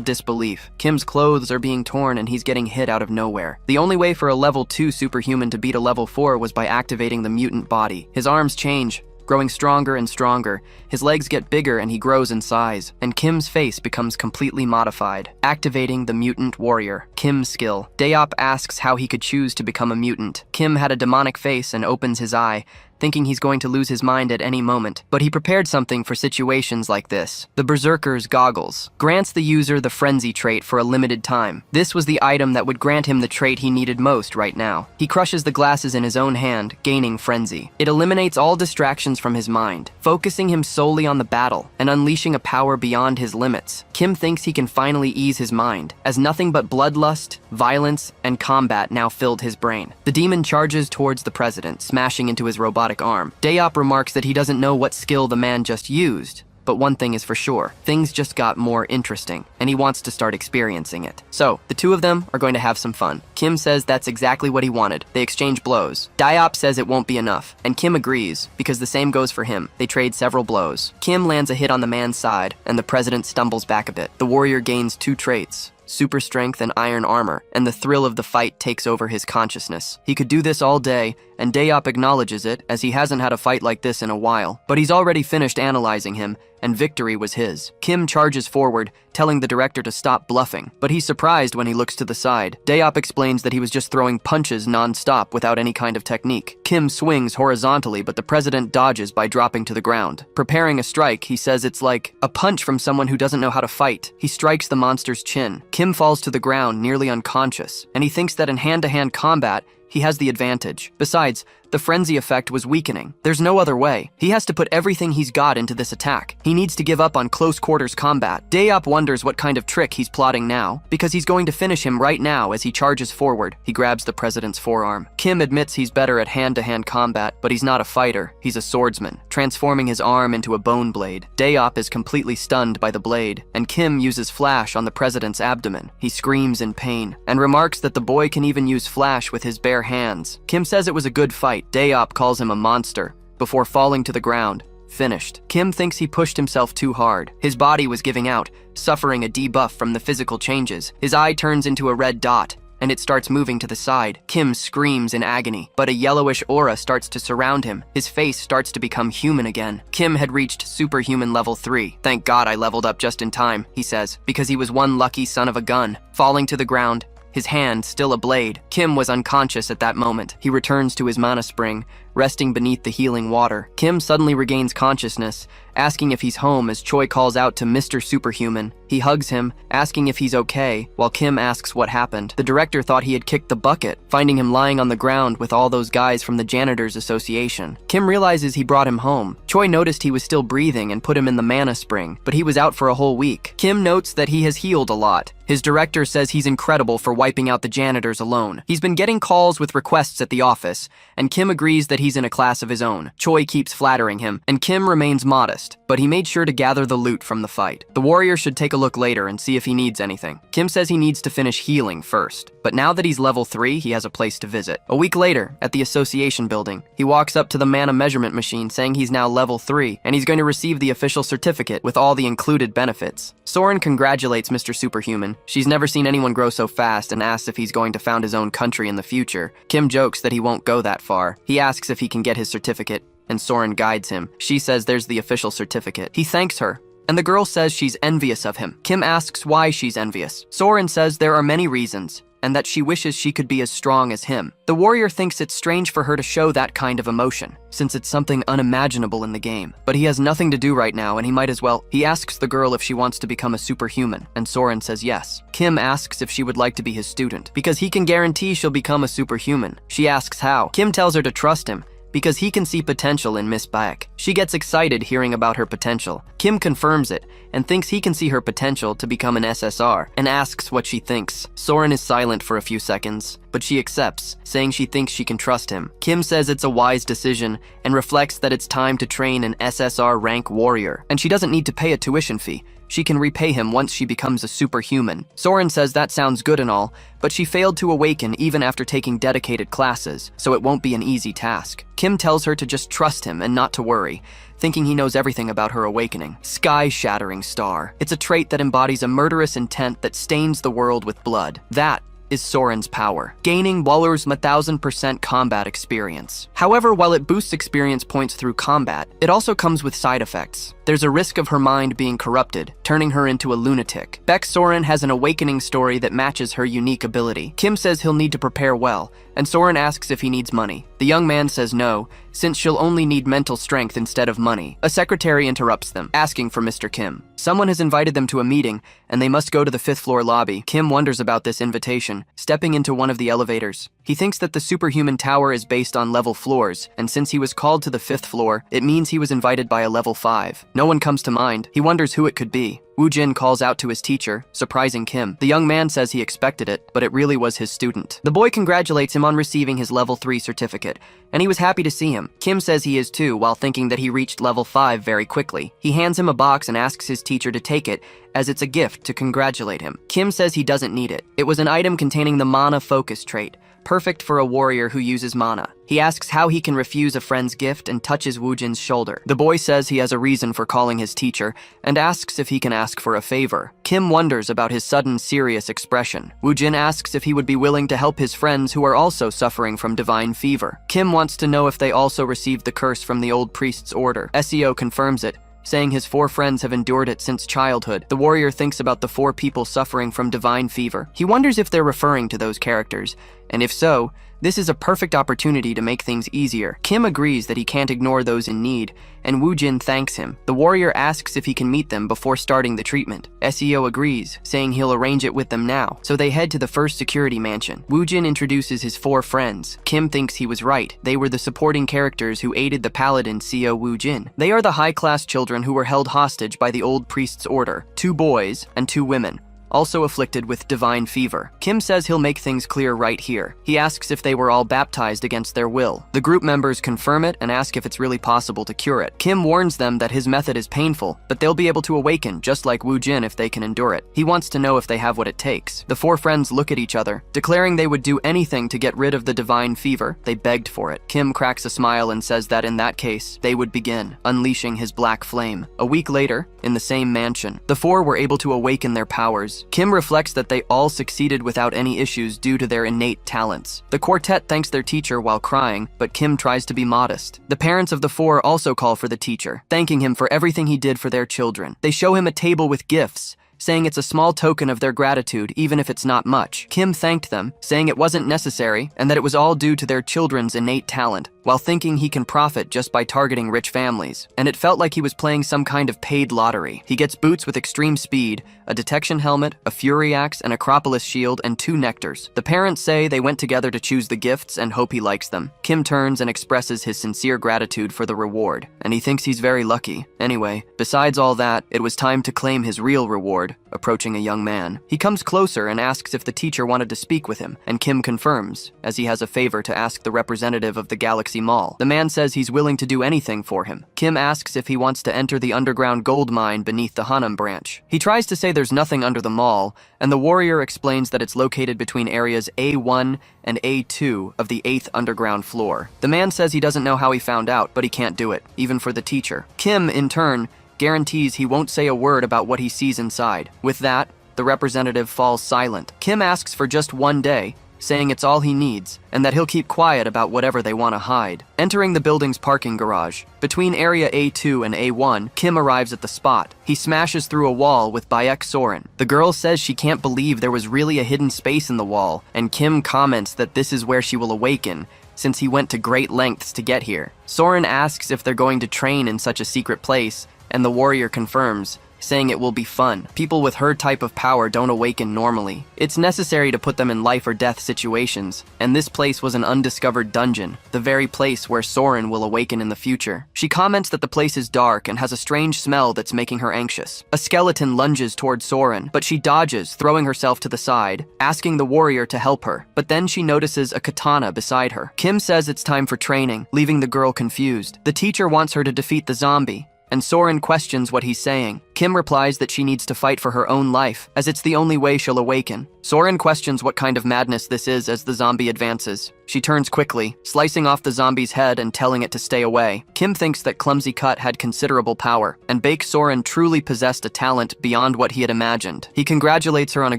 disbelief. Kim's clothes are being torn and he's getting hit out of nowhere. The only way for a level 2 superhuman to beat a level 4 was by activating the mutant body. His arms change, growing stronger and stronger. His legs get bigger and he grows in size, and Kim's face becomes completely modified. Activating the mutant warrior, Kim's skill. Daop asks how he could choose to become a mutant. Kim had a demonic face and opens his eye, thinking he's going to lose his mind at any moment, but he prepared something for situations like this. The Berserker's Goggles grants the user the Frenzy trait for a limited time. This was the item that would grant him the trait he needed most right now. He crushes the glasses in his own hand, gaining Frenzy. It eliminates all distractions from his mind, focusing him solely on the battle and unleashing a power beyond his limits. Kim thinks he can finally ease his mind, as nothing but bloodlust, violence, and combat now filled his brain. The demon charges towards the president, smashing into his robotic arm. Daop remarks that he doesn't know what skill the man just used, but one thing is for sure, things just got more interesting, and he wants to start experiencing it. So, the two of them are going to have some fun. Kim says that's exactly what he wanted. They exchange blows. Daop says it won't be enough, and Kim agrees, because the same goes for him. They trade several blows. Kim lands a hit on the man's side, and the president stumbles back a bit. The warrior gains 2 traits, super strength and iron armor, and the thrill of the fight takes over his consciousness. He could do this all day, and Daop acknowledges it, as he hasn't had a fight like this in a while. But he's already finished analyzing him, and victory was his. Kim charges forward, telling the director to stop bluffing, but he's surprised when he looks to the side. Daop explains that he was just throwing punches non-stop without any kind of technique. Kim swings horizontally, but the president dodges by dropping to the ground. Preparing a strike, he says it's like a punch from someone who doesn't know how to fight. He strikes the monster's chin. Kim falls to the ground, nearly unconscious, and he thinks that in hand-to-hand combat, he has the advantage. Besides, the frenzy effect was weakening. There's no other way. He has to put everything he's got into this attack. He needs to give up on close quarters combat. Daop wonders what kind of trick he's plotting now, because he's going to finish him right now as he charges forward. He grabs the president's forearm. Kim admits he's better at hand-to-hand combat, but he's not a fighter. He's a swordsman, transforming his arm into a bone blade. Daop is completely stunned by the blade, and Kim uses flash on the president's abdomen. He screams in pain, and remarks that the boy can even use flash with his bare hands. Kim says it was a good fight. Daop calls him a monster, before falling to the ground, finished. Kim thinks he pushed himself too hard. His body was giving out, suffering a debuff from the physical changes. His eye turns into a red dot, and it starts moving to the side. Kim screams in agony, but a yellowish aura starts to surround him. His face starts to become human again. Kim had reached superhuman level 3. Thank God I leveled up just in time, he says, because he was one lucky son of a gun. Falling to the ground, his hand still a blade. Kim was unconscious at that moment. He returns to his mana spring, resting beneath the healing water. Kim suddenly regains consciousness, asking if he's home as Choi calls out to Mr. Superhuman. He hugs him, asking if he's okay, while Kim asks what happened. The director thought he had kicked the bucket, finding him lying on the ground with all those guys from the Janitors Association. Kim realizes he brought him home. Choi noticed he was still breathing and put him in the mana spring, but he was out for a whole week. Kim notes that he has healed a lot. His director says he's incredible for wiping out the janitors alone. He's been getting calls with requests at the office, and Kim agrees that he's in a class of his own. Choi keeps flattering him, and Kim remains modest, but he made sure to gather the loot from the fight. The warrior should take a look later and see if he needs anything. Kim says he needs to finish healing first, but now that he's level 3, he has a place to visit. A week later, at the association building, he walks up to the mana measurement machine saying he's now level 3, and he's going to receive the official certificate with all the included benefits. Soren congratulates Mr. Superhuman. She's never seen anyone grow so fast and asks if he's going to found his own country in the future. Kim jokes that he won't go that far. He asks if he can get his certificate, and Soren guides him. She says there's the official certificate. He thanks her, and the girl says she's envious of him. Kim asks why she's envious. Soren says there are many reasons, and that she wishes she could be as strong as him. The warrior thinks it's strange for her to show that kind of emotion, since it's something unimaginable in the game. But he has nothing to do right now, and he might as well. He asks the girl if she wants to become a superhuman, and Soren says yes. Kim asks if she would like to be his student, because he can guarantee she'll become a superhuman. She asks how. Kim tells her to trust him, because he can see potential in Miss Baek. She gets excited hearing about her potential. Kim confirms it and thinks he can see her potential to become an SSR and asks what she thinks. Soren is silent for a few seconds, but she accepts, saying she thinks she can trust him. Kim says it's a wise decision and reflects that it's time to train an SSR rank warrior, and she doesn't need to pay a tuition fee. She can repay him once she becomes a superhuman. Soren says that sounds good and all, but she failed to awaken even after taking dedicated classes, so it won't be an easy task. Kim tells her to just trust him and not to worry, thinking he knows everything about her awakening. Sky-shattering star. It's a trait that embodies a murderous intent that stains the world with blood. That is Soren's power, gaining Waller's 1000% combat experience. However, while it boosts experience points through combat, it also comes with side effects. There's a risk of her mind being corrupted, turning her into a lunatic. Beck Soren has an awakening story that matches her unique ability. Kim says he'll need to prepare well, and Soren asks if he needs money. The young man says no, since she'll only need mental strength instead of money. A secretary interrupts them, asking for Mr. Kim. Someone has invited them to a meeting, and they must go to the 5th floor lobby. Kim wonders about this invitation, stepping into one of the elevators. He thinks that the superhuman tower is based on level floors, and since he was called to the 5th floor, it means he was invited by a level 5. No one comes to mind. He wonders who it could be. Woo Jin calls out to his teacher, surprising Kim. The young man says he expected it, but it really was his student. The boy congratulates him on receiving his level 3 certificate, and he was happy to see him. Kim says he is too, while thinking that he reached level 5 very quickly. He hands him a box and asks his teacher to take it, as it's a gift to congratulate him. Kim says he doesn't need it. It was an item containing the mana focus trait, perfect for a warrior who uses mana. He asks how he can refuse a friend's gift and touches Woojin's shoulder. The boy says he has a reason for calling his teacher and asks if he can ask for a favor. Kim wonders about his sudden serious expression. Woojin asks if he would be willing to help his friends who are also suffering from divine fever. Kim wants to know if they also received the curse from the old priest's order. SEO confirms it, saying his 4 friends have endured it since childhood. The warrior thinks about the 4 people suffering from divine fever. He wonders if they're referring to those characters, and if so, this is a perfect opportunity to make things easier. Kim agrees that he can't ignore those in need, and Woojin thanks him. The warrior asks if he can meet them before starting the treatment. SEO agrees, saying he'll arrange it with them now, so they head to the first security mansion. Woojin introduces his 4 friends. Kim thinks he was right. They were the supporting characters who aided the paladin Seo Woojin. They are the high-class children who were held hostage by the old priest's order, 2 boys and 2 women, also afflicted with divine fever. Kim says he'll make things clear right here. He asks if they were all baptized against their will. The group members confirm it and ask if it's really possible to cure it. Kim warns them that his method is painful, but they'll be able to awaken just like Woojin if they can endure it. He wants to know if they have what it takes. The 4 friends look at each other, declaring they would do anything to get rid of the divine fever. They begged for it. Kim cracks a smile and says that in that case, they would begin, unleashing his black flame. A week later, in the same mansion, the 4 were able to awaken their powers. Kim reflects that they all succeeded without any issues due to their innate talents. The quartet thanks their teacher while crying, but Kim tries to be modest. The parents of the 4 also call for the teacher, thanking him for everything he did for their children. They show him a table with gifts, saying it's a small token of their gratitude, even if it's not much. Kim thanked them, saying it wasn't necessary and that it was all due to their children's innate talent, while thinking he can profit just by targeting rich families. And it felt like he was playing some kind of paid lottery. He gets boots with extreme speed, a detection helmet, a fury axe, an acropolis shield, and 2 nectars. The parents say they went together to choose the gifts and hope he likes them. Kim turns and expresses his sincere gratitude for the reward, and he thinks he's very lucky. Anyway, besides all that, it was time to claim his real reward, approaching a young man. He comes closer and asks if the teacher wanted to speak with him, and Kim confirms, as he has a favor to ask the representative of the Galaxy Mall. The man says he's willing to do anything for him. Kim asks if he wants to enter the underground gold mine beneath the Hanam branch. He tries to say there's nothing under the mall, and the warrior explains that it's located between areas A1 and A2 of the 8th underground floor. The man says he doesn't know how he found out, but he can't do it, even for the teacher. Kim, in turn, guarantees he won't say a word about what he sees inside. With that, the representative falls silent. Kim asks for just 1 day, saying it's all he needs, and that he'll keep quiet about whatever they want to hide. Entering the building's parking garage, between area A2 and A1, Kim arrives at the spot. He smashes through a wall with Bayek Soren. The girl says she can't believe there was really a hidden space in the wall, and Kim comments that this is where she will awaken, since he went to great lengths to get here. Soren asks if they're going to train in such a secret place, and the warrior confirms, saying it will be fun. People with her type of power don't awaken normally. It's necessary to put them in life or death situations, and this place was an undiscovered dungeon, the very place where Soren will awaken in the future. She comments that the place is dark and has a strange smell that's making her anxious. A skeleton lunges toward Soren, but she dodges, throwing herself to the side, asking the warrior to help her. But then she notices a katana beside her. Kim says it's time for training, leaving the girl confused. The teacher wants her to defeat the zombie, and Soren questions what he's saying. Kim replies that she needs to fight for her own life, as it's the only way she'll awaken. Soren questions what kind of madness this is as the zombie advances. She turns quickly, slicing off the zombie's head and telling it to stay away. Kim thinks that Clumsy Cut had considerable power, and Bake Soren truly possessed a talent beyond what he had imagined. He congratulates her on a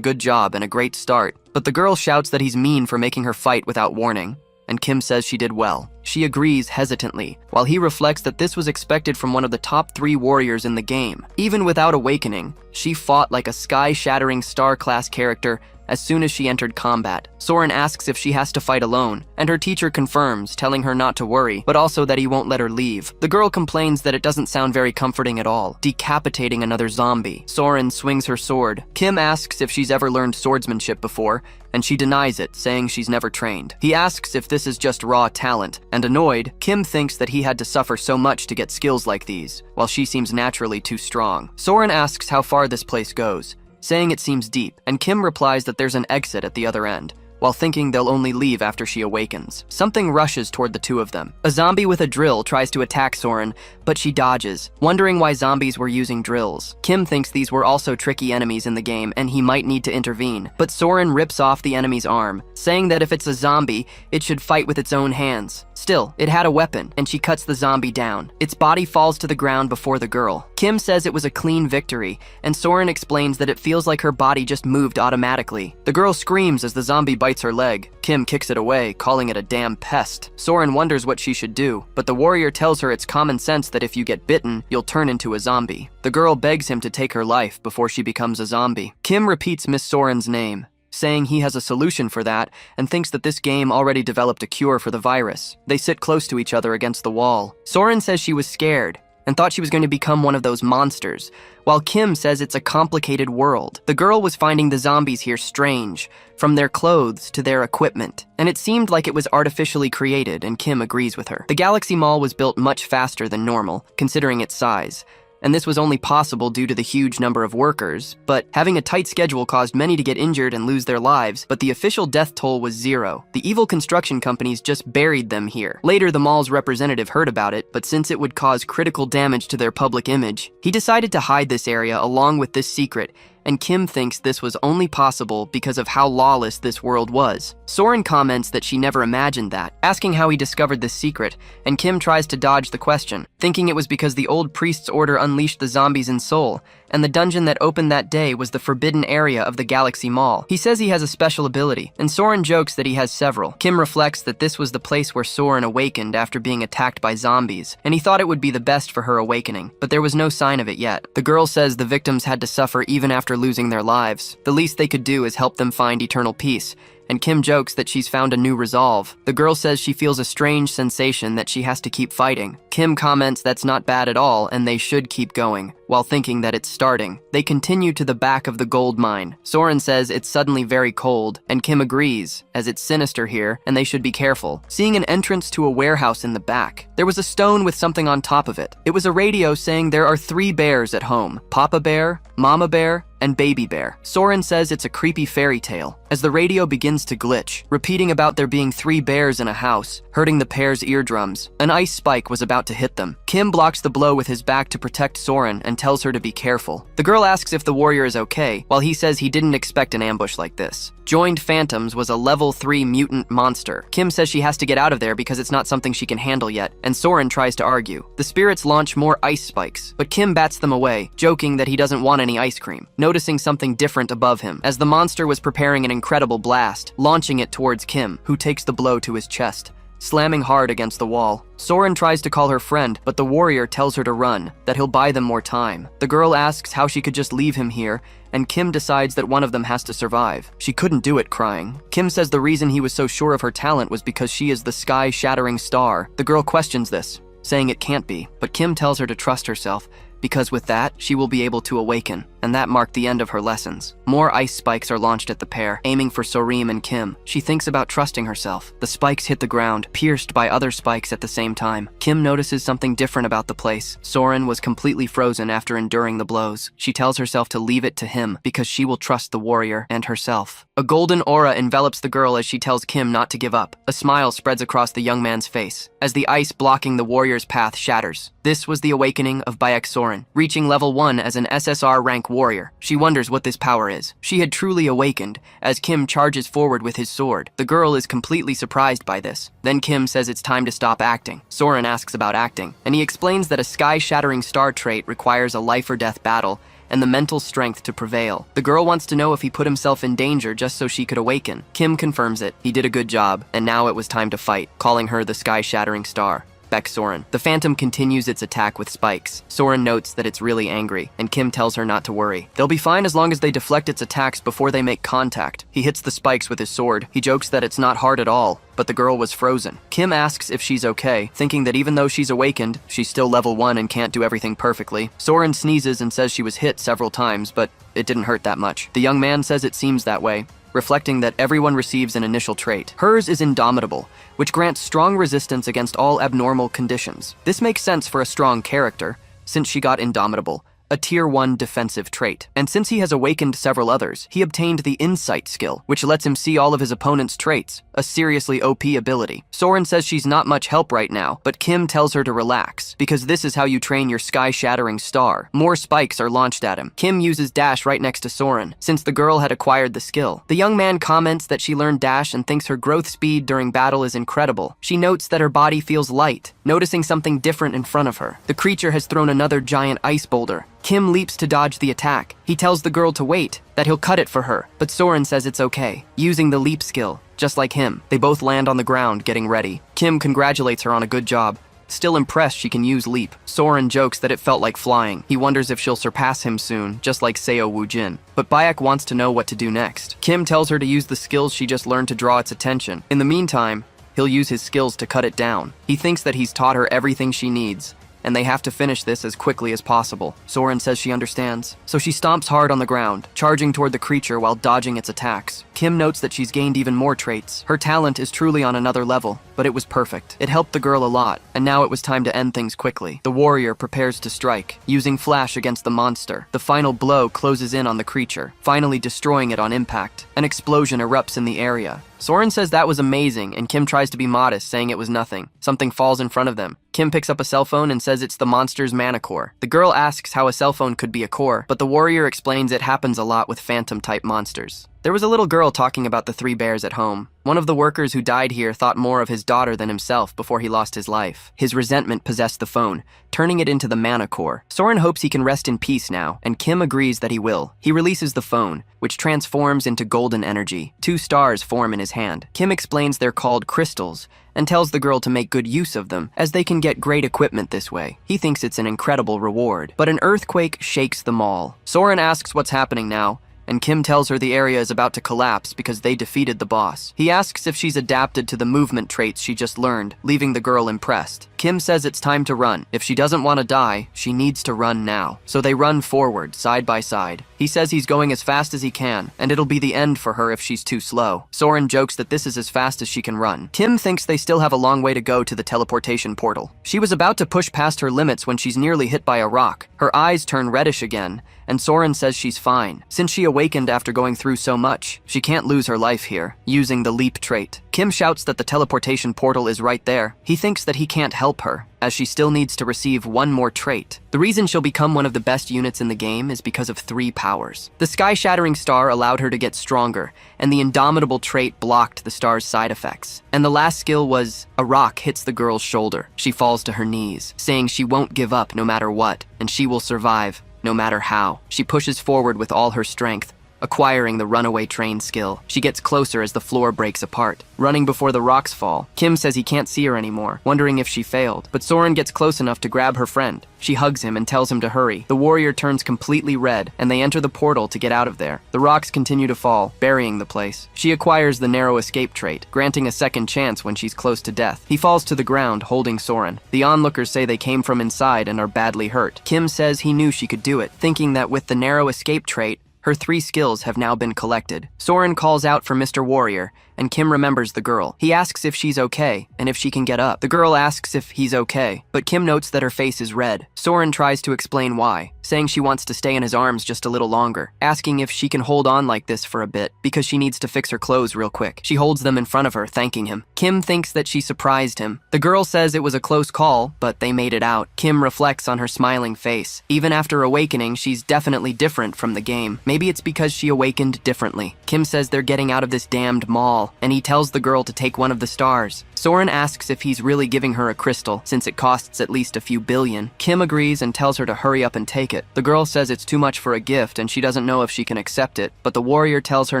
good job and a great start, but the girl shouts that he's mean for making her fight without warning, and Kim says she did well. She agrees hesitantly, while he reflects that this was expected from one of the top 3 warriors in the game. Even without awakening, she fought like a sky-shattering star-class character as soon as she entered combat. Soren asks if she has to fight alone, and her teacher confirms, telling her not to worry, but also that he won't let her leave. The girl complains that it doesn't sound very comforting at all, decapitating another zombie. Soren swings her sword. Kim asks if she's ever learned swordsmanship before, and she denies it, saying she's never trained. He asks if this is just raw talent, and annoyed, Kim thinks that he had to suffer so much to get skills like these, while she seems naturally too strong. Soren asks how far this place goes, saying it seems deep, and Kim replies that there's an exit at the other end, while thinking they'll only leave after she awakens. Something rushes toward the 2 of them. A zombie with a drill tries to attack Soren, but she dodges, wondering why zombies were using drills. Kim thinks these were also tricky enemies in the game and he might need to intervene, but Soren rips off the enemy's arm, saying that if it's a zombie, it should fight with its own hands. Still, it had a weapon, and she cuts the zombie down. Its body falls to the ground before the girl. Kim says it was a clean victory, and Soren explains that it feels like her body just moved automatically. The girl screams as the zombie bites her leg. Kim kicks it away, calling it a damn pest. Soren wonders what she should do, but the warrior tells her it's common sense that if you get bitten, you'll turn into a zombie. The girl begs him to take her life before she becomes a zombie. Kim repeats Miss Soren's name, saying he has a solution for that and thinks that this game already developed a cure for the virus. They sit close to each other against the wall. Soren says she was scared and thought she was going to become one of those monsters, while Kim says it's a complicated world. The girl was finding the zombies here strange, from their clothes to their equipment, and it seemed like it was artificially created, and Kim agrees with her. The Galaxy Mall was built much faster than normal, considering its size, and this was only possible due to the huge number of workers, but having a tight schedule caused many to get injured and lose their lives, but the official death toll was 0. The evil construction companies just buried them here. Later, the mall's representative heard about it, but since it would cause critical damage to their public image, he decided to hide this area along with this secret, and Kim thinks this was only possible because of how lawless this world was. Soren comments that she never imagined that, asking how he discovered this secret, and Kim tries to dodge the question, thinking it was because the old priest's order unleashed the zombies in Seoul, and the dungeon that opened that day was the forbidden area of the Galaxy Mall. He says he has a special ability, and Soren jokes that he has several. Kim reflects that this was the place where Soren awakened after being attacked by zombies, and he thought it would be the best for her awakening, but there was no sign of it yet. The girl says the victims had to suffer even after losing their lives. The least they could do is help them find eternal peace, and Kim jokes that she's found a new resolve. The girl says she feels a strange sensation that she has to keep fighting. Kim comments that's not bad at all and they should keep going, while thinking that it's starting. They continue to the back of the gold mine. Soren says it's suddenly very cold, and Kim agrees, as it's sinister here and they should be careful. Seeing an entrance to a warehouse in the back, there was a stone with something on top of it. It was a radio saying there are 3 bears at home: Papa Bear, Mama Bear, and Baby Bear. Soren says it's a creepy fairy tale, as the radio begins to glitch, repeating about there being 3 bears in a house, hurting the pair's eardrums. An ice spike was about to hit them. Kim blocks the blow with his back to protect Soren and tells her to be careful. The girl asks if the warrior is okay, while he says he didn't expect an ambush like this. Joined Phantoms was a level 3 mutant monster. Kim says she has to get out of there because it's not something she can handle yet, and Soren tries to argue. The spirits launch more ice spikes, but Kim bats them away, joking that he doesn't want any ice cream, noticing something different above him, as the monster was preparing an incredible blast, launching it towards Kim, who takes the blow to his chest, slamming hard against the wall. Soren tries to call her friend, but the warrior tells her to run, that he'll buy them more time. The girl asks how she could just leave him here, and Kim decides that one of them has to survive. She couldn't do it, crying. Kim says the reason he was so sure of her talent was because she is the sky-shattering star. The girl questions this, saying it can't be, but Kim tells her to trust herself, because with that, she will be able to awaken, and that marked the end of her lessons. More ice spikes are launched at the pair, aiming for Sorim and Kim. She thinks about trusting herself. The spikes hit the ground, pierced by other spikes at the same time. Kim notices something different about the place. Soren was completely frozen after enduring the blows. She tells herself to leave it to him, because she will trust the warrior and herself. A golden aura envelops the girl as she tells Kim not to give up. A smile spreads across the young man's face, as the ice blocking the warrior's path shatters. This was the awakening of Bayek Soren, reaching level 1 as an SSR rank warrior. She wonders what this power is. She had truly awakened, as Kim charges forward with his sword. The girl is completely surprised by this. Then Kim says it's time to stop acting. Soren asks about acting, and he explains that a sky-shattering star trait requires a life-or-death battle, and the mental strength to prevail. The girl wants to know if he put himself in danger just so she could awaken. Kim confirms it. He did a good job, and now it was time to fight, calling her the sky-shattering star. Back Soren. The Phantom continues its attack with spikes. Soren notes that it's really angry, and Kim tells her not to worry. They'll be fine as long as they deflect its attacks before they make contact. He hits the spikes with his sword. He jokes that it's not hard at all, but the girl was frozen. Kim asks if she's okay, thinking that even though she's awakened, she's still level 1 and can't do everything perfectly. Soren sneezes and says she was hit several times, but it didn't hurt that much. The young man says it seems that way, reflecting that everyone receives an initial trait. Hers is Indomitable, which grants strong resistance against all abnormal conditions. This makes sense for a strong character, since she got Indomitable, a tier 1 defensive trait. And since he has awakened several others, he obtained the insight skill, which lets him see all of his opponent's traits, a seriously OP ability. Soren says she's not much help right now, but Kim tells her to relax, because this is how you train your sky-shattering star. More spikes are launched at him. Kim uses dash right next to Soren, since the girl had acquired the skill. The young man comments that she learned dash and thinks her growth speed during battle is incredible. She notes that her body feels light, noticing something different in front of her. The creature has thrown another giant ice boulder. Kim leaps to dodge the attack. He tells the girl to wait, that he'll cut it for her, but Soren says it's okay, using the leap skill. Just like him, they both land on the ground, getting ready. Kim congratulates her on a good job. Still impressed she can use leap. Soren jokes that it felt like flying. He wonders if she'll surpass him soon, just like Seo Woojin. But Bayek wants to know what to do next. Kim tells her to use the skills she just learned to draw its attention. In the meantime, he'll use his skills to cut it down. He thinks that he's taught her everything she needs, and they have to finish this as quickly as possible. Soren says she understands. So she stomps hard on the ground, charging toward the creature while dodging its attacks. Kim notes that she's gained even more traits. Her talent is truly on another level, but it was perfect. It helped the girl a lot, and now it was time to end things quickly. The warrior prepares to strike, using flash against the monster. The final blow closes in on the creature, finally destroying it on impact. An explosion erupts in the area. Soren says that was amazing, and Kim tries to be modest, saying it was nothing. Something falls in front of them. Kim picks up a cell phone and says it's the monster's mana core. The girl asks how a cell phone could be a core, but the warrior explains it happens a lot with phantom-type monsters. There was a little girl talking about the 3 bears at home. One of the workers who died here thought more of his daughter than himself before he lost his life. His resentment possessed the phone, turning it into the mana core. Soren hopes he can rest in peace now, and Kim agrees that he will. He releases the phone, which transforms into golden energy. 2 stars form in his hand. Kim explains they're called crystals, and tells the girl to make good use of them, as they can get great equipment this way. He thinks it's an incredible reward. But an earthquake shakes the mall. Soren asks what's happening now, and Kim tells her the area is about to collapse because they defeated the boss. He asks if she's adapted to the movement traits she just learned, leaving the girl impressed. Kim says it's time to run. If she doesn't want to die, she needs to run now. So they run forward, side by side. He says he's going as fast as he can, and it'll be the end for her if she's too slow. Soren jokes that this is as fast as she can run. Kim thinks they still have a long way to go to the teleportation portal. She was about to push past her limits when she's nearly hit by a rock. Her eyes turn reddish again, and Soren says she's fine. Since she awakened after going through so much, she can't lose her life here, using the leap trait. Kim shouts that the teleportation portal is right there. He thinks that he can't help her, as she still needs to receive 1 more trait. The reason she'll become one of the best units in the game is because of 3 powers. The sky-shattering star allowed her to get stronger, and the indomitable trait blocked the star's side effects. And the last skill was, a rock hits the girl's shoulder. She falls to her knees, saying she won't give up no matter what, and she will survive no matter how. She pushes forward with all her strength, acquiring the runaway train skill. She gets closer as the floor breaks apart, running before the rocks fall. Kim says he can't see her anymore, wondering if she failed, but Soren gets close enough to grab her friend. She hugs him and tells him to hurry. The warrior turns completely red, and they enter the portal to get out of there. The rocks continue to fall, burying the place. She acquires the narrow escape trait, granting a second chance when she's close to death. He falls to the ground, holding Soren. The onlookers say they came from inside and are badly hurt. Kim says he knew she could do it, thinking that with the narrow escape trait, her 3 skills have now been collected. Soren calls out for Mr. Warrior, and Kim remembers the girl. He asks if she's okay, and if she can get up. The girl asks if he's okay, but Kim notes that her face is red. Soren tries to explain why, saying she wants to stay in his arms just a little longer, asking if she can hold on like this for a bit, because she needs to fix her clothes real quick. She holds them in front of her, thanking him. Kim thinks that she surprised him. The girl says it was a close call, but they made it out. Kim reflects on her smiling face. Even after awakening, she's definitely different from the game. Maybe it's because she awakened differently. Kim says they're getting out of this damned mall, and he tells the girl to take one of the stars. Soren asks if he's really giving her a crystal, since it costs at least a few billion. Kim agrees and tells her to hurry up and take it. The girl says it's too much for a gift and she doesn't know if she can accept it, but the warrior tells her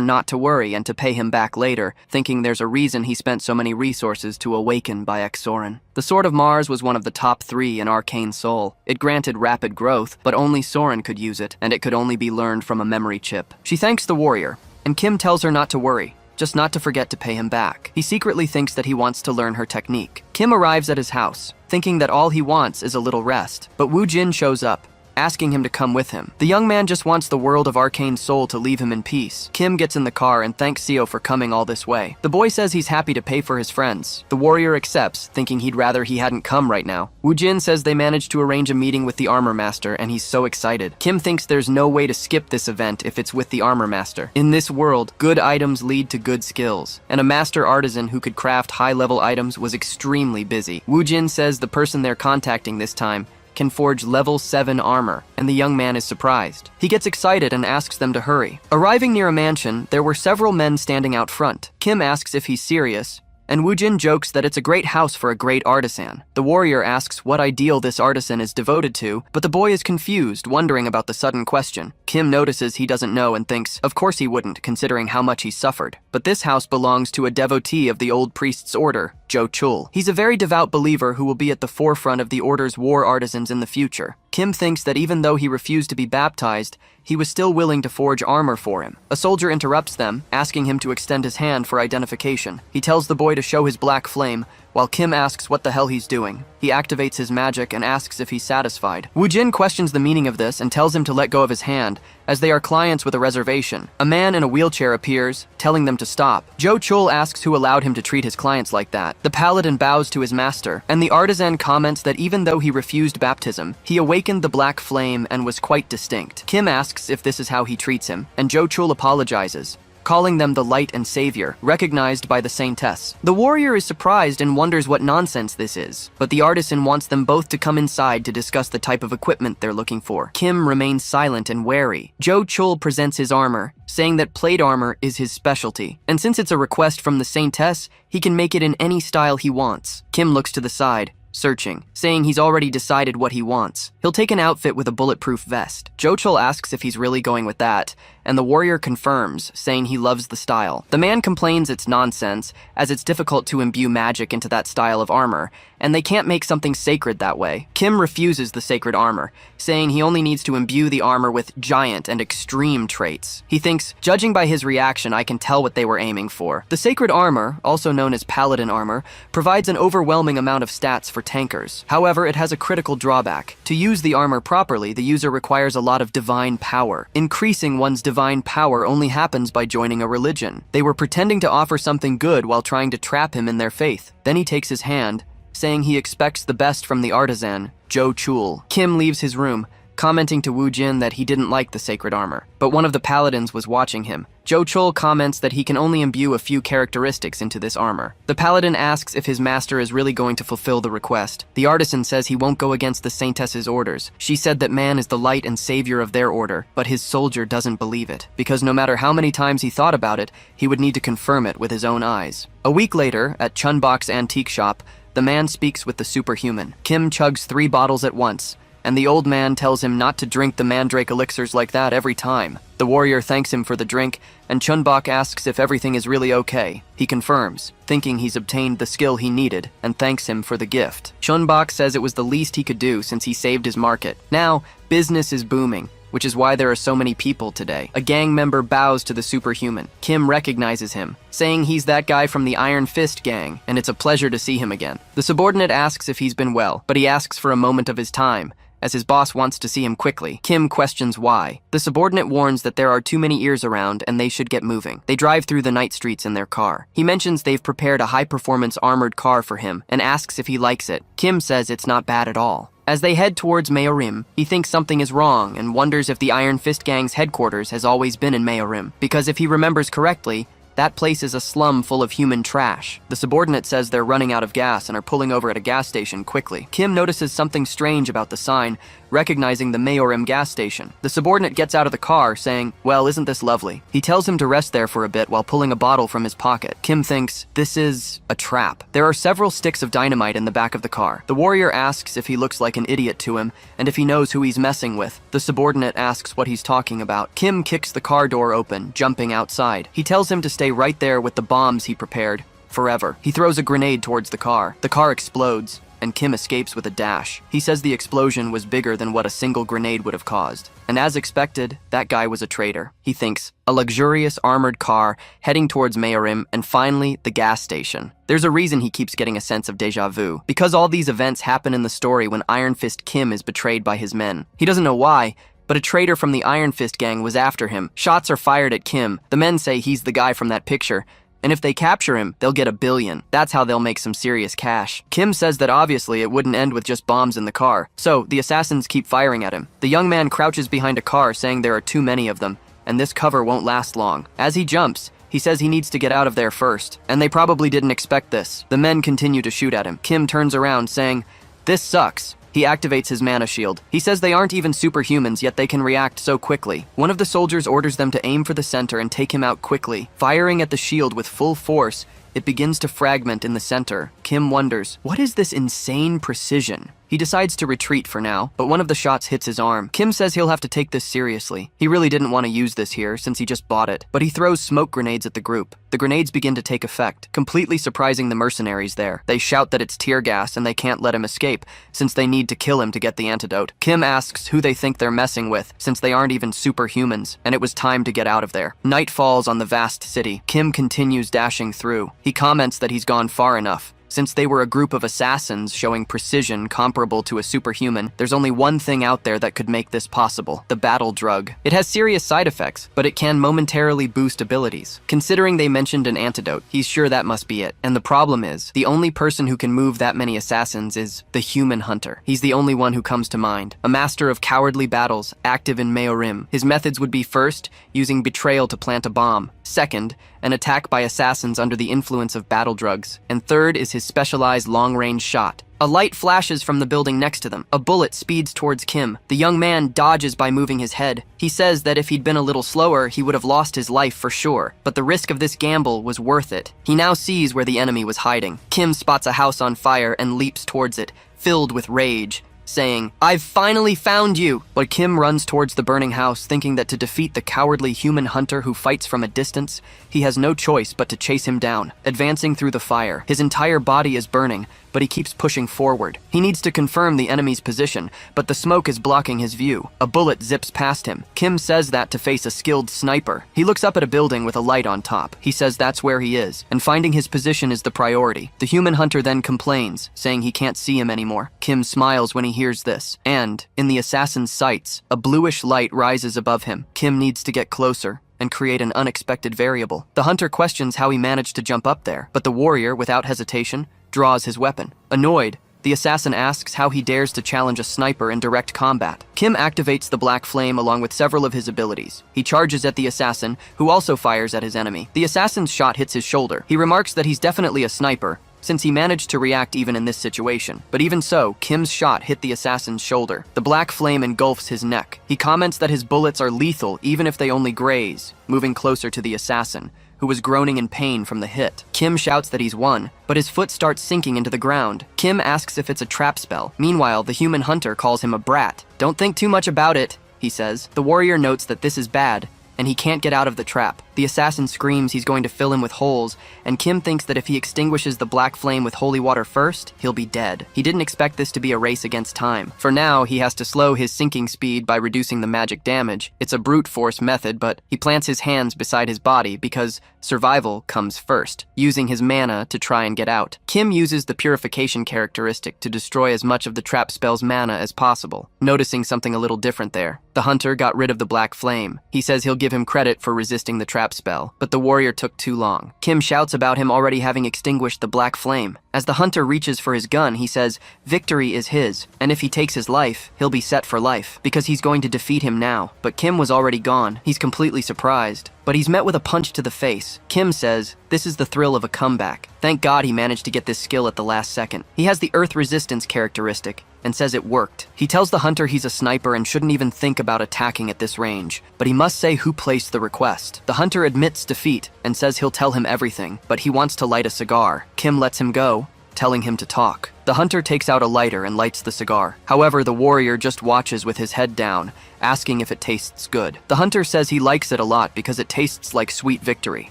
not to worry and to pay him back later, thinking there's a reason he spent so many resources to awaken Bayek Soren. The Sword of Mars was one of the top 3 in Arcane Soul. It granted rapid growth, but only Soren could use it, and it could only be learned from a memory chip. She thanks the warrior, and Kim tells her not to worry, just not to forget to pay him back. He secretly thinks that he wants to learn her technique. Kim arrives at his house, thinking that all he wants is a little rest, but Woo Jin shows up, asking him to come with him. The young man just wants the world of Arcane Soul to leave him in peace. Kim gets in the car and thanks Seo for coming all this way. The boy says he's happy to pay for his friends. The warrior accepts, thinking he'd rather he hadn't come right now. Woojin says they managed to arrange a meeting with the armor master and he's so excited. Kim thinks there's no way to skip this event if it's with the armor master. In this world, good items lead to good skills, and a master artisan who could craft high-level items was extremely busy. Woojin says the person they're contacting this time can forge level 7 armor, and the young man is surprised. He gets excited and asks them to hurry. Arriving near a mansion, there were several men standing out front. Kim asks if he's serious, and Woojin jokes that it's a great house for a great artisan. The warrior asks what ideal this artisan is devoted to, but the boy is confused, wondering about the sudden question. Kim notices he doesn't know and thinks, of course he wouldn't, considering how much he's suffered. But this house belongs to a devotee of the old priest's order, Jo Chul. He's a very devout believer who will be at the forefront of the order's war artisans in the future. Kim thinks that even though he refused to be baptized, he was still willing to forge armor for him. A soldier interrupts them, asking him to extend his hand for identification. He tells the boy to show his black flame, while Kim asks what the hell he's doing. He activates his magic and asks if he's satisfied. Woojin questions the meaning of this and tells him to let go of his hand, as they are clients with a reservation. A man in a wheelchair appears, telling them to stop. Jo Chul asks who allowed him to treat his clients like that. The paladin bows to his master, and the artisan comments that even though he refused baptism, he awakened the black flame and was quite distinct. Kim asks if this is how he treats him, and Jo Chul apologizes, calling them the light and savior, recognized by the saintess. The warrior is surprised and wonders what nonsense this is, but the artisan wants them both to come inside to discuss the type of equipment they're looking for. Kim remains silent and wary. Jo Chul presents his armor, saying that plate armor is his specialty, and since it's a request from the saintess, he can make it in any style he wants. Kim looks to the side, searching, saying he's already decided what he wants. He'll take an outfit with a bulletproof vest. Jo Chul asks if he's really going with that, and the warrior confirms, saying he loves the style. The man complains it's nonsense, as it's difficult to imbue magic into that style of armor, and they can't make something sacred that way. Kim refuses the sacred armor, saying he only needs to imbue the armor with giant and extreme traits. He thinks, judging by his reaction, I can tell what they were aiming for. The sacred armor, also known as paladin armor, provides an overwhelming amount of stats for tankers. However, it has a critical drawback. To use the armor properly, the user requires a lot of divine power. Increasing one's divine power only happens by joining a religion. They were pretending to offer something good while trying to trap him in their faith. Then he takes his hand, saying he expects the best from the artisan, Jo Chul. Kim leaves his room, commenting to Woojin that he didn't like the sacred armor, but one of the paladins was watching him. Jo Chul comments that he can only imbue a few characteristics into this armor. The paladin asks if his master is really going to fulfill the request. The artisan says he won't go against the saintess's orders. She said that man is the light and savior of their order, but his soldier doesn't believe it, because no matter how many times he thought about it, he would need to confirm it with his own eyes. A week later, at Chunbok's antique shop, the man speaks with the superhuman. Kim chugs 3 bottles at once, and the old man tells him not to drink the mandrake elixirs like that every time. The warrior thanks him for the drink, and Chunbok asks if everything is really okay. He confirms, thinking he's obtained the skill he needed, and thanks him for the gift. Chunbok says it was the least he could do since he saved his market. Now, business is booming, which is why there are so many people today. A gang member bows to the superhuman. Kim recognizes him, saying he's that guy from the Iron Fist gang, and it's a pleasure to see him again. The subordinate asks if he's been well, but he asks for a moment of his time, as his boss wants to see him quickly. Kim questions why. The subordinate warns that there are too many ears around and they should get moving. They drive through the night streets in their car. He mentions they've prepared a high-performance armored car for him and asks if he likes it. Kim says it's not bad at all. As they head towards Mayorim, he thinks something is wrong and wonders if the Iron Fist Gang's headquarters has always been in Mayorim, because if he remembers correctly, that place is a slum full of human trash. The subordinate says they're running out of gas and are pulling over at a gas station quickly. Kim notices something strange about the sign, recognizing the Mayorim gas station. The subordinate gets out of the car, saying, well, isn't this lovely? He tells him to rest there for a bit while pulling a bottle from his pocket. Kim thinks, this is a trap. There are several sticks of dynamite in the back of the car. The warrior asks if he looks like an idiot to him, and if he knows who he's messing with. The subordinate asks what he's talking about. Kim kicks the car door open, jumping outside. He tells him to stay right there with the bombs he prepared, forever. He throws a grenade towards the car. The car explodes, and Kim escapes with a dash. He says the explosion was bigger than what a single grenade would have caused. And as expected, that guy was a traitor. He thinks, a luxurious armored car heading towards Mayorim, and finally, the gas station. There's a reason he keeps getting a sense of déjà vu. Because all these events happen in the story when Iron Fist Kim is betrayed by his men. He doesn't know why, but a traitor from the Iron Fist gang was after him. Shots are fired at Kim. The men say he's the guy from that picture, and if they capture him, they'll get $1 billion. That's how they'll make some serious cash. Kim says that obviously it wouldn't end with just bombs in the car, so the assassins keep firing at him. The young man crouches behind a car saying there are too many of them, and this cover won't last long. As he jumps, he says he needs to get out of there first, and they probably didn't expect this. The men continue to shoot at him. Kim turns around saying, "This sucks." He activates his mana shield. He says they aren't even superhumans, yet they can react so quickly. One of the soldiers orders them to aim for the center and take him out quickly. Firing at the shield with full force, it begins to fragment in the center. Kim wonders, what is this insane precision? He decides to retreat for now, but one of the shots hits his arm. Kim says he'll have to take this seriously. He really didn't want to use this here since he just bought it, but he throws smoke grenades at the group. The grenades begin to take effect, completely surprising the mercenaries there. They shout that it's tear gas and they can't let him escape, since they need to kill him to get the antidote. Kim asks who they think they're messing with, since they aren't even superhumans, and it was time to get out of there. Night falls on the vast city. Kim continues dashing through. He comments that he's gone far enough. Since they were a group of assassins showing precision comparable to a superhuman, there's only one thing out there that could make this possible: the battle drug. It has serious side effects, but it can momentarily boost abilities. Considering they mentioned an antidote, he's sure that must be it. And the problem is, the only person who can move that many assassins is the human hunter. He's the only one who comes to mind. A master of cowardly battles, active in Mayorim. His methods would be first, using betrayal to plant a bomb. Second, an attack by assassins under the influence of battle drugs. And third is his specialized long-range shot. A light flashes from the building next to them. A bullet speeds towards Kim. The young man dodges by moving his head. He says that if he'd been a little slower, he would have lost his life for sure. But the risk of this gamble was worth it. He now sees where the enemy was hiding. Kim spots a house on fire and leaps towards it, filled with rage, saying, "I've finally found you!" But Kim runs towards the burning house, thinking that to defeat the cowardly human hunter who fights from a distance, he has no choice but to chase him down. Advancing through the fire, his entire body is burning, but he keeps pushing forward. He needs to confirm the enemy's position, but the smoke is blocking his view. A bullet zips past him. Kim says that to face a skilled sniper. He looks up at a building with a light on top. He says that's where he is, and finding his position is the priority. The human hunter then complains, saying he can't see him anymore. Kim smiles when he hears this, and, in the assassin's sights, a bluish light rises above him. Kim needs to get closer and create an unexpected variable. The hunter questions how he managed to jump up there, but the warrior, without hesitation, draws his weapon. Annoyed, the assassin asks how he dares to challenge a sniper in direct combat. Kim activates the black flame along with several of his abilities. He charges at the assassin, who also fires at his enemy. The assassin's shot hits his shoulder. He remarks that he's definitely a sniper, since he managed to react even in this situation. But even so, Kim's shot hit the assassin's shoulder. The black flame engulfs his neck. He comments that his bullets are lethal even if they only graze, moving closer to the assassin, who was groaning in pain from the hit. Kim shouts that he's won, but his foot starts sinking into the ground. Kim asks if it's a trap spell. Meanwhile, the human hunter calls him a brat. "Don't think too much about it," he says. The warrior notes that this is bad, and he can't get out of the trap. The assassin screams he's going to fill him with holes, and Kim thinks that if he extinguishes the black flame with holy water first, he'll be dead. He didn't expect this to be a race against time. For now, he has to slow his sinking speed by reducing the magic damage. It's a brute force method, but he plants his hands beside his body because survival comes first, using his mana to try and get out. Kim uses the purification characteristic to destroy as much of the trap spell's mana as possible, noticing something a little different there. The hunter got rid of the black flame. He says he'll give him credit for resisting the trap spell, but the warrior took too long. Kim shouts about him already having extinguished the black flame. As the hunter reaches for his gun, he says victory is his, and if he takes his life, he'll be set for life, because he's going to defeat him now. But Kim was already gone. He's completely surprised, but he's met with a punch to the face. Kim says this is the thrill of a comeback. Thank God he managed to get this skill at the last second. He has the earth resistance characteristic, and says it worked. He tells the hunter he's a sniper and shouldn't even think about attacking at this range, but he must say who placed the request. The hunter admits defeat and says he'll tell him everything, but he wants to light a cigar. Kim lets him go, telling him to talk. The hunter takes out a lighter and lights the cigar. However, the warrior just watches with his head down, asking if it tastes good. The hunter says he likes it a lot because it tastes like sweet victory.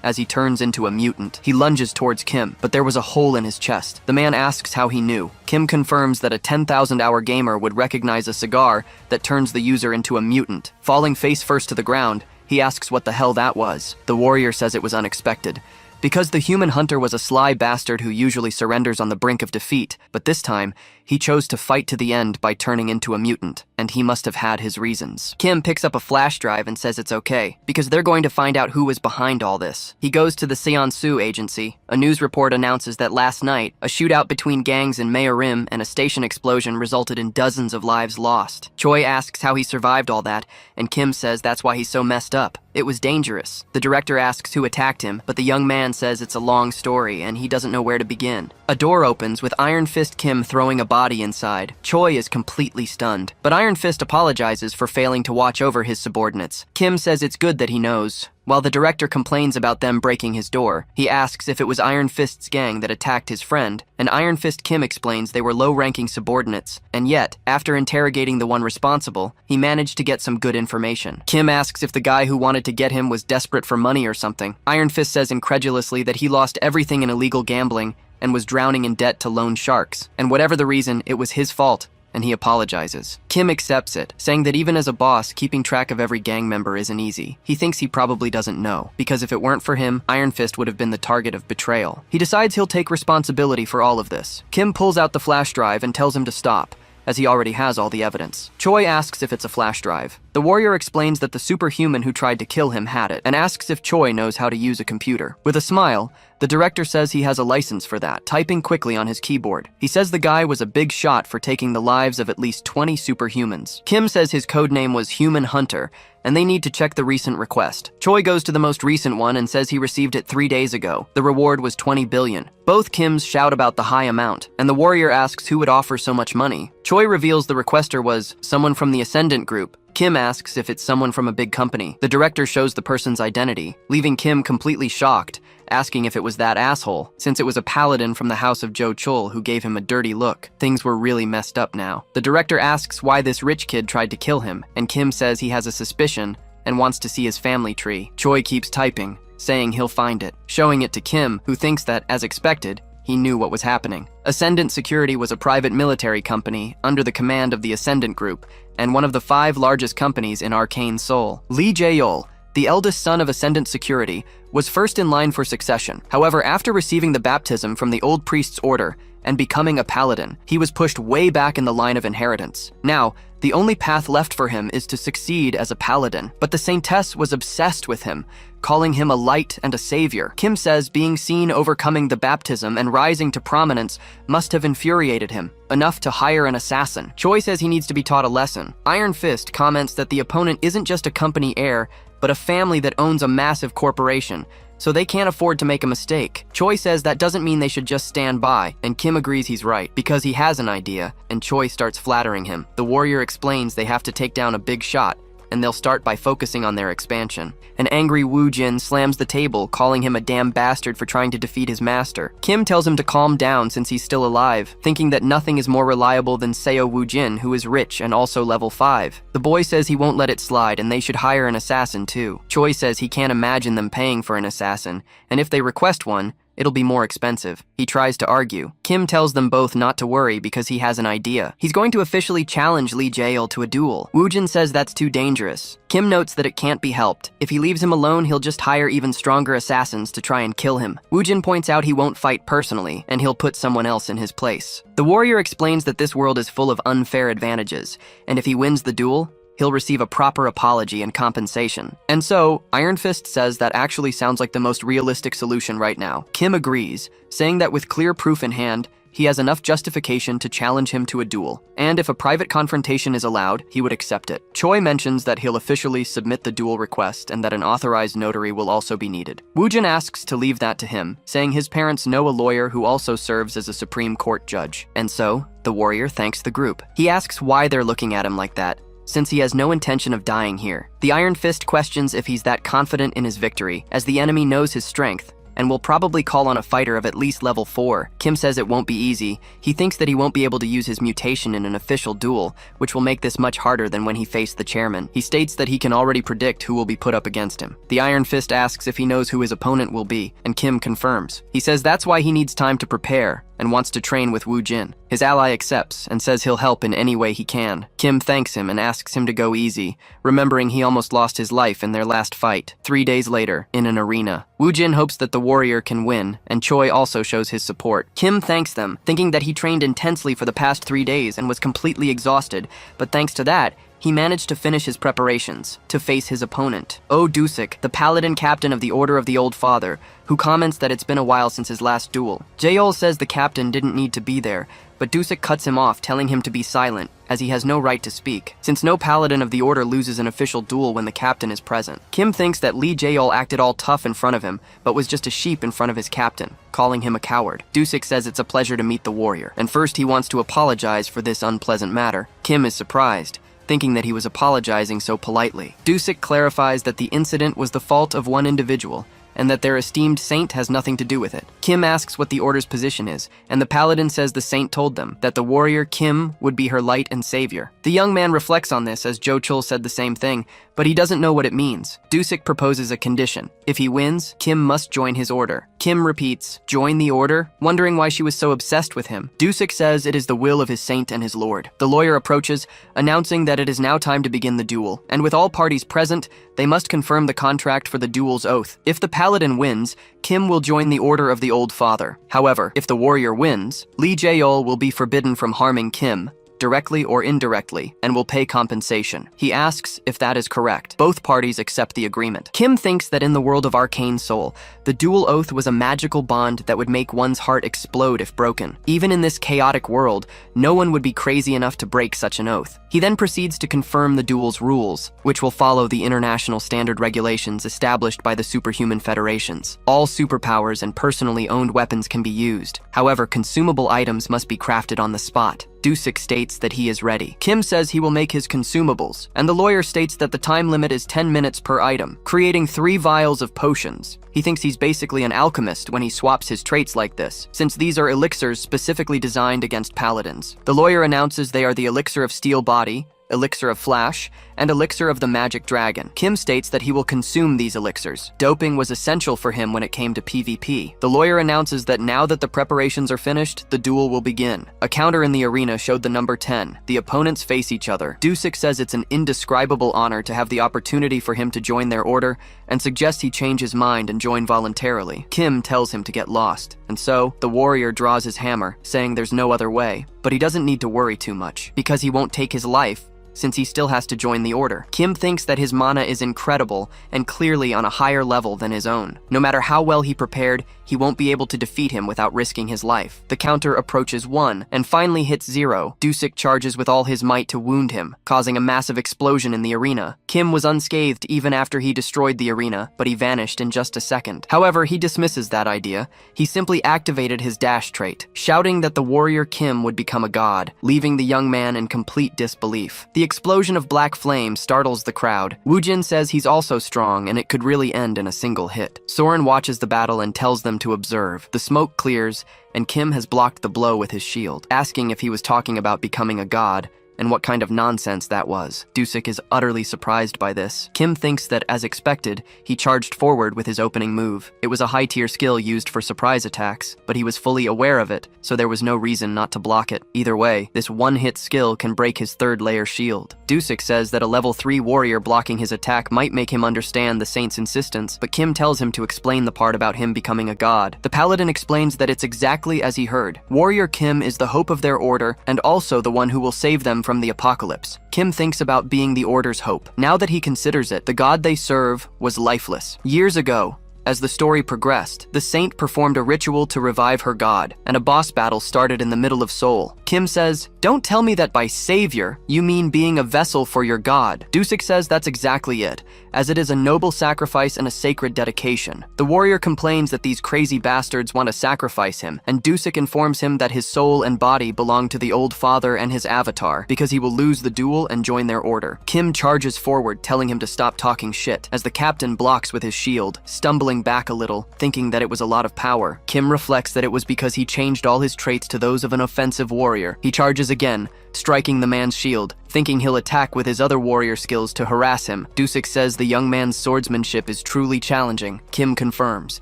As he turns into a mutant, he lunges towards Kim, but there was a hole in his chest. The man asks how he knew. Kim confirms that a 10,000-hour gamer would recognize a cigar that turns the user into a mutant. Falling face first to the ground, he asks what the hell that was. The warrior says it was unexpected, because the human hunter was a sly bastard who usually surrenders on the brink of defeat, but this time, he chose to fight to the end by turning into a mutant, and he must have had his reasons. Kim picks up a flash drive and says it's okay, because they're going to find out who is behind all this. He goes to the Seonsu agency. A news report announces that last night, a shootout between gangs in Mayorim and a station explosion resulted in dozens of lives lost. Choi asks how he survived all that, and Kim says that's why he's so messed up. It was dangerous. The director asks who attacked him, but the young man says it's a long story and he doesn't know where to begin. A door opens with Iron Fist Kim throwing a body inside. Choi is completely stunned, but Iron Fist apologizes for failing to watch over his subordinates. Kim says it's good that he knows. While the director complains about them breaking his door, he asks if it was Iron Fist's gang that attacked his friend, and Iron Fist Kim explains they were low-ranking subordinates, and yet, after interrogating the one responsible, he managed to get some good information. Kim asks if the guy who wanted to get him was desperate for money or something. Iron Fist says incredulously that he lost everything in illegal gambling and was drowning in debt to loan sharks, and whatever the reason, it was his fault, and he apologizes. Kim accepts it, saying that even as a boss, keeping track of every gang member isn't easy. He thinks he probably doesn't know, because if it weren't for him, Iron Fist would have been the target of betrayal. He decides he'll take responsibility for all of this. Kim pulls out the flash drive and tells him to stop, as he already has all the evidence. Choi asks if it's a flash drive. The warrior explains that the superhuman who tried to kill him had it, and asks if Choi knows how to use a computer. With a smile, the director says he has a license for that, typing quickly on his keyboard. He says the guy was a big shot for taking the lives of at least 20 superhumans. Kim says his codename was Human Hunter, and they need to check the recent request. Choi goes to the most recent one and says he received it 3 days ago. The reward was 20 billion. Both Kims shout about the high amount, and the warrior asks who would offer so much money. Choi reveals the requester was someone from the Ascendant Group. Kim asks if it's someone from a big company. The director shows the person's identity, leaving Kim completely shocked, asking if it was that asshole, since it was a paladin from the house of Jo Chul who gave him a dirty look. Things were really messed up now. The director asks why this rich kid tried to kill him, and Kim says he has a suspicion and wants to see his family tree. Choi keeps typing, saying he'll find it, showing it to Kim, who thinks that, as expected, he knew what was happening. Ascendant Security was a private military company under the command of the Ascendant Group, and one of the 5 largest companies in Arcane Seoul. Lee Jae-yol, the eldest son of Ascendant Security, was first in line for succession. However, after receiving the baptism from the old priest's order and becoming a paladin, he was pushed way back in the line of inheritance. Now, the only path left for him is to succeed as a paladin, but the Saintess was obsessed with him, calling him a light and a savior. Kim says being seen overcoming the baptism and rising to prominence must have infuriated him, enough to hire an assassin. Choi says he needs to be taught a lesson. Iron Fist comments that the opponent isn't just a company heir, but a family that owns a massive corporation, so they can't afford to make a mistake. Choi says that doesn't mean they should just stand by, and Kim agrees he's right, because he has an idea, and Choi starts flattering him. The warrior explains they have to take down a big shot, and they'll start by focusing on their expansion. An angry Woo Jin slams the table, calling him a damn bastard for trying to defeat his master. Kim tells him to calm down since he's still alive, thinking that nothing is more reliable than Seo Woo Jin, who is rich and also level 5. The boy says he won't let it slide and they should hire an assassin too. Choi says he can't imagine them paying for an assassin, and if they request one, it'll be more expensive. He tries to argue. Kim tells them both not to worry because he has an idea. He's going to officially challenge Lee Jae-yol to a duel. Woojin says that's too dangerous. Kim notes that it can't be helped. If he leaves him alone, he'll just hire even stronger assassins to try and kill him. Woojin points out he won't fight personally, and he'll put someone else in his place. The warrior explains that this world is full of unfair advantages, and if he wins the duel, he'll receive a proper apology and compensation. And so, Iron Fist says that actually sounds like the most realistic solution right now. Kim agrees, saying that with clear proof in hand, he has enough justification to challenge him to a duel, and if a private confrontation is allowed, he would accept it. Choi mentions that he'll officially submit the duel request and that an authorized notary will also be needed. Woojin asks to leave that to him, saying his parents know a lawyer who also serves as a Supreme Court judge. And so, the warrior thanks the group. He asks why they're looking at him like that, since he has no intention of dying here. The Iron Fist questions if he's that confident in his victory, as the enemy knows his strength, and will probably call on a fighter of at least level 4. Kim says it won't be easy. He thinks that he won't be able to use his mutation in an official duel, which will make this much harder than when he faced the chairman. He states that he can already predict who will be put up against him. The Iron Fist asks if he knows who his opponent will be, and Kim confirms. He says that's why he needs time to prepare and wants to train with Woo Jin. His ally accepts and says he'll help in any way he can. Kim thanks him and asks him to go easy, remembering he almost lost his life in their last fight. 3 days later, in an arena, Woo Jin hopes that the warrior can win, and Choi also shows his support. Kim thanks them, thinking that he trained intensely for the past 3 days and was completely exhausted, but thanks to that, he managed to finish his preparations to face his opponent, Oh Dusik, the paladin captain of the Order of the Old Father, who comments that it's been a while since his last duel. Jaeol says the captain didn't need to be there, but Dusik cuts him off, telling him to be silent, as he has no right to speak, since no paladin of the order loses an official duel when the captain is present. Kim thinks that Lee Jaeol acted all tough in front of him, but was just a sheep in front of his captain, calling him a coward. Dusik says it's a pleasure to meet the warrior, and first he wants to apologize for this unpleasant matter. Kim is surprised, thinking that he was apologizing so politely. Dusik clarifies that the incident was the fault of one individual, and that their esteemed saint has nothing to do with it. Kim asks what the order's position is, and the paladin says the saint told them that the warrior Kim would be her light and savior. The young man reflects on this as Jo Chul said the same thing, but he doesn't know what it means. Dusik proposes a condition. If he wins, Kim must join his order. Kim repeats, "Join the order?" wondering why she was so obsessed with him. Dusik says it is the will of his saint and his lord. The lawyer approaches, announcing that it is now time to begin the duel, and with all parties present, they must confirm the contract for the duel's oath. If the paladin wins, Kim will join the Order of the Old Father. However, if the warrior wins, Lee Jaeol will be forbidden from harming Kim, directly or indirectly, and will pay compensation. He asks if that is correct. Both parties accept the agreement. Kim thinks that in the world of Arcane Soul, the dual oath was a magical bond that would make one's heart explode if broken. Even in this chaotic world, no one would be crazy enough to break such an oath. He then proceeds to confirm the duel's rules, which will follow the international standard regulations established by the superhuman federations. All superpowers and personally owned weapons can be used. However, consumable items must be crafted on the spot. Dusik states that he is ready. Kim says he will make his consumables, and the lawyer states that the time limit is 10 minutes per item, creating 3 vials of potions. He thinks he's basically an alchemist when he swaps his traits like this, since these are elixirs specifically designed against paladins. The lawyer announces they are the elixir of steel body, elixir of flash, and elixir of the magic dragon. Kim states that he will consume these elixirs. Doping was essential for him when it came to PvP. The lawyer announces that now that the preparations are finished, the duel will begin. A counter in the arena showed the number 10. The opponents face each other. Dusik says it's an indescribable honor to have the opportunity for him to join their order, and suggests he change his mind and join voluntarily. Kim tells him to get lost, and so, the warrior draws his hammer, saying there's no other way. But he doesn't need to worry too much, because he won't take his life, since he still has to join the order. Kim thinks that his mana is incredible and clearly on a higher level than his own. No matter how well he prepared, he won't be able to defeat him without risking his life. The counter approaches 1 and finally hits 0. Dusik charges with all his might to wound him, causing a massive explosion in the arena. Kim was unscathed even after he destroyed the arena, but he vanished in just a second. However, he dismisses that idea. He simply activated his dash trait, shouting that the warrior Kim would become a god, leaving the young man in complete disbelief. The explosion of black flame startles the crowd. Woojin says he's also strong and it could really end in a single hit. Soren watches the battle and tells them to observe. The smoke clears, and Kim has blocked the blow with his shield, asking if he was talking about becoming a god, and what kind of nonsense that was. Dusik is utterly surprised by this. Kim thinks that, as expected, he charged forward with his opening move. It was a high-tier skill used for surprise attacks, but he was fully aware of it, so there was no reason not to block it. Either way, this one-hit skill can break his 3rd-layer shield. Dusik says that a level 3 warrior blocking his attack might make him understand the saint's insistence, but Kim tells him to explain the part about him becoming a god. The paladin explains that it's exactly as he heard. Warrior Kim is the hope of their order, and also the one who will save them from the apocalypse. Kim thinks about being the order's hope. Now that he considers it, the god they serve was lifeless. Years ago, as the story progressed, the saint performed a ritual to revive her god, and a boss battle started in the middle of Seoul. Kim says, "Don't tell me that by savior, you mean being a vessel for your god." Dusik says that's exactly it, as it is a noble sacrifice and a sacred dedication. The warrior complains that these crazy bastards want to sacrifice him, and Dusik informs him that his soul and body belong to the old father and his avatar, because he will lose the duel and join their order. Kim charges forward, telling him to stop talking shit, as the captain blocks with his shield, stumbling back a little, thinking that it was a lot of power. Kim reflects that it was because he changed all his traits to those of an offensive warrior. He charges again, striking the man's shield, thinking he'll attack with his other warrior skills to harass him. Dusik says the young man's swordsmanship is truly challenging. Kim confirms,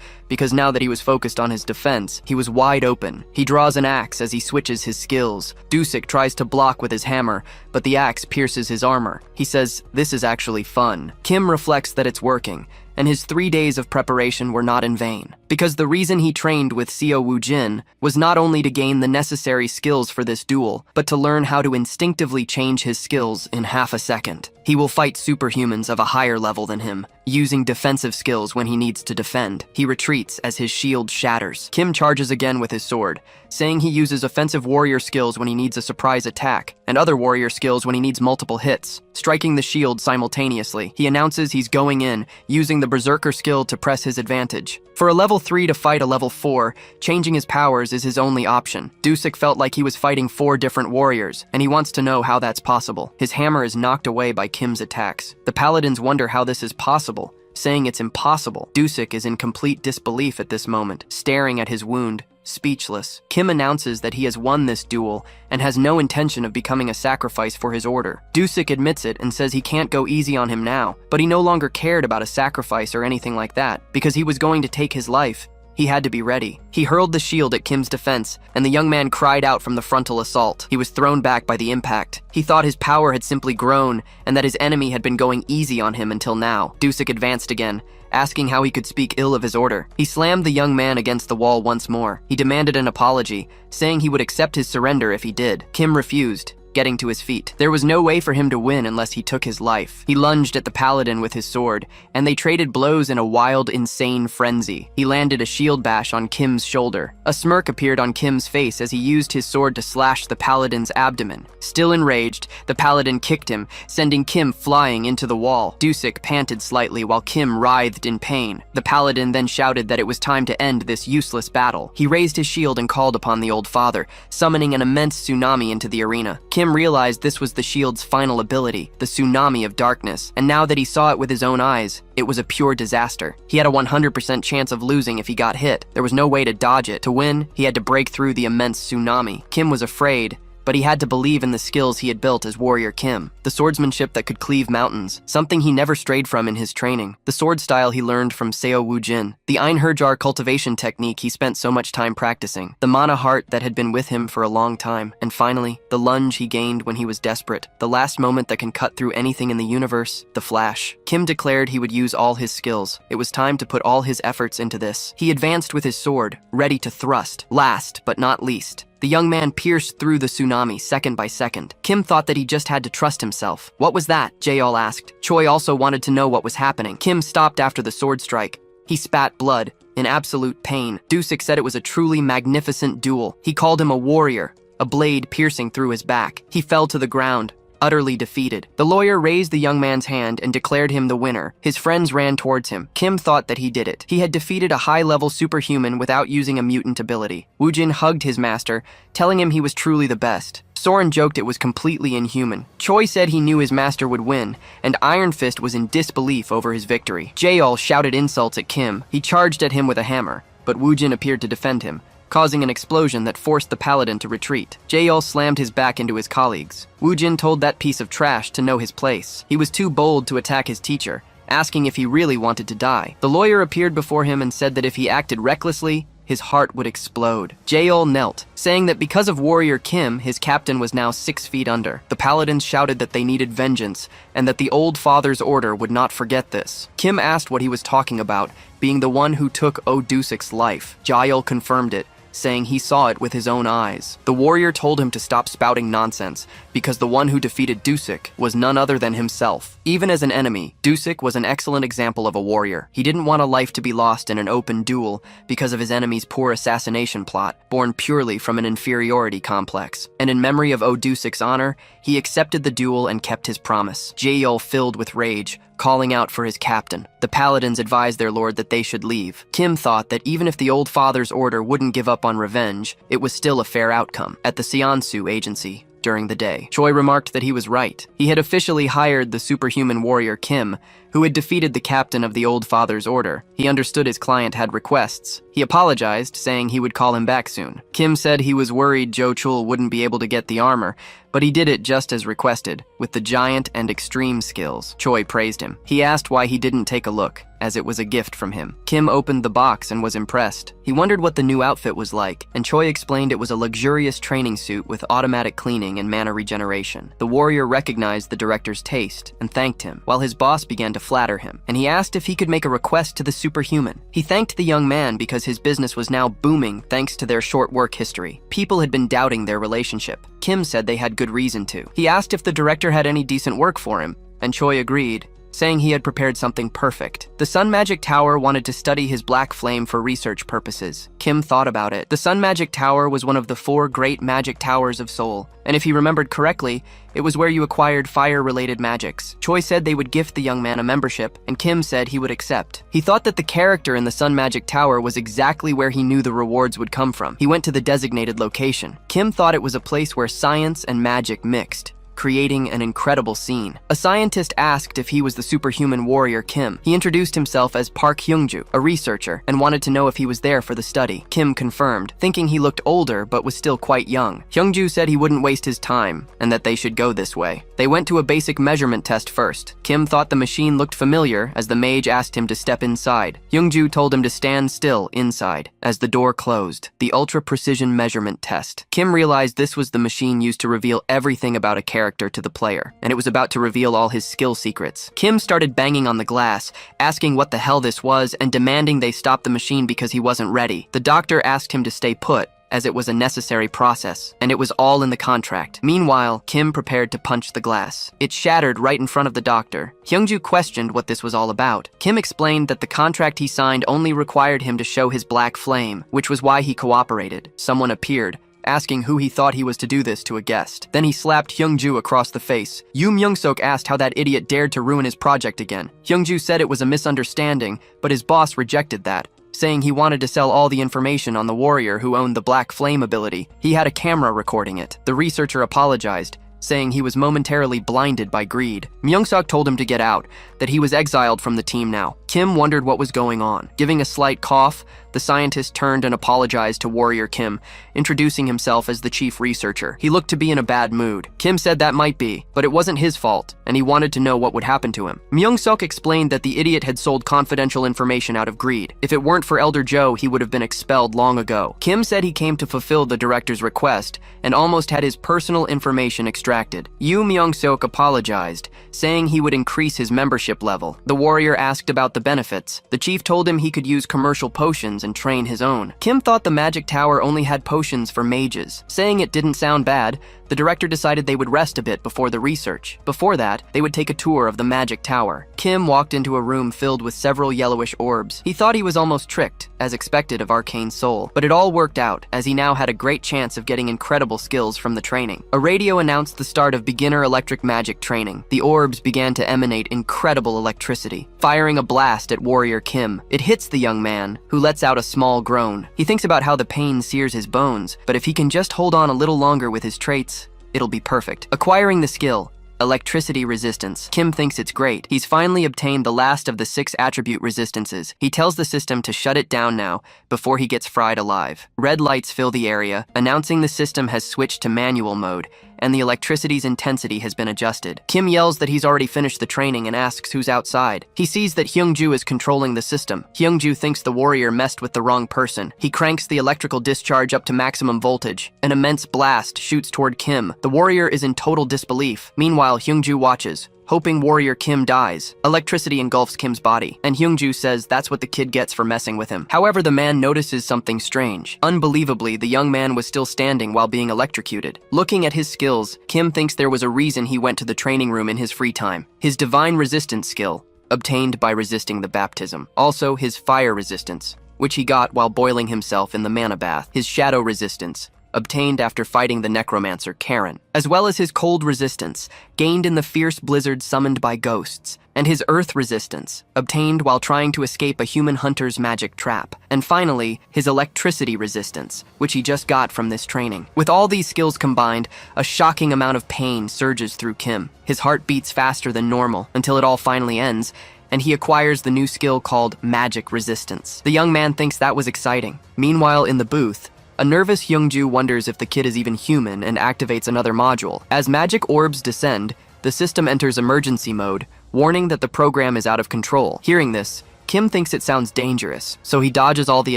because now that he was focused on his defense, he was wide open. He draws an axe as he switches his skills. Dusik tries to block with his hammer, but the axe pierces his armor. He says, "This is actually fun." Kim reflects that it's working, and his 3 days of preparation were not in vain. Because the reason he trained with Seo Woo-jin was not only to gain the necessary skills for this duel, but to learn how to instinctively change his skills in half a second. He will fight superhumans of a higher level than him, using defensive skills when he needs to defend. He retreats as his shield shatters. Kim charges again with his sword, saying he uses offensive warrior skills when he needs a surprise attack, and other warrior skills when he needs multiple hits, striking the shield simultaneously. He announces he's going in, using the berserker skill to press his advantage. For a level 3 to fight a level 4, changing his powers is his only option. Dusik felt like he was fighting 4 different warriors, and he wants to know how that's possible. His hammer is knocked away by Kim's attacks. The paladins wonder how this is possible, saying it's impossible. Dusik is in complete disbelief at this moment, staring at his wound, speechless. Kim announces that he has won this duel and has no intention of becoming a sacrifice for his order. Dusik admits it and says he can't go easy on him now, but he no longer cared about a sacrifice or anything like that, because he was going to take his life. He had to be ready. He hurled the shield at Kim's defense, and the young man cried out from the frontal assault. He was thrown back by the impact. He thought his power had simply grown, and that his enemy had been going easy on him until now. Dusik advanced again, asking how he could speak ill of his order. He slammed the young man against the wall once more. He demanded an apology, saying he would accept his surrender if he did. Kim refused, getting to his feet. There was no way for him to win unless he took his life. He lunged at the paladin with his sword, and they traded blows in a wild, insane frenzy. He landed a shield bash on Kim's shoulder. A smirk appeared on Kim's face as he used his sword to slash the paladin's abdomen. Still enraged, the paladin kicked him, sending Kim flying into the wall. Dusik panted slightly while Kim writhed in pain. The paladin then shouted that it was time to end this useless battle. He raised his shield and called upon the old father, summoning an immense tsunami into the arena. Kim realized this was the shield's final ability, the tsunami of darkness, and now that he saw it with his own eyes, it was a pure disaster. He had a 100% chance of losing if he got hit. There was no way to dodge it. To win, he had to break through the immense tsunami. Kim was afraid, but he had to believe in the skills he had built as Warrior Kim. The swordsmanship that could cleave mountains, something he never strayed from in his training. The sword style he learned from Seo Woo-jin. The Einherjar cultivation technique he spent so much time practicing. The mana heart that had been with him for a long time. And finally, the lunge he gained when he was desperate. The last moment that can cut through anything in the universe, the flash. Kim declared he would use all his skills. It was time to put all his efforts into this. He advanced with his sword, ready to thrust. Last, but not least, the young man pierced through the tsunami second by second. Kim thought that he just had to trust himself. What was that? Jaeol asked. Choi also wanted to know what was happening. Kim stopped after the sword strike. He spat blood, in absolute pain. Dusik said it was a truly magnificent duel. He called him a warrior, a blade piercing through his back. He fell to the ground, utterly defeated. The lawyer raised the young man's hand and declared him the winner. His friends ran towards him. Kim thought that he did it. He had defeated a high-level superhuman without using a mutant ability. Woojin hugged his master, telling him he was truly the best. Soren joked it was completely inhuman. Choi said he knew his master would win, and Iron Fist was in disbelief over his victory. Jaeol shouted insults at Kim. He charged at him with a hammer, but Woojin appeared to defend him, causing an explosion that forced the paladin to retreat. Jaeol slammed his back into his colleagues. Woojin told that piece of trash to know his place. He was too bold to attack his teacher, asking if he really wanted to die. The lawyer appeared before him and said that if he acted recklessly, his heart would explode. Jaeol knelt, saying that because of Warrior Kim, his captain was now 6 feet under. The paladins shouted that they needed vengeance, and that the old father's order would not forget this. Kim asked what he was talking about, being the one who took Dusik's life. Jaeol confirmed it, saying he saw it with his own eyes. The warrior told him to stop spouting nonsense, because the one who defeated Dusik was none other than himself. Even as an enemy, Dusik was an excellent example of a warrior. He didn't want a life to be lost in an open duel because of his enemy's poor assassination plot, born purely from an inferiority complex. And in memory of Dusik's honor, he accepted the duel and kept his promise. Jaehyul filled with rage, calling out for his captain. The paladins advised their lord that they should leave. Kim thought that even if the old father's order wouldn't give up on revenge, it was still a fair outcome. At the Seonsu agency, during the day, Choi remarked that he was right. He had officially hired the superhuman warrior Kim, who had defeated the captain of the old father's order. He understood his client had requests. He apologized, saying he would call him back soon. Kim said he was worried Jo Chul wouldn't be able to get the armor, but he did it just as requested, with the giant and extreme skills. Choi praised him. He asked why he didn't take a look, as it was a gift from him. Kim opened the box and was impressed. He wondered what the new outfit was like, and Choi explained it was a luxurious training suit with automatic cleaning and mana regeneration. The warrior recognized the director's taste and thanked him, while his boss began to flatter him, and he asked if he could make a request to the superhuman. He thanked the young man because his business was now booming thanks to their short work history. People had been doubting their relationship. Kim said they had good reason to. He asked if the director had any decent work for him, and Choi agreed, saying he had prepared something perfect. The Sun Magic Tower wanted to study his black flame for research purposes. Kim thought about it. The Sun Magic Tower was one of the 4 great magic towers of Seoul, and if he remembered correctly, it was where you acquired fire-related magics. Choi said they would gift the young man a membership, and Kim said he would accept. He thought that the character in the Sun Magic Tower was exactly where he knew the rewards would come from. He went to the designated location. Kim thought it was a place where science and magic mixed, creating an incredible scene. A scientist asked if he was the superhuman warrior Kim. He introduced himself as Park Hyungju, a researcher, and wanted to know if he was there for the study. Kim confirmed, thinking he looked older but was still quite young. Hyungju said he wouldn't waste his time, and that they should go this way. They went to a basic measurement test first. Kim thought the machine looked familiar as the mage asked him to step inside. Hyungju told him to stand still inside. As the door closed, the ultra-precision measurement test. Kim realized this was the machine used to reveal everything about a character to the player, and it was about to reveal all his skill secrets. Kim started banging on the glass, asking what the hell this was and demanding they stop the machine because he wasn't ready. The doctor asked him to stay put, as it was a necessary process, and it was all in the contract. Meanwhile, Kim prepared to punch the glass. It shattered right in front of the doctor. Hyungju questioned what this was all about. Kim explained that the contract he signed only required him to show his black flame, which was why he cooperated. Someone appeared, asking who he thought he was to do this to a guest. Then he slapped Hyungju across the face. Yoon Myung-sok asked how that idiot dared to ruin his project again. Hyungju said it was a misunderstanding, but his boss rejected that, saying he wanted to sell all the information on the warrior who owned the black flame ability. He had a camera recording it. The researcher apologized, saying he was momentarily blinded by greed. Myung-sok told him to get out, that he was exiled from the team now. Kim wondered what was going on. Giving a slight cough, the scientist turned and apologized to Warrior Kim, introducing himself as the chief researcher. He looked to be in a bad mood. Kim said that might be, but it wasn't his fault, and he wanted to know what would happen to him. Myung-sok explained that the idiot had sold confidential information out of greed. If it weren't for Elder Joe, he would have been expelled long ago. Kim said he came to fulfill the director's request, and almost had his personal information extracted. Yoo Myung-sok apologized, saying he would increase his membership level. The warrior asked about the benefits. The chief told him he could use commercial potions and train his own. Kim thought the magic tower only had potions for mages. Saying it didn't sound bad, the director decided they would rest a bit before the research. Before that, they would take a tour of the magic tower. Kim walked into a room filled with several yellowish orbs. He thought he was almost tricked, as expected of Arcane Soul, but it all worked out, as he now had a great chance of getting incredible skills from the training. A radio announced the start of beginner electric magic training. The orbs began to emanate incredible electricity, firing a blast at Warrior Kim. It hits the young man, who lets out a small groan. He thinks about how the pain sears his bones, but if he can just hold on a little longer with his traits, it'll be perfect. Acquiring the skill, electricity resistance. Kim thinks it's great. He's finally obtained the last of the 6 attribute resistances. He tells the system to shut it down now, before he gets fried alive. Red lights fill the area, announcing the system has switched to manual mode, and the electricity's intensity has been adjusted. Kim yells that he's already finished the training and asks who's outside. He sees that Hyungju is controlling the system. Hyungju thinks the warrior messed with the wrong person. He cranks the electrical discharge up to maximum voltage. An immense blast shoots toward Kim. The warrior is in total disbelief. Meanwhile, Hyungju watches, hoping Warrior Kim dies. Electricity engulfs Kim's body, and Hyungju says that's what the kid gets for messing with him. However, the man notices something strange. Unbelievably, the young man was still standing while being electrocuted. Looking at his skills, Kim thinks there was a reason he went to the training room in his free time. His divine resistance skill, obtained by resisting the baptism. Also, his fire resistance, which he got while boiling himself in the mana bath. His shadow resistance, obtained after fighting the necromancer Karen, as well as his cold resistance, gained in the fierce blizzard summoned by ghosts, and his earth resistance, obtained while trying to escape a human hunter's magic trap, and finally, his electricity resistance, which he just got from this training. With all these skills combined, a shocking amount of pain surges through Kim. His heart beats faster than normal until it all finally ends, and he acquires the new skill called magic resistance. The young man thinks that was exciting. Meanwhile, in the booth, a nervous Hyungju wonders if the kid is even human and activates another module. As magic orbs descend, the system enters emergency mode, warning that the program is out of control. Hearing this, Kim thinks it sounds dangerous, so he dodges all the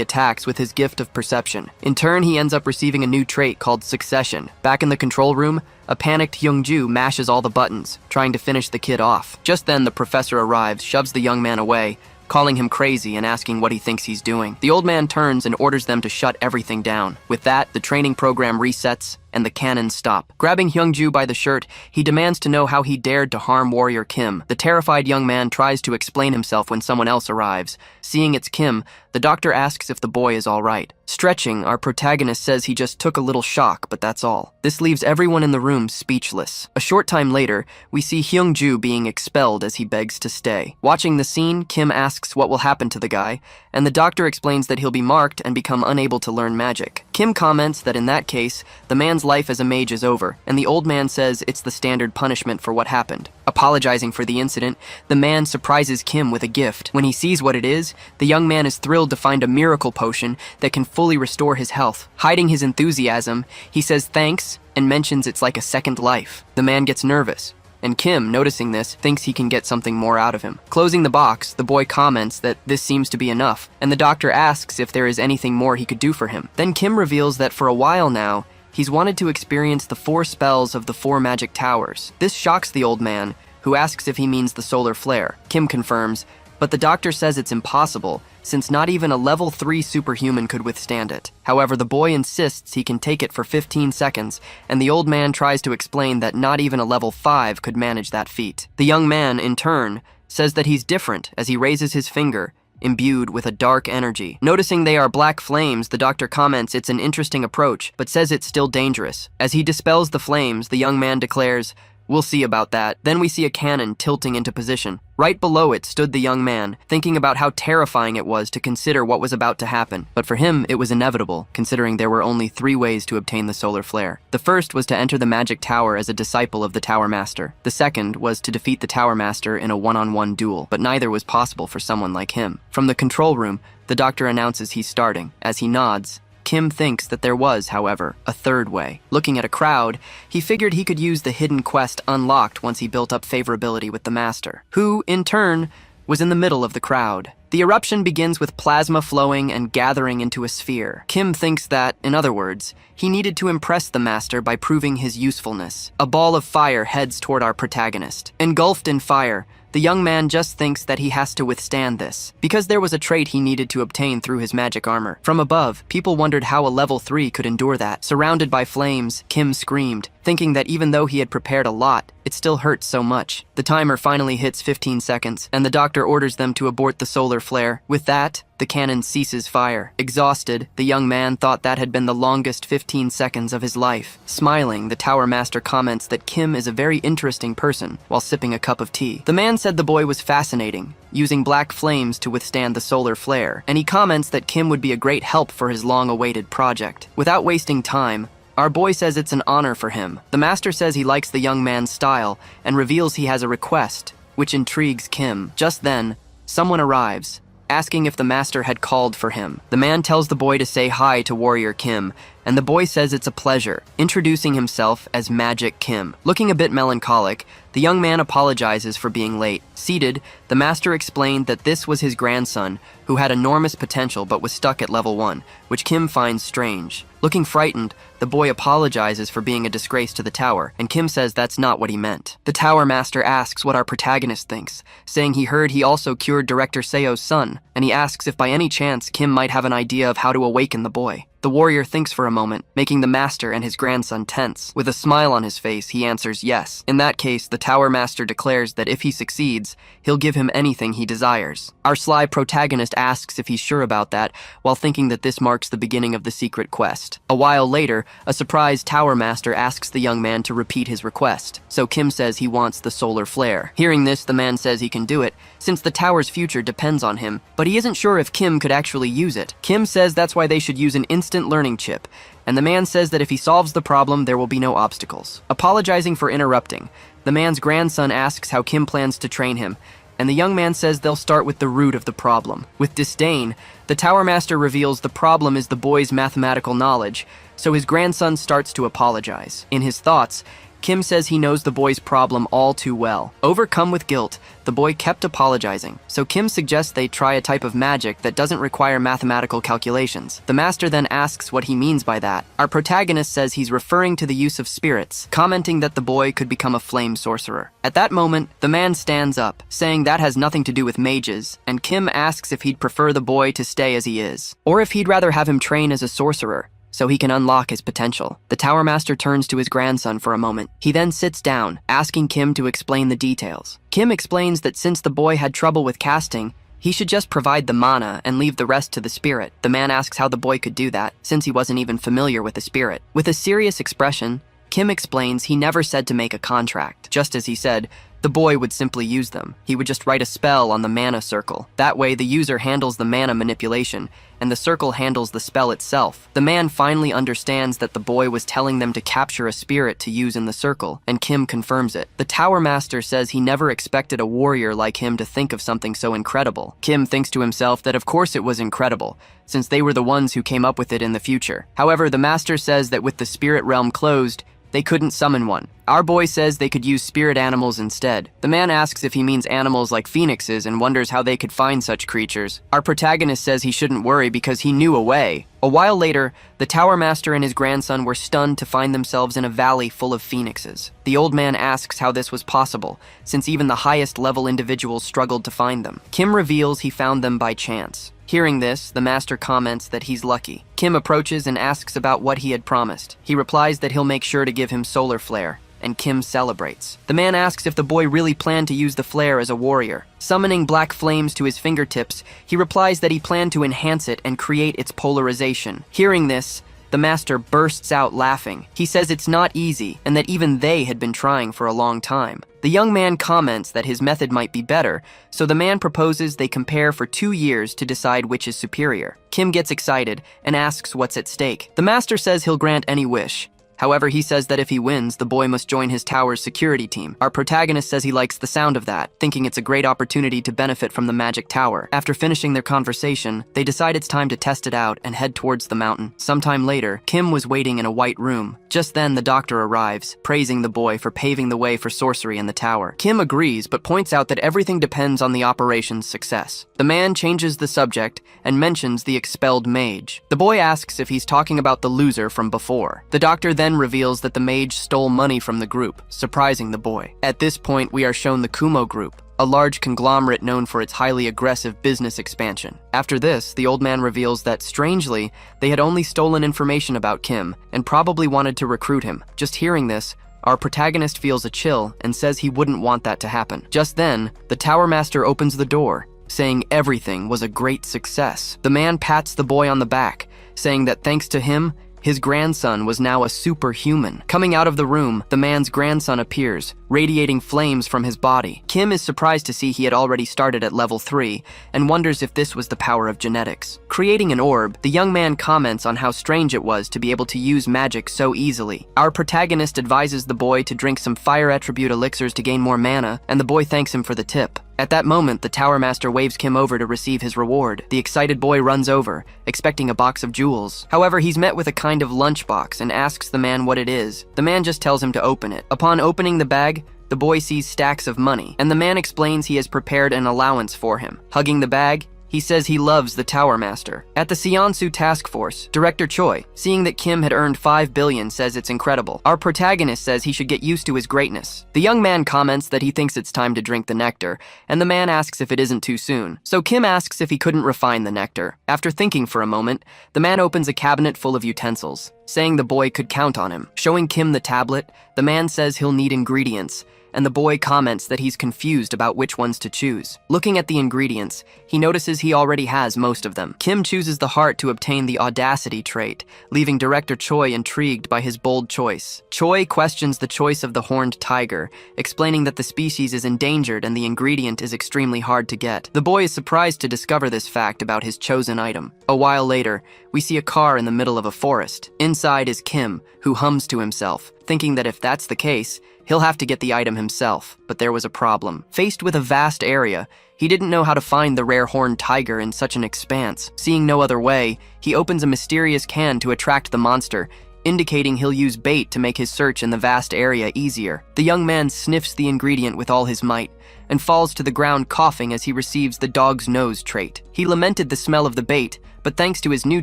attacks with his gift of perception. In turn, he ends up receiving a new trait called Succession. Back in the control room, a panicked Hyungju mashes all the buttons, trying to finish the kid off. Just then, the professor arrives, shoves the young man away, calling him crazy and asking what he thinks he's doing. The old man turns and orders them to shut everything down. With that, the training program resets and the cannons stop. Grabbing Hyungju by the shirt, he demands to know how he dared to harm Warrior Kim. The terrified young man tries to explain himself when someone else arrives. Seeing it's Kim, the doctor asks if the boy is all right. Stretching, our protagonist says he just took a little shock, but that's all. This leaves everyone in the room speechless. A short time later, we see Hyungju being expelled as he begs to stay. Watching the scene, Kim asks what will happen to the guy, and the doctor explains that he'll be marked and become unable to learn magic. Kim comments that in that case, the man's life as a mage is over, and the old man says it's the standard punishment for what happened. Apologizing for the incident, the man surprises Kim with a gift. When he sees what it is, the young man is thrilled to find a miracle potion that can fully restore his health. Hiding his enthusiasm, he says thanks and mentions it's like a second life. The man gets nervous, and Kim, noticing this, thinks he can get something more out of him. Closing the box, the boy comments that this seems to be enough, and the doctor asks if there is anything more he could do for him. Then Kim reveals that for a while now, he's wanted to experience the 4 spells of the 4 magic towers. This shocks the old man, who asks if he means the solar flare. Kim confirms, but the doctor says it's impossible, since not even a level 3 superhuman could withstand it. However, the boy insists he can take it for 15 seconds, and the old man tries to explain that not even a level 5 could manage that feat. The young man, in turn, says that he's different as he raises his finger, imbued with a dark energy. Noticing they are black flames, the doctor comments it's an interesting approach, but says it's still dangerous. As he dispels the flames, the young man declares, "We'll see about that." Then we see a cannon tilting into position. Right below it stood the young man, thinking about how terrifying it was to consider what was about to happen. But for him, it was inevitable, considering there were only 3 ways to obtain the solar flare. The first was to enter the magic tower as a disciple of the Tower Master. The second was to defeat the Tower Master in a one-on-one duel, but neither was possible for someone like him. From the control room, the doctor announces he's starting. As he nods, Kim thinks that there was, however, a third way. Looking at a crowd, he figured he could use the hidden quest unlocked once he built up favorability with the master, who, in turn, was in the middle of the crowd. The eruption begins with plasma flowing and gathering into a sphere. Kim thinks that, in other words, he needed to impress the master by proving his usefulness. A ball of fire heads toward our protagonist. Engulfed in fire, the young man just thinks that he has to withstand this, because there was a trait he needed to obtain through his magic armor. From above, people wondered how a level 3 could endure that. Surrounded by flames, Kim screamed, thinking that even though he had prepared a lot, it still hurt so much. The timer finally hits 15 seconds, and the doctor orders them to abort the solar flare. With that, the cannon ceases fire. Exhausted, the young man thought that had been the longest 15 seconds of his life. Smiling, the Tower Master comments that Kim is a very interesting person while sipping a cup of tea. The man said the boy was fascinating, using black flames to withstand the solar flare, and he comments that Kim would be a great help for his long-awaited project. Without wasting time, our boy says it's an honor for him. The master says he likes the young man's style and reveals he has a request, which intrigues Kim. Just then, someone arrives, asking if the master had called for him. The man tells the boy to say hi to Warrior Kim, and the boy says it's a pleasure, introducing himself as Magic Kim. Looking a bit melancholic, the young man apologizes for being late. Seated, the master explained that this was his grandson, who had enormous potential but was stuck at level 1, which Kim finds strange. Looking frightened, the boy apologizes for being a disgrace to the tower, and Kim says that's not what he meant. The tower master asks what our protagonist thinks, saying he heard he also cured Director Seo's son, and he asks if by any chance Kim might have an idea of how to awaken the boy. The warrior thinks for a moment, making the master and his grandson tense. With a smile on his face, he answers yes. In that case, the tower master declares that if he succeeds, he'll give him anything he desires. Our sly protagonist asks if he's sure about that, while thinking that this marks the beginning of the secret quest. A while later, a surprised tower master asks the young man to repeat his request, so Kim says he wants the solar flare. Hearing this, the man says he can do it, since the tower's future depends on him, but he isn't sure if Kim could actually use it. Kim says that's why they should use an instant learning chip, and the man says that if he solves the problem, there will be no obstacles. Apologizing for interrupting, the man's grandson asks how Kim plans to train him, and the young man says they'll start with the root of the problem. With disdain, the tower master reveals the problem is the boy's mathematical knowledge, so his grandson starts to apologize. In his thoughts, Kim says he knows the boy's problem all too well. Overcome with guilt, the boy kept apologizing, so Kim suggests they try a type of magic that doesn't require mathematical calculations. The master then asks what he means by that. Our protagonist says he's referring to the use of spirits, commenting that the boy could become a flame sorcerer. At that moment, the man stands up, saying that has nothing to do with mages, and Kim asks if he'd prefer the boy to stay as he is, or if he'd rather have him train as a sorcerer, so he can unlock his potential. The tower master turns to his grandson for a moment. He then sits down, asking Kim to explain the details. Kim explains that since the boy had trouble with casting, he should just provide the mana and leave the rest to the spirit. The man asks how the boy could do that, since he wasn't even familiar with the spirit. With a serious expression, Kim explains he never said to make a contract. Just as he said, the boy would simply use them. He would just write a spell on the mana circle. That way, the user handles the mana manipulation, and the circle handles the spell itself. The man finally understands that the boy was telling them to capture a spirit to use in the circle, and Kim confirms it. The tower master says he never expected a warrior like him to think of something so incredible. Kim thinks to himself that of course it was incredible, since they were the ones who came up with it in the future. However, the master says that with the spirit realm closed, they couldn't summon one. Our boy says they could use spirit animals instead. The man asks if he means animals like phoenixes and wonders how they could find such creatures. Our protagonist says he shouldn't worry because he knew a way. A while later, the tower master and his grandson were stunned to find themselves in a valley full of phoenixes. The old man asks how this was possible, since even the highest level individuals struggled to find them. Kim reveals he found them by chance. Hearing this, the master comments that he's lucky. Kim approaches and asks about what he had promised. He replies that he'll make sure to give him solar flare, and Kim celebrates. The man asks if the boy really planned to use the flare as a warrior. Summoning black flames to his fingertips, he replies that he planned to enhance it and create its polarization. Hearing this, the master bursts out laughing. He says it's not easy, and that even they had been trying for a long time. The young man comments that his method might be better, so the man proposes they compare for 2 years to decide which is superior. Kim gets excited and asks what's at stake. The master says he'll grant any wish. However, he says that if he wins, the boy must join his tower's security team. Our protagonist says he likes the sound of that, thinking it's a great opportunity to benefit from the magic tower. After finishing their conversation, they decide it's time to test it out and head towards the mountain. Sometime later, Kim was waiting in a white room. Just then, the doctor arrives, praising the boy for paving the way for sorcery in the tower. Kim agrees, but points out that everything depends on the operation's success. The man changes the subject and mentions the expelled mage. The boy asks if he's talking about the loser from before. The doctor then reveals that the mage stole money from the group, surprising the boy. At this point, we are shown the Kumo group, a large conglomerate known for its highly aggressive business expansion. After this, the old man reveals that, strangely, they had only stolen information about Kim and probably wanted to recruit him. Just hearing this, our protagonist feels a chill and says he wouldn't want that to happen. Just then, the tower master opens the door, saying everything was a great success. The man pats the boy on the back, saying that thanks to him, his grandson was now a superhuman. Coming out of the room, the man's grandson appears, radiating flames from his body. Kim is surprised to see he had already started at level 3 and wonders if this was the power of genetics. Creating an orb, the young man comments on how strange it was to be able to use magic so easily. Our protagonist advises the boy to drink some fire attribute elixirs to gain more mana, and the boy thanks him for the tip. At that moment, the Tower Master waves Kim over to receive his reward. The excited boy runs over, expecting a box of jewels. However, he's met with a kind of lunchbox and asks the man what it is. The man just tells him to open it. Upon opening the bag, the boy sees stacks of money, and the man explains he has prepared an allowance for him. Hugging the bag, he says he loves the Tower Master. At the Seonsu task force, Director Choi, seeing that Kim had earned 5 billion, says it's incredible. Our protagonist says he should get used to his greatness. The young man comments that he thinks it's time to drink the nectar, and the man asks if it isn't too soon. So Kim asks if he couldn't refine the nectar. After thinking for a moment, the man opens a cabinet full of utensils, saying the boy could count on him. Showing Kim the tablet, the man says he'll need ingredients, and the boy comments that he's confused about which ones to choose. Looking at the ingredients, he notices he already has most of them. Kim chooses the heart to obtain the audacity trait, leaving Director Choi intrigued by his bold choice. Choi questions the choice of the horned tiger, explaining that the species is endangered and the ingredient is extremely hard to get. The boy is surprised to discover this fact about his chosen item. A while later, we see a car in the middle of a forest. Inside is Kim, who hums to himself, thinking that if that's the case, he'll have to get the item himself, but there was a problem. Faced with a vast area, he didn't know how to find the rare horned tiger in such an expanse. Seeing no other way, he opens a mysterious can to attract the monster, indicating he'll use bait to make his search in the vast area easier. The young man sniffs the ingredient with all his might, and falls to the ground coughing as he receives the dog's nose trait. He lamented the smell of the bait, but thanks to his new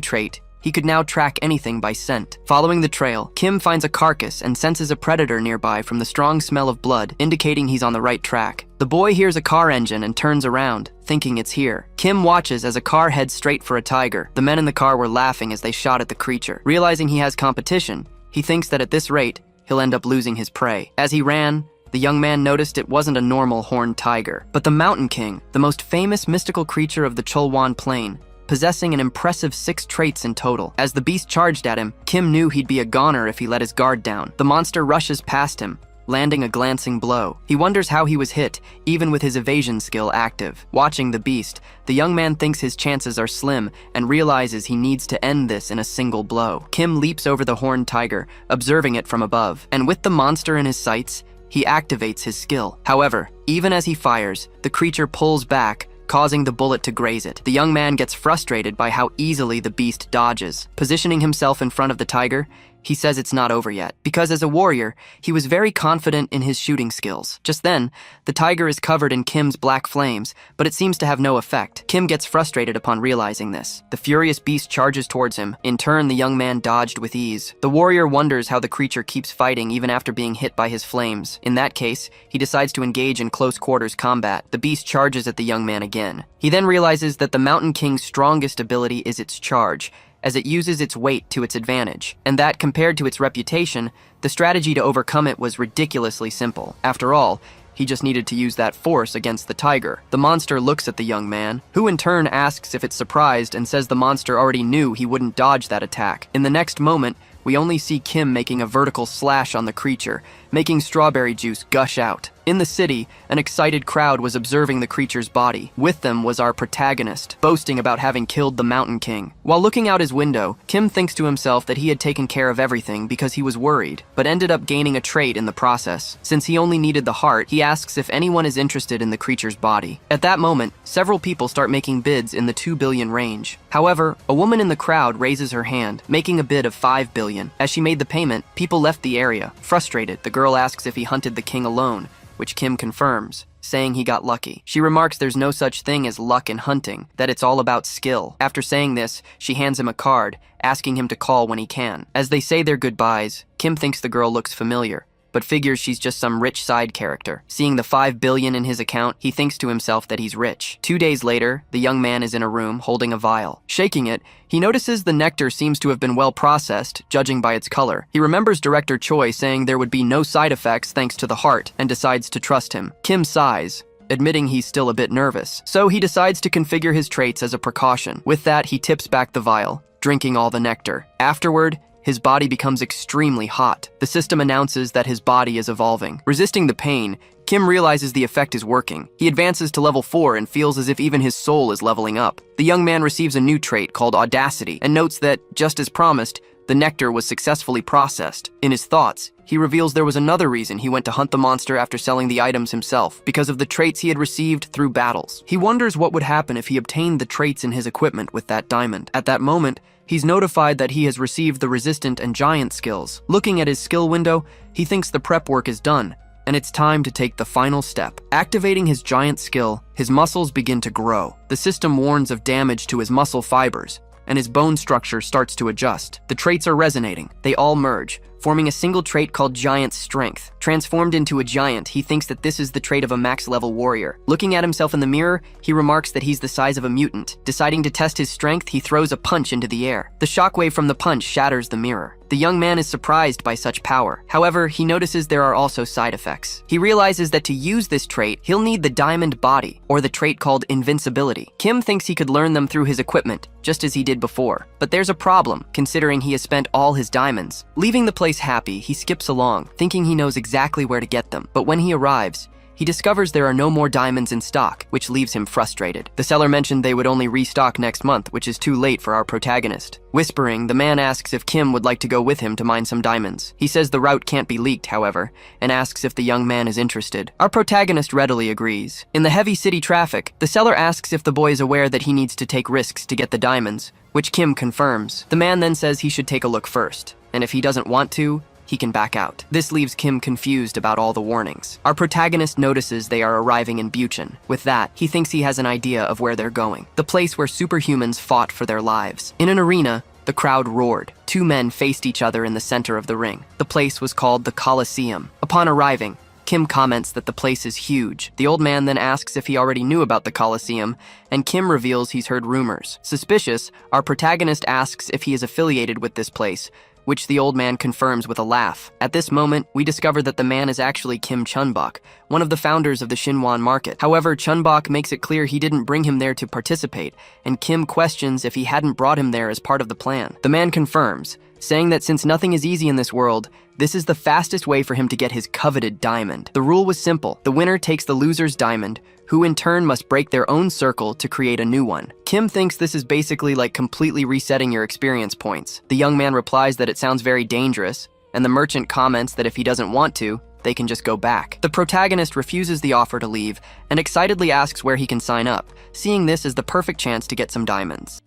trait, he could now track anything by scent. Following the trail, Kim finds a carcass and senses a predator nearby from the strong smell of blood, indicating he's on the right track. The boy hears a car engine and turns around, thinking it's here. Kim watches as a car heads straight for a tiger. The men in the car were laughing as they shot at the creature. Realizing he has competition, he thinks that at this rate, he'll end up losing his prey. As he ran, the young man noticed it wasn't a normal horned tiger, but the Mountain King, the most famous mystical creature of the Cholwan Plain, possessing an impressive 6 traits in total. As the beast charged at him, Kim knew he'd be a goner if he let his guard down. The monster rushes past him, landing a glancing blow. He wonders how he was hit, even with his evasion skill active. Watching the beast, the young man thinks his chances are slim and realizes he needs to end this in a single blow. Kim leaps over the horned tiger, observing it from above, and with the monster in his sights, he activates his skill. However, even as he fires, the creature pulls back, causing the bullet to graze it. The young man gets frustrated by how easily the beast dodges. Positioning himself in front of the tiger, he says it's not over yet, because as a warrior, he was very confident in his shooting skills. Just then, the tiger is covered in Kim's black flames, but it seems to have no effect. Kim gets frustrated upon realizing this. The furious beast charges towards him. In turn, the young man dodged with ease. The warrior wonders how the creature keeps fighting even after being hit by his flames. In that case, he decides to engage in close quarters combat. The beast charges at the young man again. He then realizes that the Mountain King's strongest ability is its charge, as it uses its weight to its advantage, and that, compared to its reputation, the strategy to overcome it was ridiculously simple. After all, he just needed to use that force against the tiger. The monster looks at the young man, who in turn asks if it's surprised and says the monster already knew he wouldn't dodge that attack. In the next moment, we only see Kim making a vertical slash on the creature, making strawberry juice gush out. In the city, an excited crowd was observing the creature's body. With them was our protagonist, boasting about having killed the Mountain King. While looking out his window, Kim thinks to himself that he had taken care of everything because he was worried, but ended up gaining a trait in the process. Since he only needed the heart, he asks if anyone is interested in the creature's body. At that moment, several people start making bids in the 2 billion range. However, a woman in the crowd raises her hand, making a bid of 5 billion. As she made the payment, people left the area. Frustrated, the girl asks if he hunted the king alone, which Kim confirms, saying he got lucky. She remarks there's no such thing as luck in hunting, that it's all about skill. After saying this, she hands him a card, asking him to call when he can. As they say their goodbyes, Kim thinks the girl looks familiar, but figures she's just some rich side character. Seeing the 5 billion in his account, he thinks to himself that he's rich. 2 days later, the young man is in a room holding a vial. Shaking it, he notices the nectar seems to have been well processed, judging by its color. He remembers Director Choi saying there would be no side effects thanks to the heart, and decides to trust him. Kim sighs, admitting he's still a bit nervous. So he decides to configure his traits as a precaution. With that, he tips back the vial, drinking all the nectar. Afterward, his body becomes extremely hot. The system announces that his body is evolving. Resisting the pain, Kim realizes the effect is working. He advances to level 4 and feels as if even his soul is leveling up. The young man receives a new trait called Audacity and notes that, just as promised, The nectar was successfully processed. In his thoughts, he reveals there was another reason he went to hunt the monster after selling the items himself, because of the traits he had received through battles. He wonders what would happen if he obtained the traits in his equipment with that diamond. At that moment, he's notified that he has received the resistant and giant skills. Looking at his skill window, he thinks the prep work is done, and it's time to take the final step. Activating his giant skill, his muscles begin to grow. The system warns of damage to his muscle fibers, and his bone structure starts to adjust. The traits are resonating. They all merge, forming a single trait called Giant Strength. Transformed into a giant, he thinks that this is the trait of a max-level warrior. Looking at himself in the mirror, he remarks that he's the size of a mutant. Deciding to test his strength, he throws a punch into the air. The shockwave from the punch shatters the mirror. The young man is surprised by such power. However, he notices there are also side effects. He realizes that to use this trait, he'll need the diamond body, or the trait called invincibility. Kim thinks he could learn them through his equipment, just as he did before. But there's a problem, considering he has spent all his diamonds. Leaving the place happy, he skips along, thinking he knows exactly where to get them. But when he arrives, he discovers there are no more diamonds in stock, which leaves him frustrated. The seller mentioned they would only restock next month, which is too late for our protagonist. Whispering, the man asks if Kim would like to go with him to mine some diamonds. He says the route can't be leaked, however, and asks if the young man is interested. Our protagonist readily agrees. In the heavy city traffic, the seller asks if the boy is aware that he needs to take risks to get the diamonds, which Kim confirms. The man then says he should take a look first, and if he doesn't want to, he can back out. This leaves Kim confused about all the warnings. Our protagonist notices they are arriving in Buchan. With that, he thinks he has an idea of where they're going. The place where superhumans fought for their lives. In an arena, the crowd roared. Two men faced each other in the center of the ring. The place was called the Colosseum. Upon arriving, Kim comments that the place is huge. The old man then asks if he already knew about the Colosseum, and Kim reveals he's heard rumors. Suspicious, our protagonist asks if he is affiliated with this place, which the old man confirms with a laugh. At this moment, we discover that the man is actually Kim Chunbok, one of the founders of the Shinwan market. However, Chunbok makes it clear he didn't bring him there to participate, and Kim questions if he hadn't brought him there as part of the plan. The man confirms, saying that since nothing is easy in this world, this is the fastest way for him to get his coveted diamond. The rule was simple. The winner takes the loser's diamond, who in turn must break their own circle to create a new one. Kim thinks this is basically like completely resetting your experience points. The young man replies that it sounds very dangerous, and the merchant comments that if he doesn't want to, they can just go back. The protagonist refuses the offer to leave and excitedly asks where he can sign up, seeing this as the perfect chance to get some diamonds.